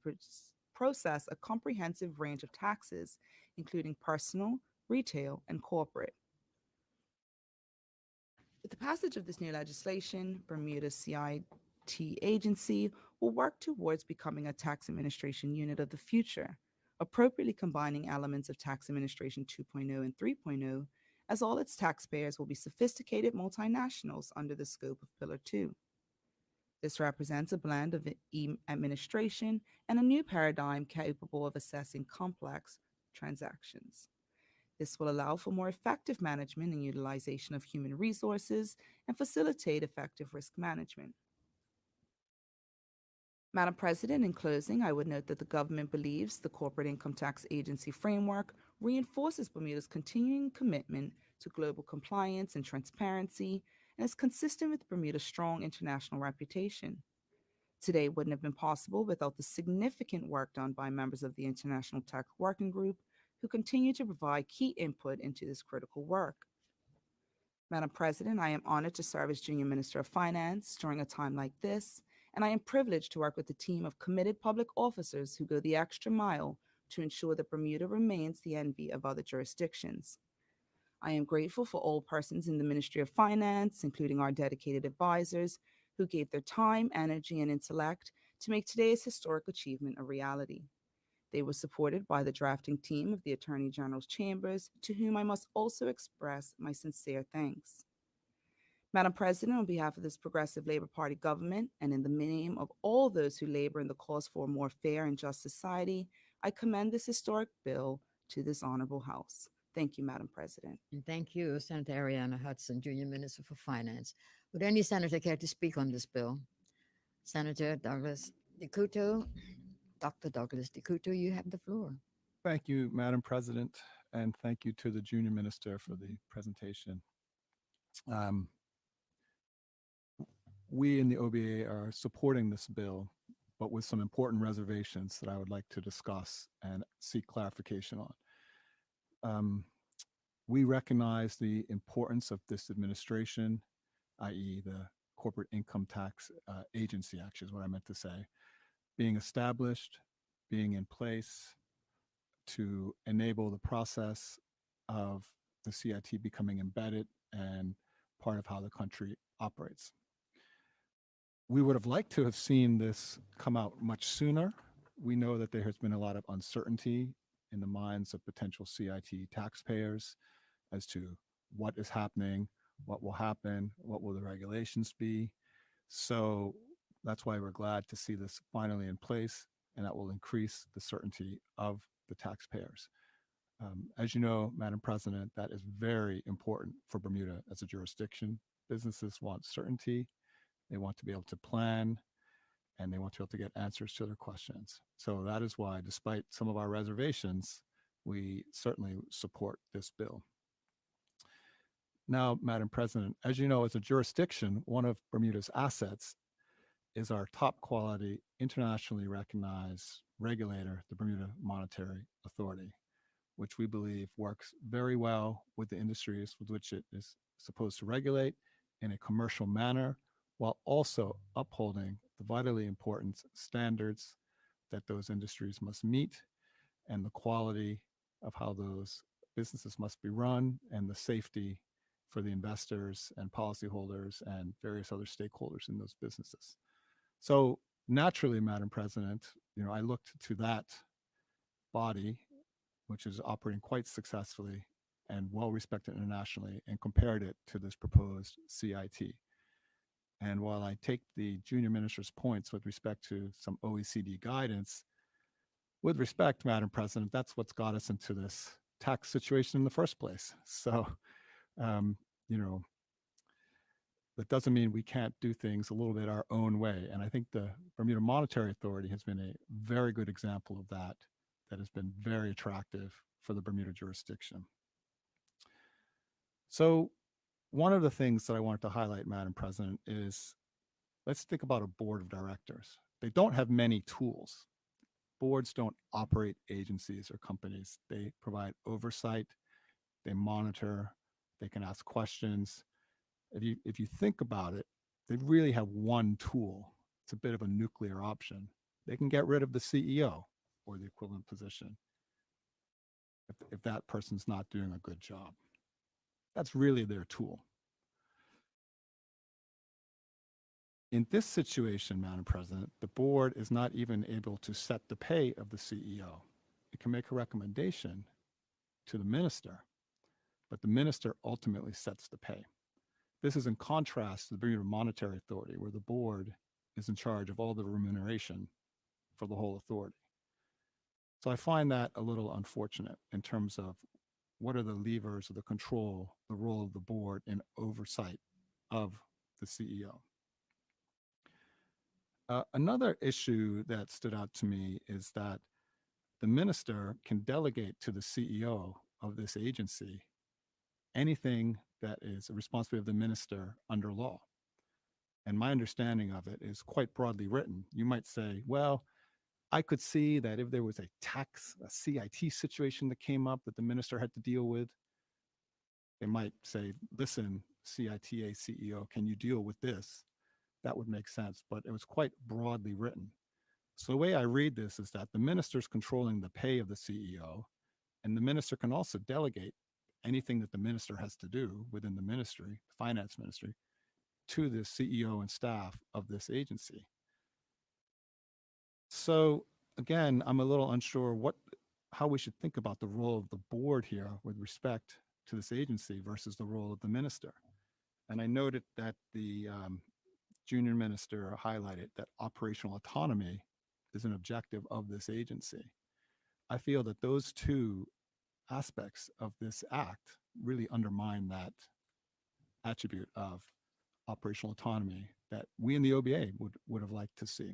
process a comprehensive range of taxes, including personal, retail, and corporate. With the passage of this new legislation, Bermuda's CIT agency will work towards becoming a tax administration unit of the future, appropriately combining elements of Tax Administration 2.0 and 3.0, as all its taxpayers will be sophisticated multinationals under the scope of Pillar 2. This represents a blend of e-administration and a new paradigm capable of assessing complex transactions. This will allow for more effective management and utilization of human resources and facilitate effective risk management. Madam President, in closing, I would note that the government believes the Corporate Income Tax Agency framework reinforces Bermuda's continuing commitment to global compliance and transparency and is consistent with Bermuda's strong international reputation. Today wouldn't have been possible without the significant work done by members of the International Tax Working Group who continue to provide key input into this critical work. Madam President, I am honored to serve as Junior Minister of Finance during a time like this, and I am privileged to work with a team of committed public officers who go the extra mile to ensure that Bermuda remains the envy of other jurisdictions. I am grateful for all persons in the Ministry of Finance, including our dedicated advisors, who gave their time, energy, and intellect to make today's historic achievement a reality. They were supported by the drafting team of the Attorney General's Chambers, to whom I must also express my sincere thanks. Madam President, on behalf of this Progressive Labor Party government and in the name of all those who labor in the cause for a more fair and just society, I commend this historic bill to this honorable House. Thank you, Madam President.
And thank you, Senator Ariana Hudson, Junior Minister for Finance. Would any senator care to speak on this bill? Senator Douglas DeCouto. Dr. Douglas DeCouto, you have the floor.
Thank you, Madam President, and thank you to the Junior Minister for the presentation. We in the OBA are supporting this bill, but with some important reservations that I would like to discuss and seek clarification on. We recognize the importance of this administration, i.e. the Corporate Income Tax Agency, actually is what I meant to say, being established, being in place to enable the process of the CIT becoming embedded and part of how the country operates. We would have liked to have seen this come out much sooner. We know that there has been a lot of uncertainty in the minds of potential CIT taxpayers as to what is happening, what will happen, what will the regulations be. So that's why we're glad to see this finally in place, and that will increase the certainty of the taxpayers. As you know, Madam President, that is very important for Bermuda as a jurisdiction. Businesses want certainty, they want to be able to plan, and they want to be able to get answers to their questions. So that is why, despite some of our reservations, we certainly support this bill. Now, Madam President, as you know, as a jurisdiction, one of Bermuda's assets is our top quality, internationally recognized regulator, the Bermuda Monetary Authority, which we believe works very well with the industries with which it is supposed to regulate in a commercial manner, while also upholding the vitally important standards that those industries must meet and the quality of how those businesses must be run and the safety for the investors and policyholders and various other stakeholders in those businesses. So naturally, Madam President, I looked to that body, which is operating quite successfully and well respected internationally, and compared it to this proposed CIT. And while I take the junior minister's points with respect to some OECD guidance, with respect, Madam President, that's what's got us into this tax situation in the first place. So, that doesn't mean we can't do things a little bit our own way. And I think the Bermuda Monetary Authority has been a very good example of that has been very attractive for the Bermuda jurisdiction. So one of the things that I wanted to highlight, Madam President, is let's think about a board of directors. They don't have many tools. Boards don't operate agencies or companies. They provide oversight, they monitor, they can ask questions. If you think about it, they really have one tool. It's a bit of a nuclear option. They can get rid of the CEO or the equivalent position if that person's not doing a good job. That's really their tool. In this situation, Madam President, the board is not even able to set the pay of the CEO. It can make a recommendation to the minister, but the minister ultimately sets the pay. This is in contrast to the Bermuda Monetary Authority, where the board is in charge of all the remuneration for the whole authority. So I find that a little unfortunate in terms of what are the levers of the control, the role of the board in oversight of the CEO. Another issue that stood out to me is that the minister can delegate to the CEO of this agency anything that is a responsibility of the minister under law. And my understanding of it is quite broadly written. You might say, well, I could see that if there was a CIT situation that came up that the minister had to deal with, they might say, listen, CITA CEO, can you deal with this? That would make sense, but it was quite broadly written. So the way I read this is that the minister's controlling the pay of the CEO, and the minister can also delegate anything that the minister has to do within the ministry, the finance ministry, to the CEO and staff of this agency. So again, I'm a little unsure how we should think about the role of the board here with respect to this agency versus the role of the minister. And I noted that the junior minister highlighted that operational autonomy is an objective of this agency. I feel that those two aspects of this act really undermine that attribute of operational autonomy that we in the OBA would have liked to see.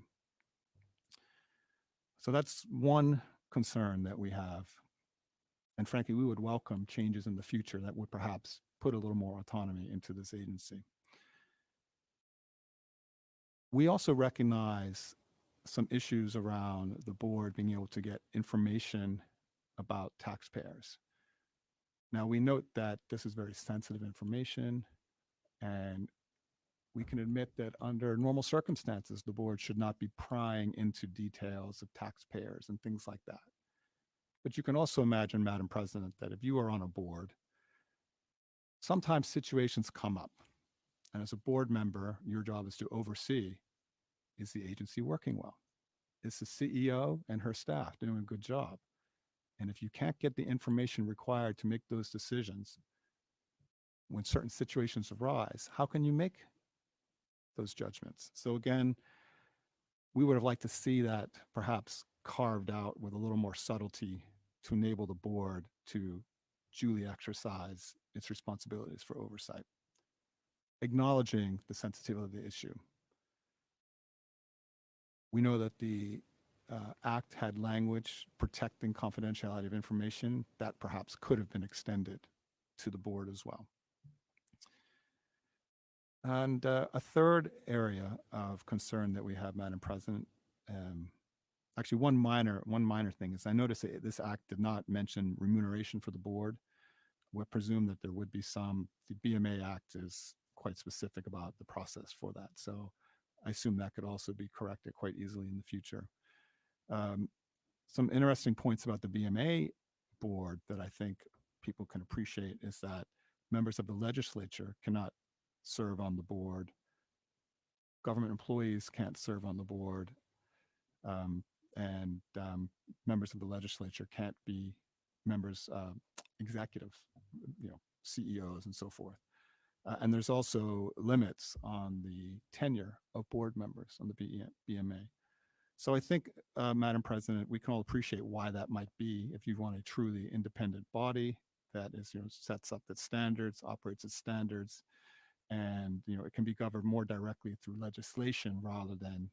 So that's one concern that we have. And frankly, we would welcome changes in the future that would perhaps put a little more autonomy into this agency. We also recognize some issues around the board being able to get information about taxpayers. Now, we note that this is very sensitive information, and we can admit that under normal circumstances, the board should not be prying into details of taxpayers and things like that. But you can also imagine, Madam President, that if you are on a board, sometimes situations come up. And as a board member, your job is to oversee, is the agency working well? Is the CEO and her staff doing a good job? And if you can't get the information required to make those decisions, when certain situations arise, how can you make those judgments? So again, we would have liked to see that perhaps carved out with a little more subtlety to enable the board to duly exercise its responsibilities for oversight, acknowledging the sensitivity of the issue. We know that the Act had language protecting confidentiality of information that perhaps could have been extended to the board as well. And a third area of concern that we have, Madam President, actually one minor thing is I noticed that this Act did not mention remuneration for the board. We presume that there would be some. The BMA Act is quite specific about the process for that. So I assume that could also be corrected quite easily in the future. Some interesting points about the BMA board that I think people can appreciate is that members of the legislature cannot serve on the board. Government employees can't serve on the board. And members of the legislature can't be members, executive, CEOs and so forth. And there's also limits on the tenure of board members on the BMA. So I think, Madam President, we can all appreciate why that might be if you want a truly independent body that is, sets up its standards, operates its standards, and it can be governed more directly through legislation rather than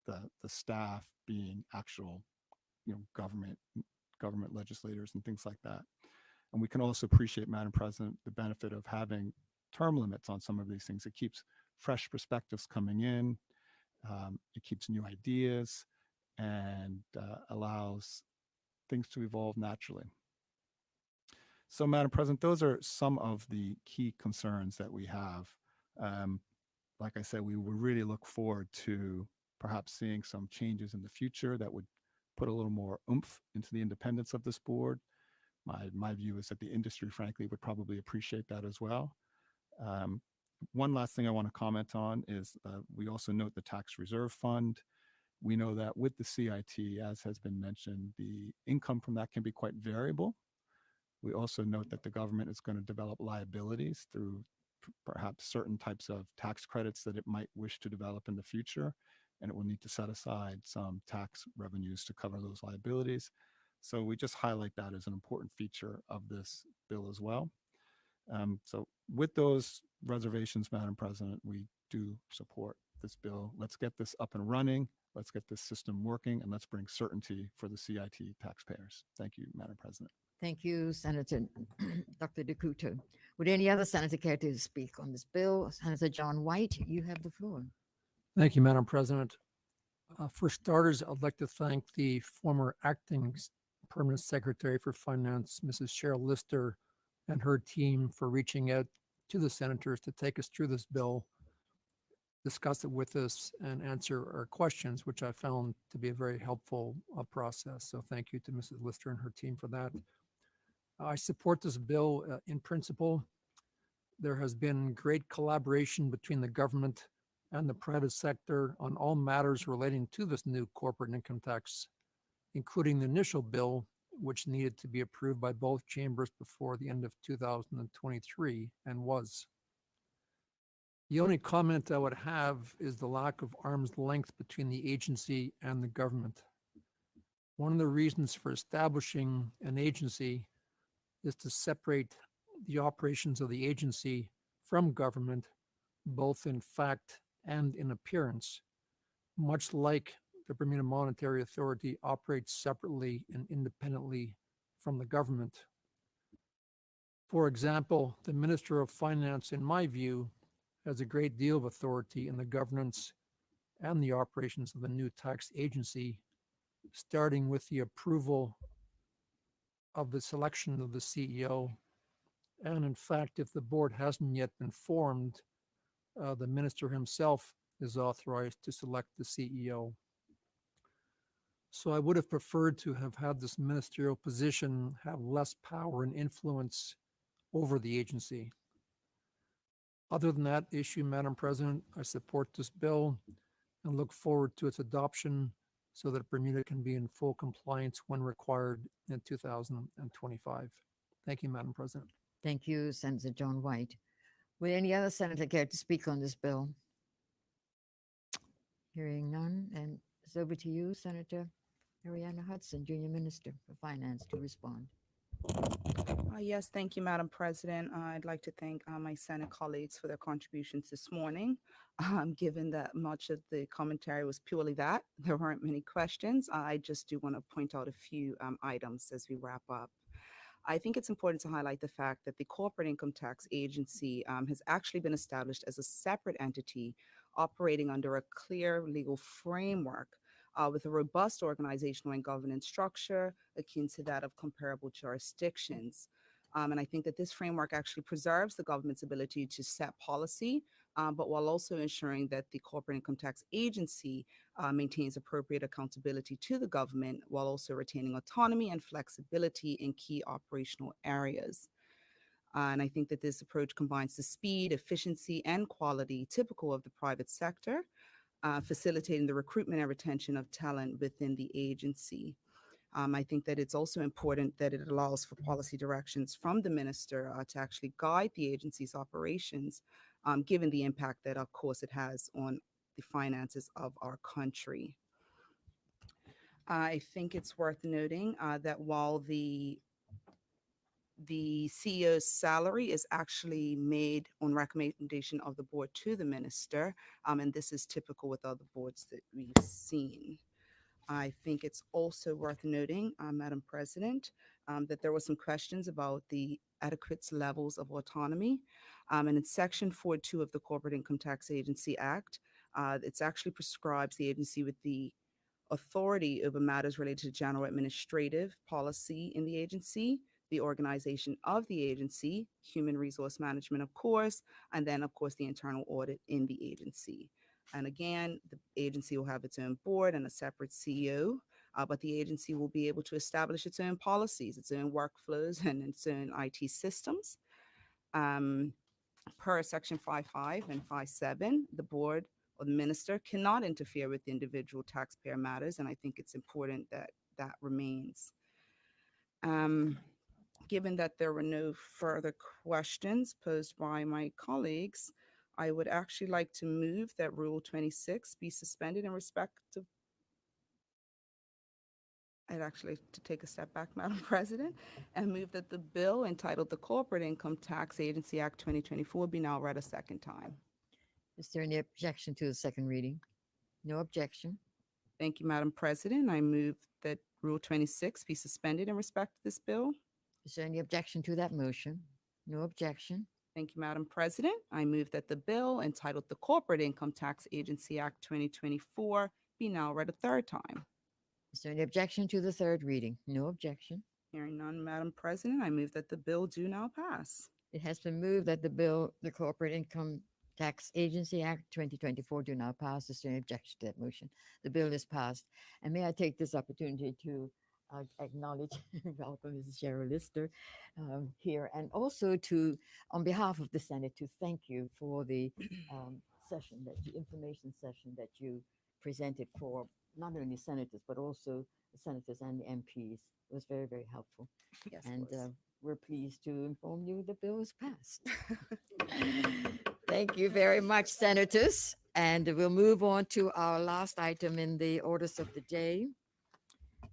the staff being actual, government legislators and things like that. And we can also appreciate, Madam President, the benefit of having term limits on some of these things. It keeps fresh perspectives coming in. It keeps new ideas and allows things to evolve naturally. So, Madam President, those are some of the key concerns that we have. Like I said, we would really look forward to perhaps seeing some changes in the future that would put a little more oomph into the independence of this board. My view is that the industry, frankly, would probably appreciate that as well. One last thing I want to comment on is we also note the tax reserve fund. We know that with the CIT, as has been mentioned, the income from that can be quite variable. We also note that the government is going to develop liabilities through perhaps certain types of tax credits that it might wish to develop in the future, and it will need to set aside some tax revenues to cover those liabilities. So we just highlight that as an important feature of this bill as well. So with those reservations, Madam President, we do support this bill. Let's get this up and running. Let's get this system working, and let's bring certainty for the CIT taxpayers. Thank you, Madam President.
Thank you, Senator Dr. DeCouto. Would any other senator care to speak on this bill? Senator John White, you have the floor.
Thank you, Madam President. For starters, I'd like to thank the former acting Permanent Secretary for Finance, Mrs. Cheryl Lister, and her team for reaching out to the senators to take us through this bill, discuss it with us, and answer our questions, which I found to be a very helpful process. So thank you to Mrs. Lister and her team for that. I support this bill in principle. There has been great collaboration between the government and the private sector on all matters relating to this new corporate income tax, including the initial bill, which needed to be approved by both chambers before the end of 2023 and was. The only comment I would have is the lack of arm's length between the agency and the government. One of the reasons for establishing an agency is to separate the operations of the agency from government, both in fact and in appearance, much like the Bermuda Monetary Authority operates separately and independently from the government. For example, the Minister of Finance, in my view, has a great deal of authority in the governance and the operations of the new tax agency, starting with the approval of the selection of the CEO. And in fact, if the board hasn't yet been formed, the minister himself is authorized to select the CEO. So I would have preferred to have had this ministerial position have less power and influence over the agency. Other than that issue, Madam President, I support this bill and look forward to its adoption so that Bermuda can be in full compliance when required in 2025. Thank you, Madam President.
Thank you, Senator John White. Would any other senator care to speak on this bill? Hearing none, and it's over to you, Senator Ariana Hudson, Junior Minister for Finance, to respond.
Yes, thank you, Madam President. I'd like to thank my Senate colleagues for their contributions this morning. Given that much of the commentary was purely that, there weren't many questions. I just do want to point out a few items as we wrap up. I think it's important to highlight the fact that the Corporate Income Tax Agency has actually been established as a separate entity operating under a clear legal framework with a robust organizational and governance structure akin to that of comparable jurisdictions. And I think that this framework actually preserves the government's ability to set policy, but while also ensuring that the Corporate Income Tax Agency maintains appropriate accountability to the government while also retaining autonomy and flexibility in key operational areas. And I think that this approach combines the speed, efficiency, and quality typical of the private sector, facilitating the recruitment and retention of talent within the agency. I think that it's also important that it allows for policy directions from the minister to actually guide the agency's operations, given the impact that, of course, it has on the finances of our country. I think it's worth noting that while the CEO's salary is actually made on recommendation of the board to the minister, and this is typical with other boards that we've seen. I think it's also worth noting, Madam President, that there were some questions about the adequate levels of autonomy. And in Section 4.2 of the Corporate Income Tax Agency Act, it's actually prescribes the agency with the authority over matters related to general administrative policy in the agency, the organization of the agency, human resource management, of course, and then, of course, the internal audit in the agency. And again, the agency will have its own board and a separate CEO, but the agency will be able to establish its own policies, its own workflows, and its own IT systems. Per Section 5.5 and 5.7, the board or the minister cannot interfere with individual taxpayer matters, and I think it's important that that remains. Given that there were no further questions posed by my colleagues, I would actually like to move that Rule 26 be suspended in respect of. I'd actually like to take a step back, Madam President, and move that the bill entitled the Corporate Income Tax Agency Act 2024 be now read a second time.
Is there any objection to the second reading? No objection.
Thank you, Madam President. I move that Rule 26 be suspended in respect to this bill.
Is there any objection to that motion? No objection.
Thank you, Madam President. I move that the bill entitled the Corporate Income Tax Agency Act 2024 be now read a third time.
Is there any objection to the third reading? No objection.
Hearing none, Madam President, I move that the bill do now pass.
It has been moved that the bill, the Corporate Income Tax Agency Act 2024 do now pass. Is there any objection to that motion? The bill is passed. And may I take this opportunity to acknowledge and welcome Mrs. Cheryl Lister here, and also to, on behalf of the Senate, to thank you for the session, the information session that you presented for not only senators, but also the senators and the MPs. It was very, very helpful.
Yes,
And we're pleased to inform you the bill is passed. Thank you very much, senators. And we'll move on to our last item in the orders of the day.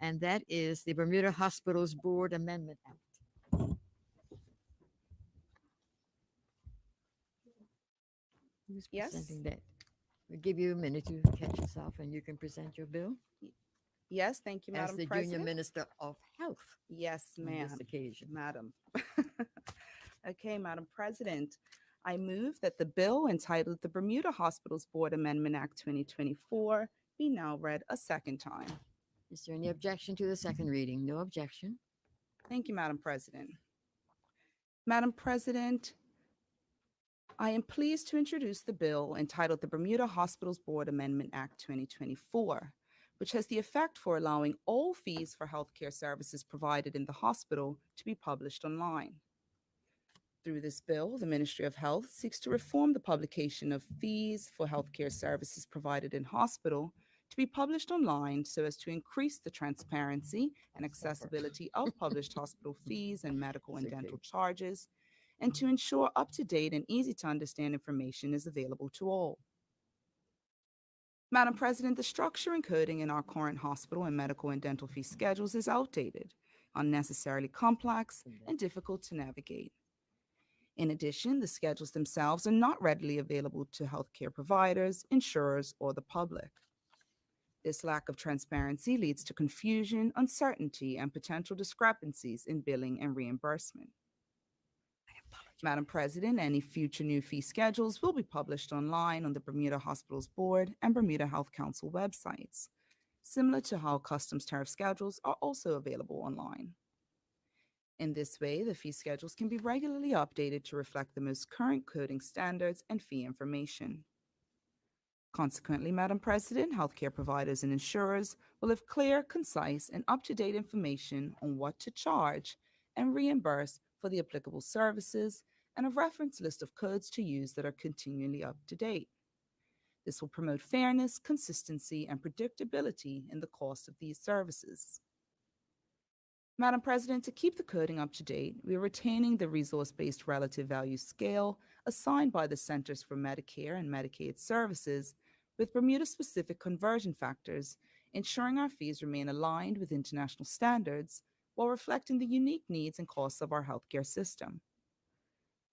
And that is the Bermuda Hospitals Board Amendment Act. Who's
Yes.
presenting that? We'll give you a minute to catch yourself and you can present your bill
Yes, thank you,
as
Madam
the
President.
Junior Minister of Health
Yes,
on
ma'am.
this occasion.
Madam. Okay, Madam President. I move that the bill entitled the Bermuda Hospitals Board Amendment Act 2024 be now read a second time.
Is there any objection to the second reading? No objection.
Thank you, Madam President. Madam President, I am pleased to introduce the bill entitled the Bermuda Hospitals Board Amendment Act 2024, which has the effect for allowing all fees for healthcare services provided in the hospital to be published online. Through this bill, the Ministry of Health seeks to reform the publication of fees for healthcare services provided in hospital to be published online so as to increase the transparency and accessibility of published hospital fees and medical and
It's okay.
dental charges, and to ensure up-to-date and easy-to-understand information is available to all. Madam President, the structure and coding in our current hospital and medical and dental fee schedules is outdated, unnecessarily complex, and difficult to navigate. In addition, the schedules themselves are not readily available to healthcare providers, insurers, or the public. This lack of transparency leads to confusion, uncertainty, and potential discrepancies in billing and reimbursement. Madam President, any future new fee schedules will be published online on the Bermuda Hospitals Board and Bermuda Health Council websites, similar to how customs tariff schedules are also available online. In this way, the fee schedules can be regularly updated to reflect the most current coding standards and fee information. Consequently, Madam President, healthcare providers and insurers will have clear, concise, and up-to-date information on what to charge and reimburse for the applicable services and a reference list of codes to use that are continually up to date. This will promote fairness, consistency, and predictability in the cost of these services. Madam President, to keep the coding up to date, we are retaining the resource-based relative value scale assigned by the Centers for Medicare and Medicaid Services with Bermuda-specific conversion factors, ensuring our fees remain aligned with international standards while reflecting the unique needs and costs of our healthcare system.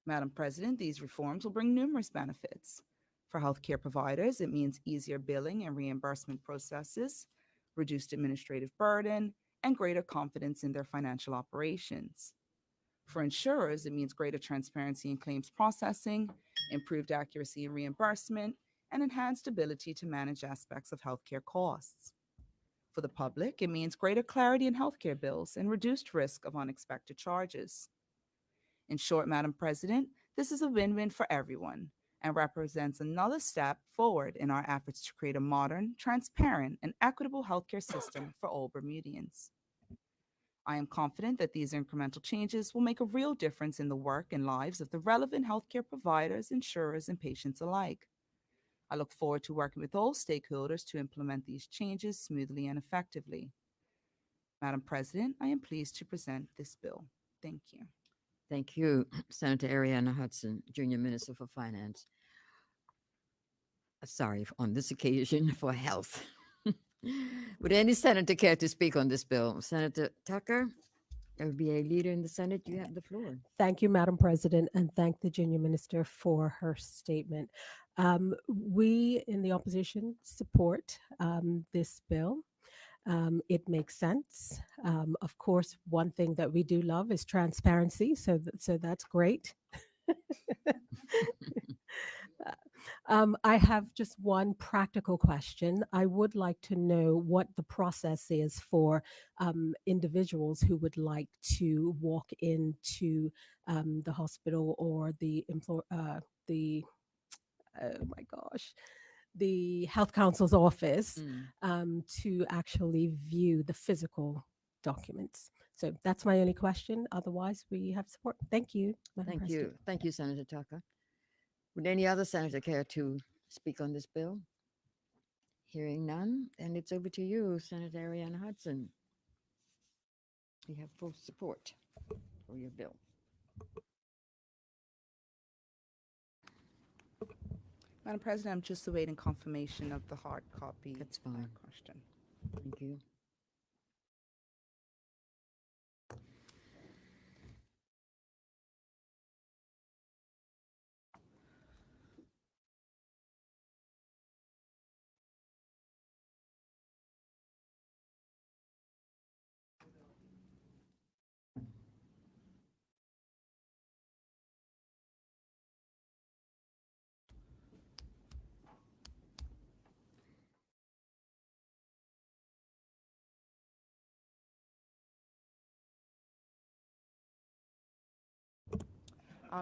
Madam President, these reforms will bring numerous benefits. For healthcare providers, it means easier billing and reimbursement processes, reduced administrative burden, and greater confidence in their financial operations. For insurers, it means greater transparency in claims processing, improved accuracy in reimbursement, and enhanced ability to manage aspects of healthcare costs. For the public, it means greater clarity in healthcare bills and reduced risk of unexpected charges. In short, Madam President, this is a win-win for everyone and represents another step forward in our efforts to create a modern, transparent, and equitable healthcare system for all Bermudians. I am confident that these incremental changes will make a real difference in the work and lives of the relevant healthcare providers, insurers, and patients alike. I look forward to working with all stakeholders to implement these changes smoothly and effectively. Madam President, I am pleased to present this bill. Thank you.
Thank you, Senator Ariana Hudson, Junior Minister for Finance. Sorry, on this occasion for health. Would any senator care to speak on this bill? Senator Tucker, OBA leader in the Senate, you have the floor.
Thank you, Madam President, and thank the Junior Minister for her statement. We in the opposition support this bill. It makes sense. Of course, one thing that we do love is transparency, so that's great. I have just one practical question. I would like to know what the process is for individuals who would like to walk into the hospital or the the health counsel's office to actually view the physical documents. So that's my only question. Otherwise, we have support. Thank you, Madam
Thank
President.
you. Thank you, Senator Tucker. Would any other senator care to speak on this bill? Hearing none, and it's over to you, Senator Ariana Hudson. You have full support for your bill.
Madam President, I'm just awaiting confirmation of the hard copy.
That's fine.
Question.
Thank you.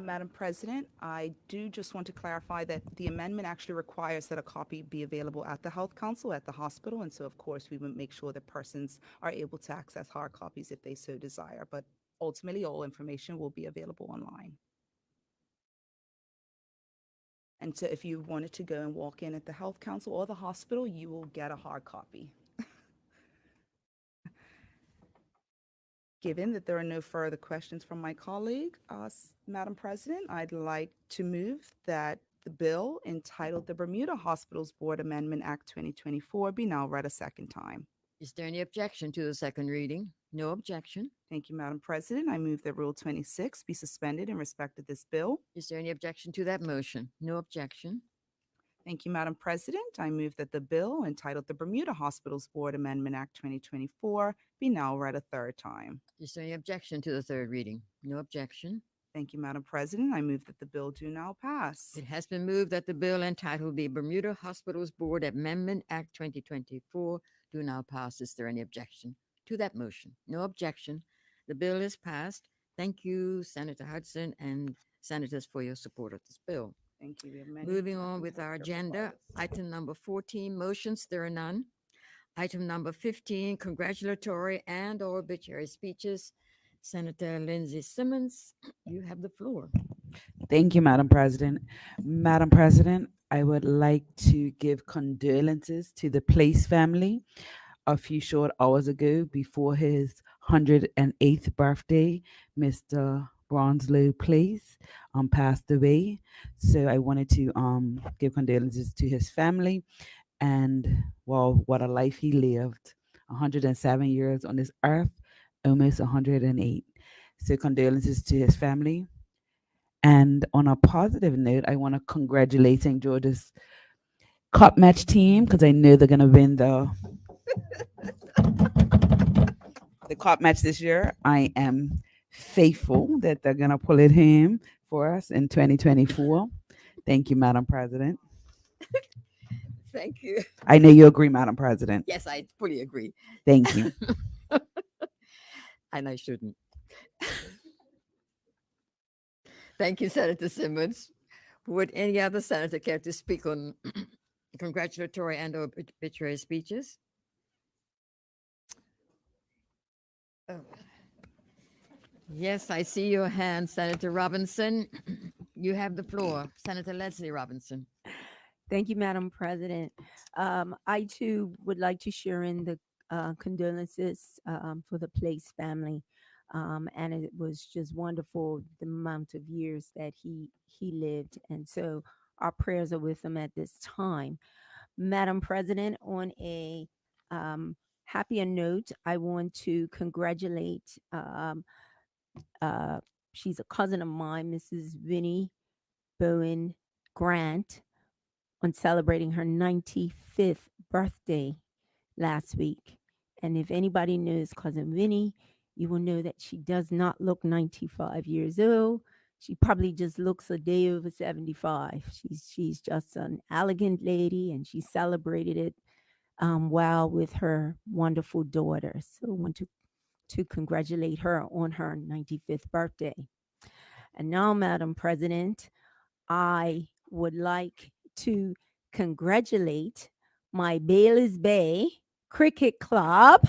Madam President, I do just want to clarify that the amendment actually requires that a copy be available at the Health Council, at the hospital, and so of course we would make sure that persons are able to access hard copies if they so desire, but ultimately all information will be available online. And so if you wanted to go and walk in at the Health Council or the hospital, you will get a hard copy. Given that there are no further questions from my colleague, Madam President, I'd like to move that the bill entitled the Bermuda Hospitals Board Amendment Act 2024 be now read a second time.
Is there any objection to the second reading? No objection.
Thank you, Madam President. I move that Rule 26 be suspended in respect of this bill.
Is there any objection to that motion? No objection.
Thank you, Madam President. I move that the bill entitled the Bermuda Hospitals Board Amendment Act 2024 be now read a third time.
Is there any objection to the third reading? No objection.
Thank you, Madam President. I move that the bill do now pass.
It has been moved that the bill entitled the Bermuda Hospitals Board Amendment Act 2024 do now pass. Is there any objection to that motion? No objection. The bill is passed. Thank you, Senator Hudson and senators, for your support of this bill.
Thank you. We have many
Moving on with
healthcare
our agenda,
providers.
item number 14, motions, there are none. Item number 15, congratulatory and or obituary speeches. Senator Lindsay Simmons, you have the floor.
Thank you, Madam President. Madam President, I would like to give condolences to the Place family. A few short hours ago, before his 108th birthday, Mr. Bronslow Place passed away. So I wanted to give condolences to his family, and well, what a life he lived. 107 years on this earth, almost 108. So condolences to his family. And on a positive note, I want to congratulate St. George's Cup match team because I know they're going to win the Cup match this year. I am faithful that they're going to pull it home for us in 2024. Thank you, Madam President.
Thank you.
I know you agree, Madam President.
Yes, I fully agree.
Thank you.
And I shouldn't. Thank you, Senator Simmons. Would any other senator care to speak on congratulatory and or obituary speeches? Oh. Yes, I see your hand, Senator Robinson. You have the floor, Senator Leslie Robinson.
Thank you, Madam President. I too would like to share in the condolences for the Place family. And it was just wonderful the amount of years that he lived. And so our prayers are with him at this time. Madam President, on a happier note, I want to congratulate, she's a cousin of mine, Mrs. Vinnie Bowen Grant, on celebrating her 95th birthday last week. And if anybody knows Cousin Vinnie, you will know that she does not look 95 years old. She probably just looks a day over 75. She's just an elegant lady, and she celebrated it well with her wonderful daughter. So I want to congratulate her on her 95th birthday. And now, Madam President, I would like to congratulate my Bayless Bay Cricket Club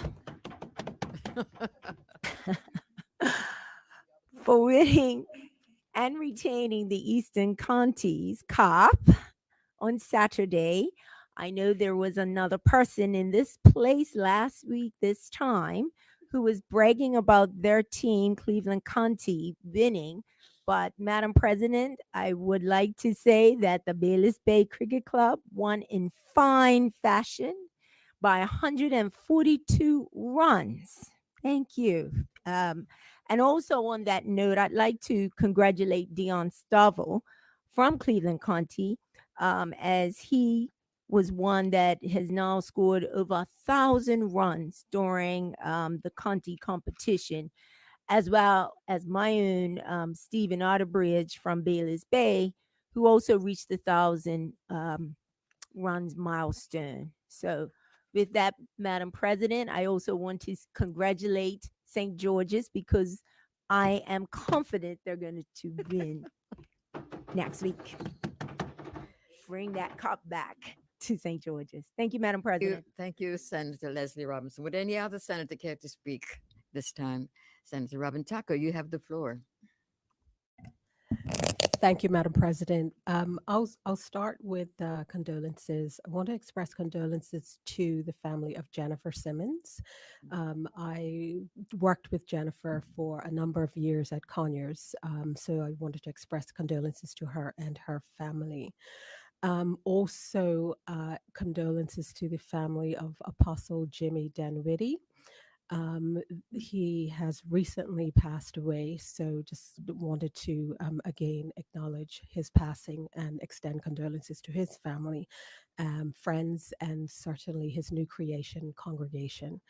for winning and retaining the Eastern Counties Cup on Saturday. I know there was another person in this place last week, this time, who was bragging about their team, Cleveland County, winning. But Madam President, I would like to say that the Bayless Bay Cricket Club won in fine fashion by 142 runs. Thank you. And also on that note, I'd like to congratulate Dion Stovall from Cleveland County, as he was one that has now scored over 1,000 runs during the county competition, as well as my own Stephen Otterbridge from Bayless Bay, who also reached the 1,000 runs milestone. So with that, Madam President, I also want to congratulate St. George's, because I am confident they're going to win next week. Bring that cup back to St. George's. Thank you, Madam President.
Thank you, Senator Leslie Robinson. Would any other senator care to speak this time? Senator Robin Tucker, you have the floor.
Thank you, Madam President. I'll start with condolences. I want to express condolences to the family of Jennifer Simmons. I worked with Jennifer for a number of years at Conyers, so I wanted to express condolences to her and her family. Also, condolences to the family of Apostle Jimmy Denwitty. He has recently passed away, so just wanted to again acknowledge his passing and extend condolences to his family, friends, and certainly his New Creation congregation,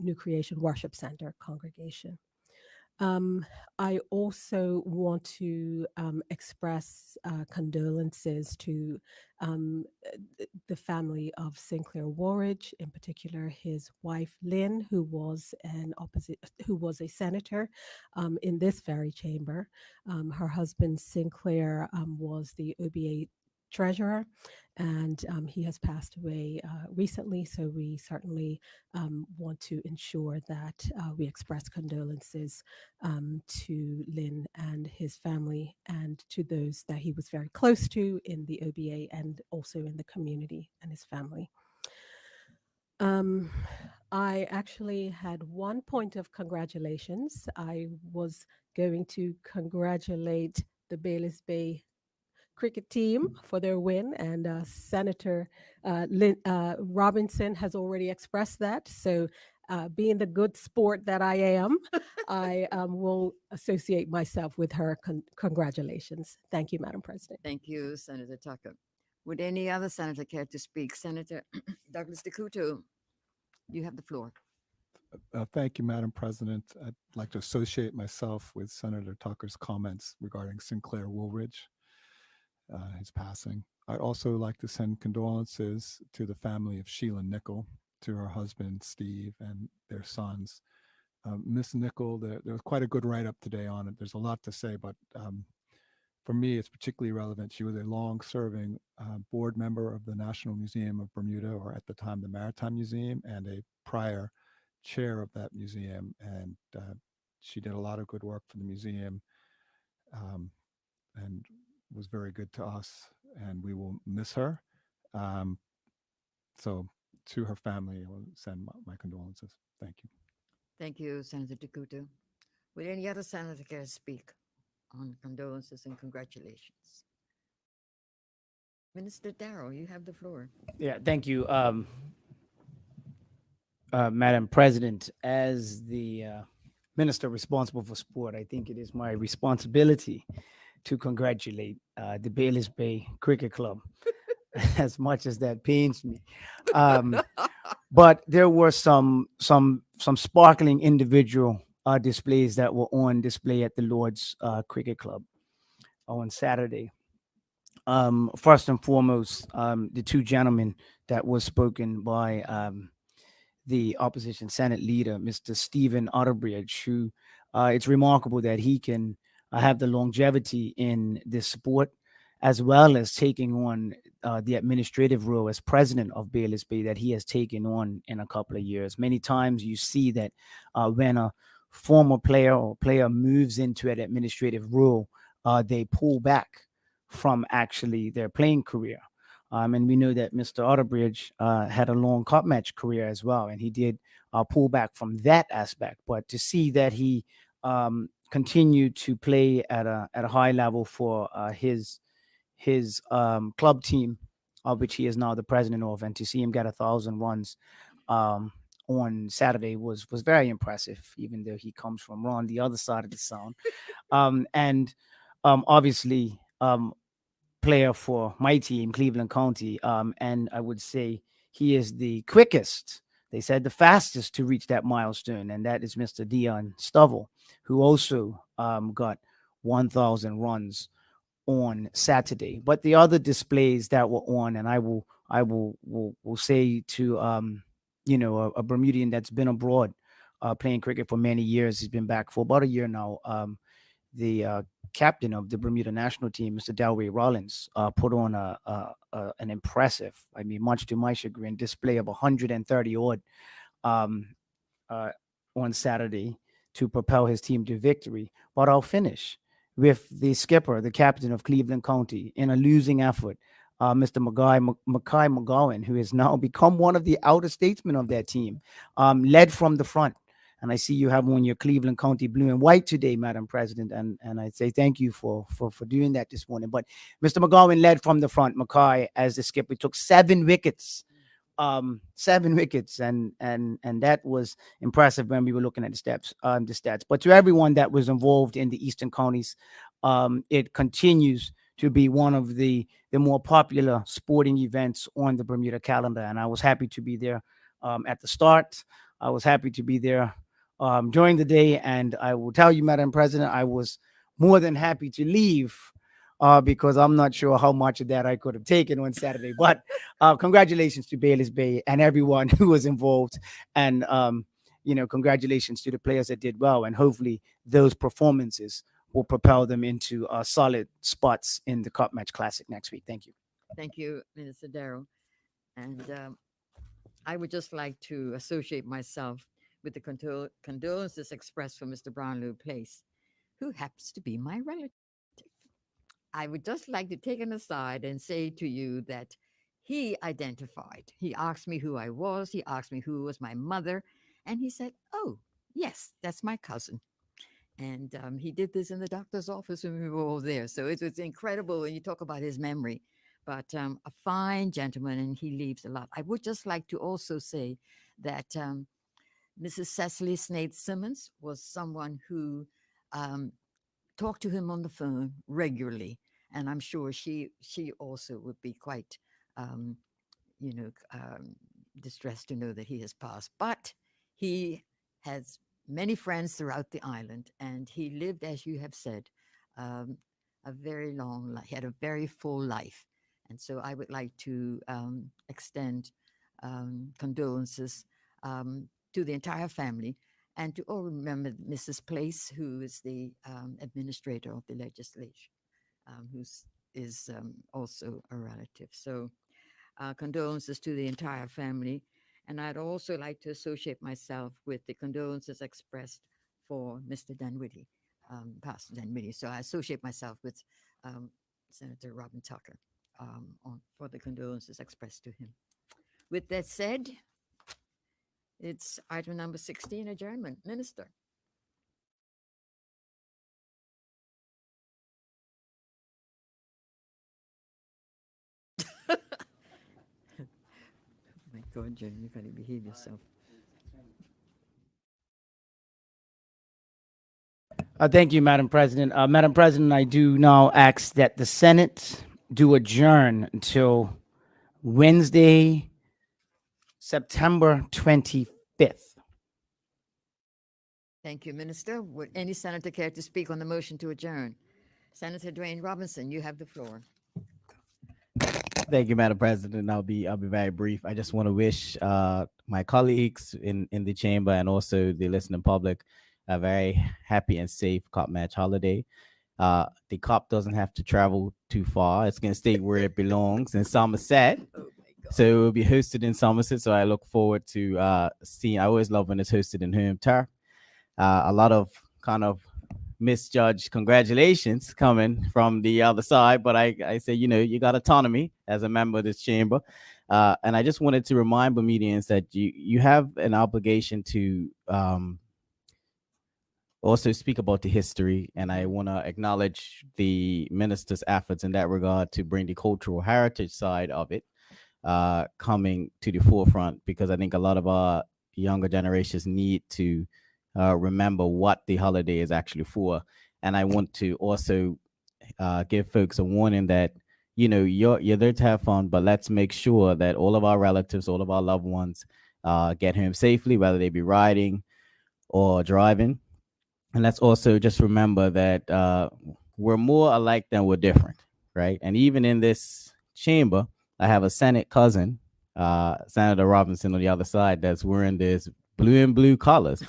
New Creation Worship Center congregation. I also want to express condolences to the family of Sinclair Warridge, in particular his wife Lynn, who was a senator in this very chamber. Her husband Sinclair was the OBA treasurer, and he has passed away recently. So we certainly want to ensure that we express condolences to Lynn and his family, and to those that he was very close to in the OBA and also in the community and his family. I actually had one point of congratulations. I was going to congratulate the Bayless Bay cricket team for their win, and Senator Robinson has already expressed that. So, being the good sport that I am, I will associate myself with her congratulations. Thank you, Madam President.
Thank you, Senator Tucker. Would any other senator care to speak? Senator Douglas DeCouto, you have the floor.
Thank you, Madam President. I'd like to associate myself with Senator Tucker's comments regarding Sinclair Woolridge, his passing. I'd also like to send condolences to the family of Sheila Nickel, to her husband Steve and their sons. Miss Nickel, there was quite a good write-up today on it. There's a lot to say, but for me, it's particularly relevant. She was a long-serving board member of the National Museum of Bermuda, or at the time the Maritime Museum, and a prior chair of that museum. And she did a lot of good work for the museum, and was very good to us, and we will miss her. So to her family, I will send my condolences. Thank you.
Thank you, Senator DeCouto. Would any other senator care to speak on condolences and congratulations? Minister Darrow, you have the floor.
Yeah, thank you, Madam President. As the minister responsible for sport, I think it is my responsibility to congratulate the Bayless Bay Cricket Club, as much as that pains me. But there were some sparkling individual displays that were on display at the Lord's Cricket Club on Saturday. First and foremost, the two gentlemen that was spoken by the opposition Senate leader, Mr. Stephen Utterbridge, who it's remarkable that he can have the longevity in this sport, as well as taking on the administrative role as president of Bayless Bay that he has taken on in a couple of years. Many times you see that when a former player or player moves into an administrative role, they pull back from actually their playing career. And we know that Mr. Utterbridge had a long cup match career as well, and he did pull back from that aspect. But to see that he continued to play at a high level for his club team, which he is now the president of, and to see him get 1,000 runs on Saturday was very impressive, even though he comes from on the other side of the sound. And obviously, player for my team, Cleveland County, and I would say he is the quickest, they said the fastest to reach that milestone, and that is Mr. Dion Stovall, who also got 1,000 runs on Saturday. But the other displays that were on, and I will say to a Bermudian that's been abroad playing cricket for many years. He's been back for about a year now. The captain of the Bermuda national team, Mr. Delray Rollins, put on an impressive, I mean, much to my chagrin, display of 130 odd on Saturday to propel his team to victory. But I'll finish with the skipper, the captain of Cleveland County, in a losing effort, Mr. Mackay McGowan, who has now become one of the outer statesmen of that team, led from the front. And I see you have on your Cleveland County blue and white today, Madam President. And I say thank you for doing that this morning. But Mr. McGowan led from the front. Mackay, as the skipper, took 7 wickets. 7 wickets, and that was impressive when we were looking at the stats. But to everyone that was involved in the Eastern Counties, it continues to be one of the more popular sporting events on the Bermuda calendar. And I was happy to be there at the start. I was happy to be there during the day. And I will tell you, Madam President, I was more than happy to leave because I'm not sure how much of that I could have taken on Saturday. But congratulations to Bayliss Bay and everyone who was involved. And, congratulations to the players that did well. And hopefully those performances will propel them into solid spots in the Cup Match Classic next week. Thank you.
Thank you, Minister Darrell. And I would just like to associate myself with the condolences expressed for Mr. Brownlow Place, who happens to be my relative. I would just like to take an aside and say to you that he identified. He asked me who I was. He asked me who was my mother. And he said, oh, yes, that's my cousin. And he did this in the doctor's office when we were all there. So it's incredible when you talk about his memory. But a fine gentleman, and he leaves a lot. I would just like to also say that Mrs. Cecily Snade Simmons was someone who talked to him on the phone regularly. And I'm sure she also would be quite, distressed to know that he has passed. But he has many friends throughout the island, and he lived, as you have said, a very long life. He had a very full life. And so I would like to extend condolences to the entire family, and to all remember Mrs. Place, who is the administrator of the legislature, who is also a relative. So condolences to the entire family. And I'd also like to associate myself with the condolences expressed for Mr. Dunwoody, Pastor Dunwoody. So I associate myself with Senator Robin Tucker for the condolences expressed to him. With that said, it's item number 16, adjournment. Minister. My God, Jen, you gotta behave yourself.
Thank you, Madam President. Madam President, I do now ask that the Senate do adjourn until Wednesday, September 25th.
Thank you, Minister. Would any senator care to speak on the motion to adjourn? Senator Dwayne Robinson, you have the floor.
Thank you, Madam President. I'll be very brief. I just want to wish my colleagues in the chamber and also the listening public a very happy and safe Cup Match holiday. The Cup doesn't have to travel too far. It's going to stay where it belongs in Somerset. So it will be hosted in Somerset. So I look forward to seeing. I always love when it's hosted in home turf. A lot of kind of misjudged congratulations coming from the other side, but I say, you got autonomy as a member of this chamber. And I just wanted to remind Bermudians that you have an obligation to also speak about the history. And I want to acknowledge the minister's efforts in that regard to bring the cultural heritage side of it coming to the forefront, because I think a lot of our younger generations need to remember what the holiday is actually for. And I want to also give folks a warning that, you're there to have fun, but let's make sure that all of our relatives, all of our loved ones get home safely, whether they be riding or driving. And let's also just remember that we're more alike than we're different, right? And even in this chamber, I have a Senate cousin, Senator Robinson on the other side, that's wearing this blue and blue colors.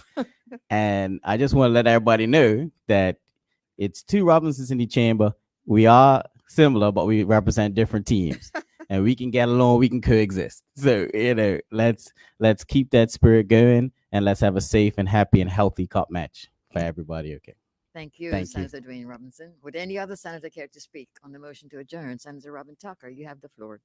And I just want to let everybody know that it's two Robinsons in the chamber. We are similar, but we represent different teams. And we can get along, we can coexist. So, let's keep that spirit going, and let's have a safe and happy and healthy cup match for everybody. Okay.
Thank you,
Thank you.
Senator Dwayne Robinson. Would any other senator care to speak on the motion to adjourn? Senator Robin Tucker, you have the floor.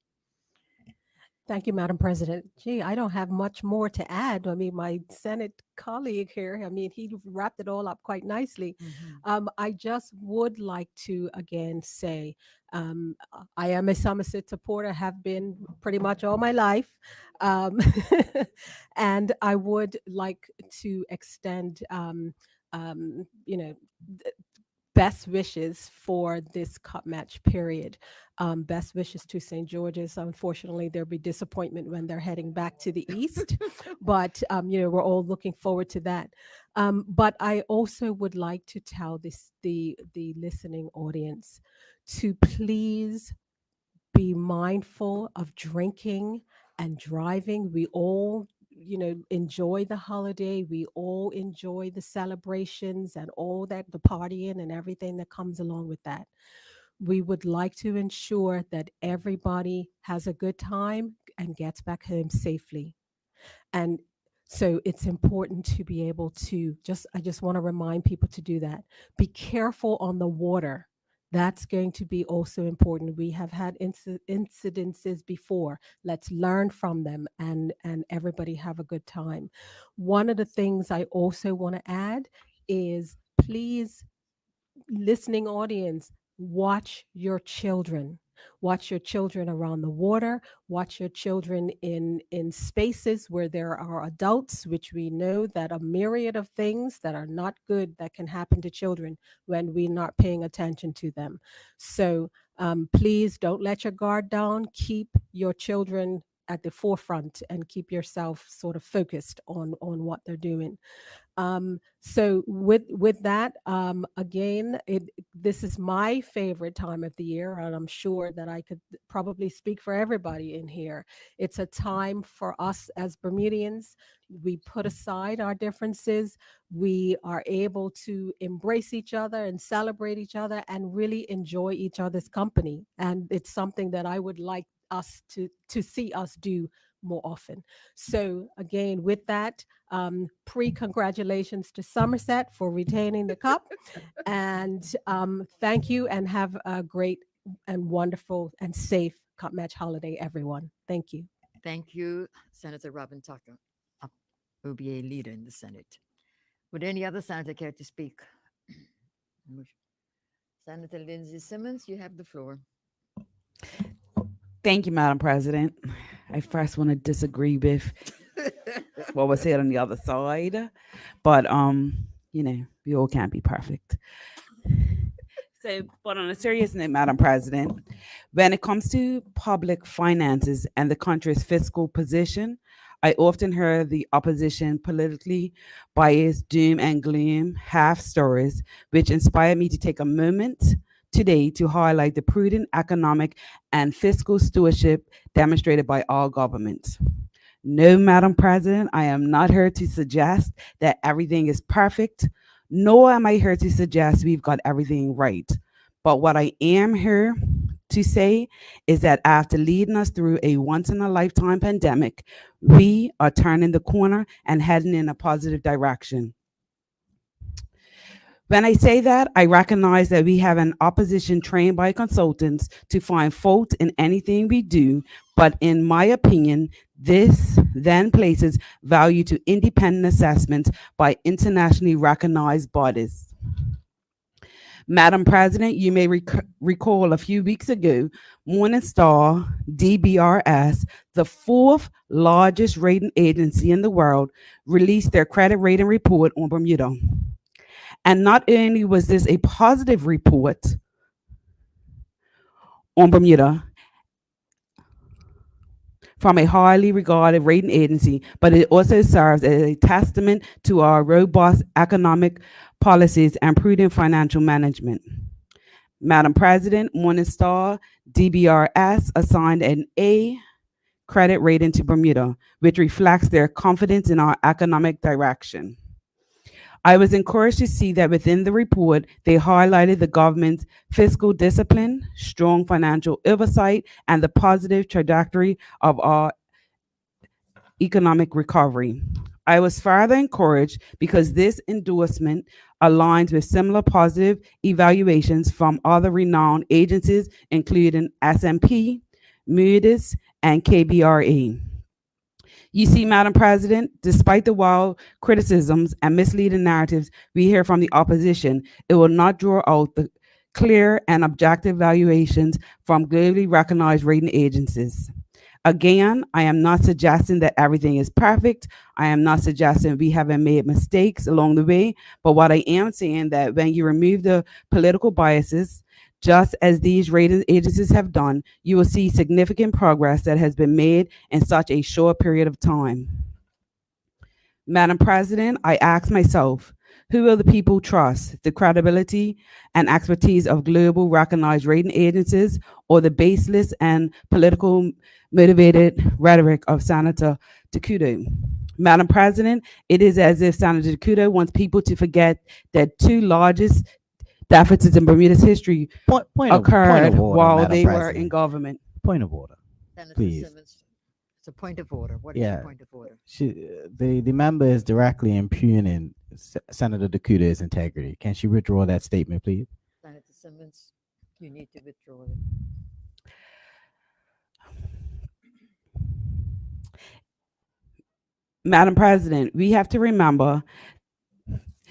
Thank you, Madam President. Gee, I don't have much more to add. I mean, my Senate colleague here, I mean, he wrapped it all up quite nicely. I just would like to again say, I am a Somerset supporter, have been pretty much all my life. Um, and I would like to extend, you know, best wishes for this cup match period. Best wishes to St. George's. Unfortunately, there'll be disappointment when they're heading back to the east, but you know, we're all looking forward to that. But I also would like to tell the listening audience to please be mindful of drinking and driving. We all, you know, enjoy the holiday. We all enjoy the celebrations and all that, the partying and everything that comes along with that. We would like to ensure that everybody has a good time and gets back home safely. And so it's important to be able to I just want to remind people to do that. Be careful on the water. That's going to be also important. We have had incidences before. Let's learn from them and everybody have a good time. One of the things I also want to add is, please, listening audience, watch your children. Watch your children around the water. Watch your children in spaces where there are adults, which we know that a myriad of things that are not good that can happen to children when we're not paying attention to them. So please don't let your guard down. Keep your children at the forefront and keep yourself sort of focused on what they're doing. So with that, again, this is my favorite time of the year, and I'm sure that I could probably speak for everybody in here. It's a time for us as Bermudians. We put aside our differences. We are able to embrace each other and celebrate each other and really enjoy each other's company. And it's something that I would like us to see us do more often. So again, with that, pre-congratulations to Somerset for retaining the cup. And thank you, and have a great and wonderful and safe cup match holiday, everyone. Thank you.
Thank you, Senator Robin Tucker, OBA leader in the Senate. Would any other senator care to speak? Senator Lindsay Simmons, you have the floor.
Thank you, Madam President. I first want to disagree with what was said on the other side, but you know, we all can't be perfect. So, but on a serious note, Madam President, when it comes to public finances and the country's fiscal position, I often hear the opposition politically biased doom and gloom half stories, which inspired me to take a moment today to highlight the prudent economic and fiscal stewardship demonstrated by our government. No, Madam President, I am not here to suggest that everything is perfect, nor am I here to suggest we've got everything right. But what I am here to say is that after leading us through a once-in-a-lifetime pandemic, we are turning the corner and heading in a positive direction. When I say that, I recognize that we have an opposition trained by consultants to find fault in anything we do, but in my opinion, this then places value to independent assessments by internationally recognized bodies. Madam President, you may recall a few weeks ago, Morningstar DBRS, the fourth largest rating agency in the world, released their credit rating report on Bermuda. And not only was this a positive report on Bermuda from a highly regarded rating agency, but it also serves as a testament to our robust economic policies and prudent financial management. Madam President, Morningstar DBRS assigned an A credit rating to Bermuda, which reflects their confidence in our economic direction. I was encouraged to see that within the report, they highlighted the government's fiscal discipline, strong financial oversight, and the positive trajectory of our economic recovery. I was further encouraged because this endorsement aligns with similar positive evaluations from other renowned agencies, including S&P, Moody's, and KBRA. You see, Madam President, despite the wild criticisms and misleading narratives we hear from the opposition, it will not draw out the clear and objective valuations from globally recognized rating agencies. Again, I am not suggesting that everything is perfect. I am not suggesting we haven't made mistakes along the way. But what I am saying that when you remove the political biases, just as these rating agencies have done, you will see significant progress that has been made in such a short period of time. Madam President, I ask myself, who will the people trust? The credibility and expertise of global recognized rating agencies or the baseless and political motivated rhetoric of Senator Takuto? Madam President, it is as if Senator Takuto wants people to forget that two largest deficits in Bermuda's history
Point
occurred
of order,
while
Madam
they were in
President.
government.
Point of order.
Senator
Please.
Simmons, it's a point of order. What is
Yeah.
your point of order?
The member is directly impugning Senator Dakuta's integrity. Can she withdraw that statement, please?
Senator Simmons, you need to withdraw it.
Madam President, we have to remember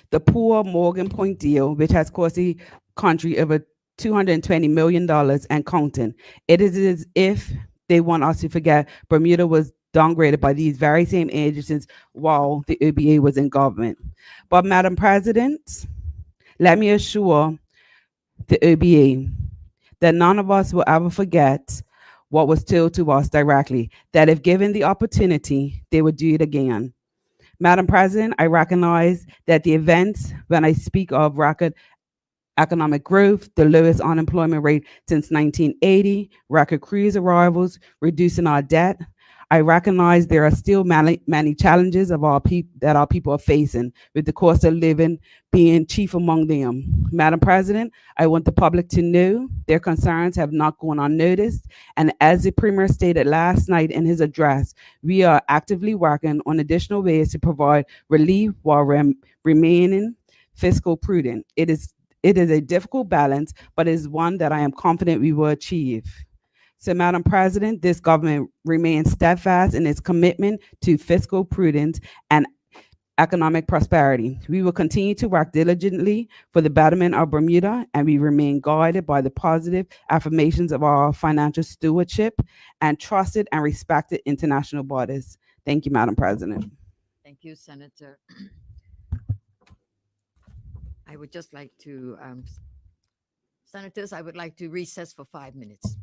the poor Morgan Point deal, which has cost the country over $220 million and counting. It is as if they want us to forget Bermuda was downgraded by these very same agencies while the OBA was in government. But Madam President, let me assure the OBA that none of us will ever forget what was told to us directly, that if given the opportunity, they would do it again. Madam President, I recognize that the events, when I speak of record economic growth, the lowest unemployment rate since 1980, record cruise arrivals, reducing our debt, I recognize there are still many challenges of that our people are facing, with the cost of living being chief among them. Madam President, I want the public to know their concerns have not gone unnoticed. And as the Premier stated last night in his address, we are actively working on additional ways to provide relief while remaining fiscal prudent. It is a difficult balance, but it is one that I am confident we will achieve. So, Madam President, this government remains steadfast in its commitment to fiscal prudence and economic prosperity. We will continue to work diligently for the betterment of Bermuda, and we remain guided by the positive affirmations of our financial stewardship and trusted and respected international bodies. Thank you, Madam President.
Thank you, Senator. I would just like to, senators, I would like to recess for 5 minutes.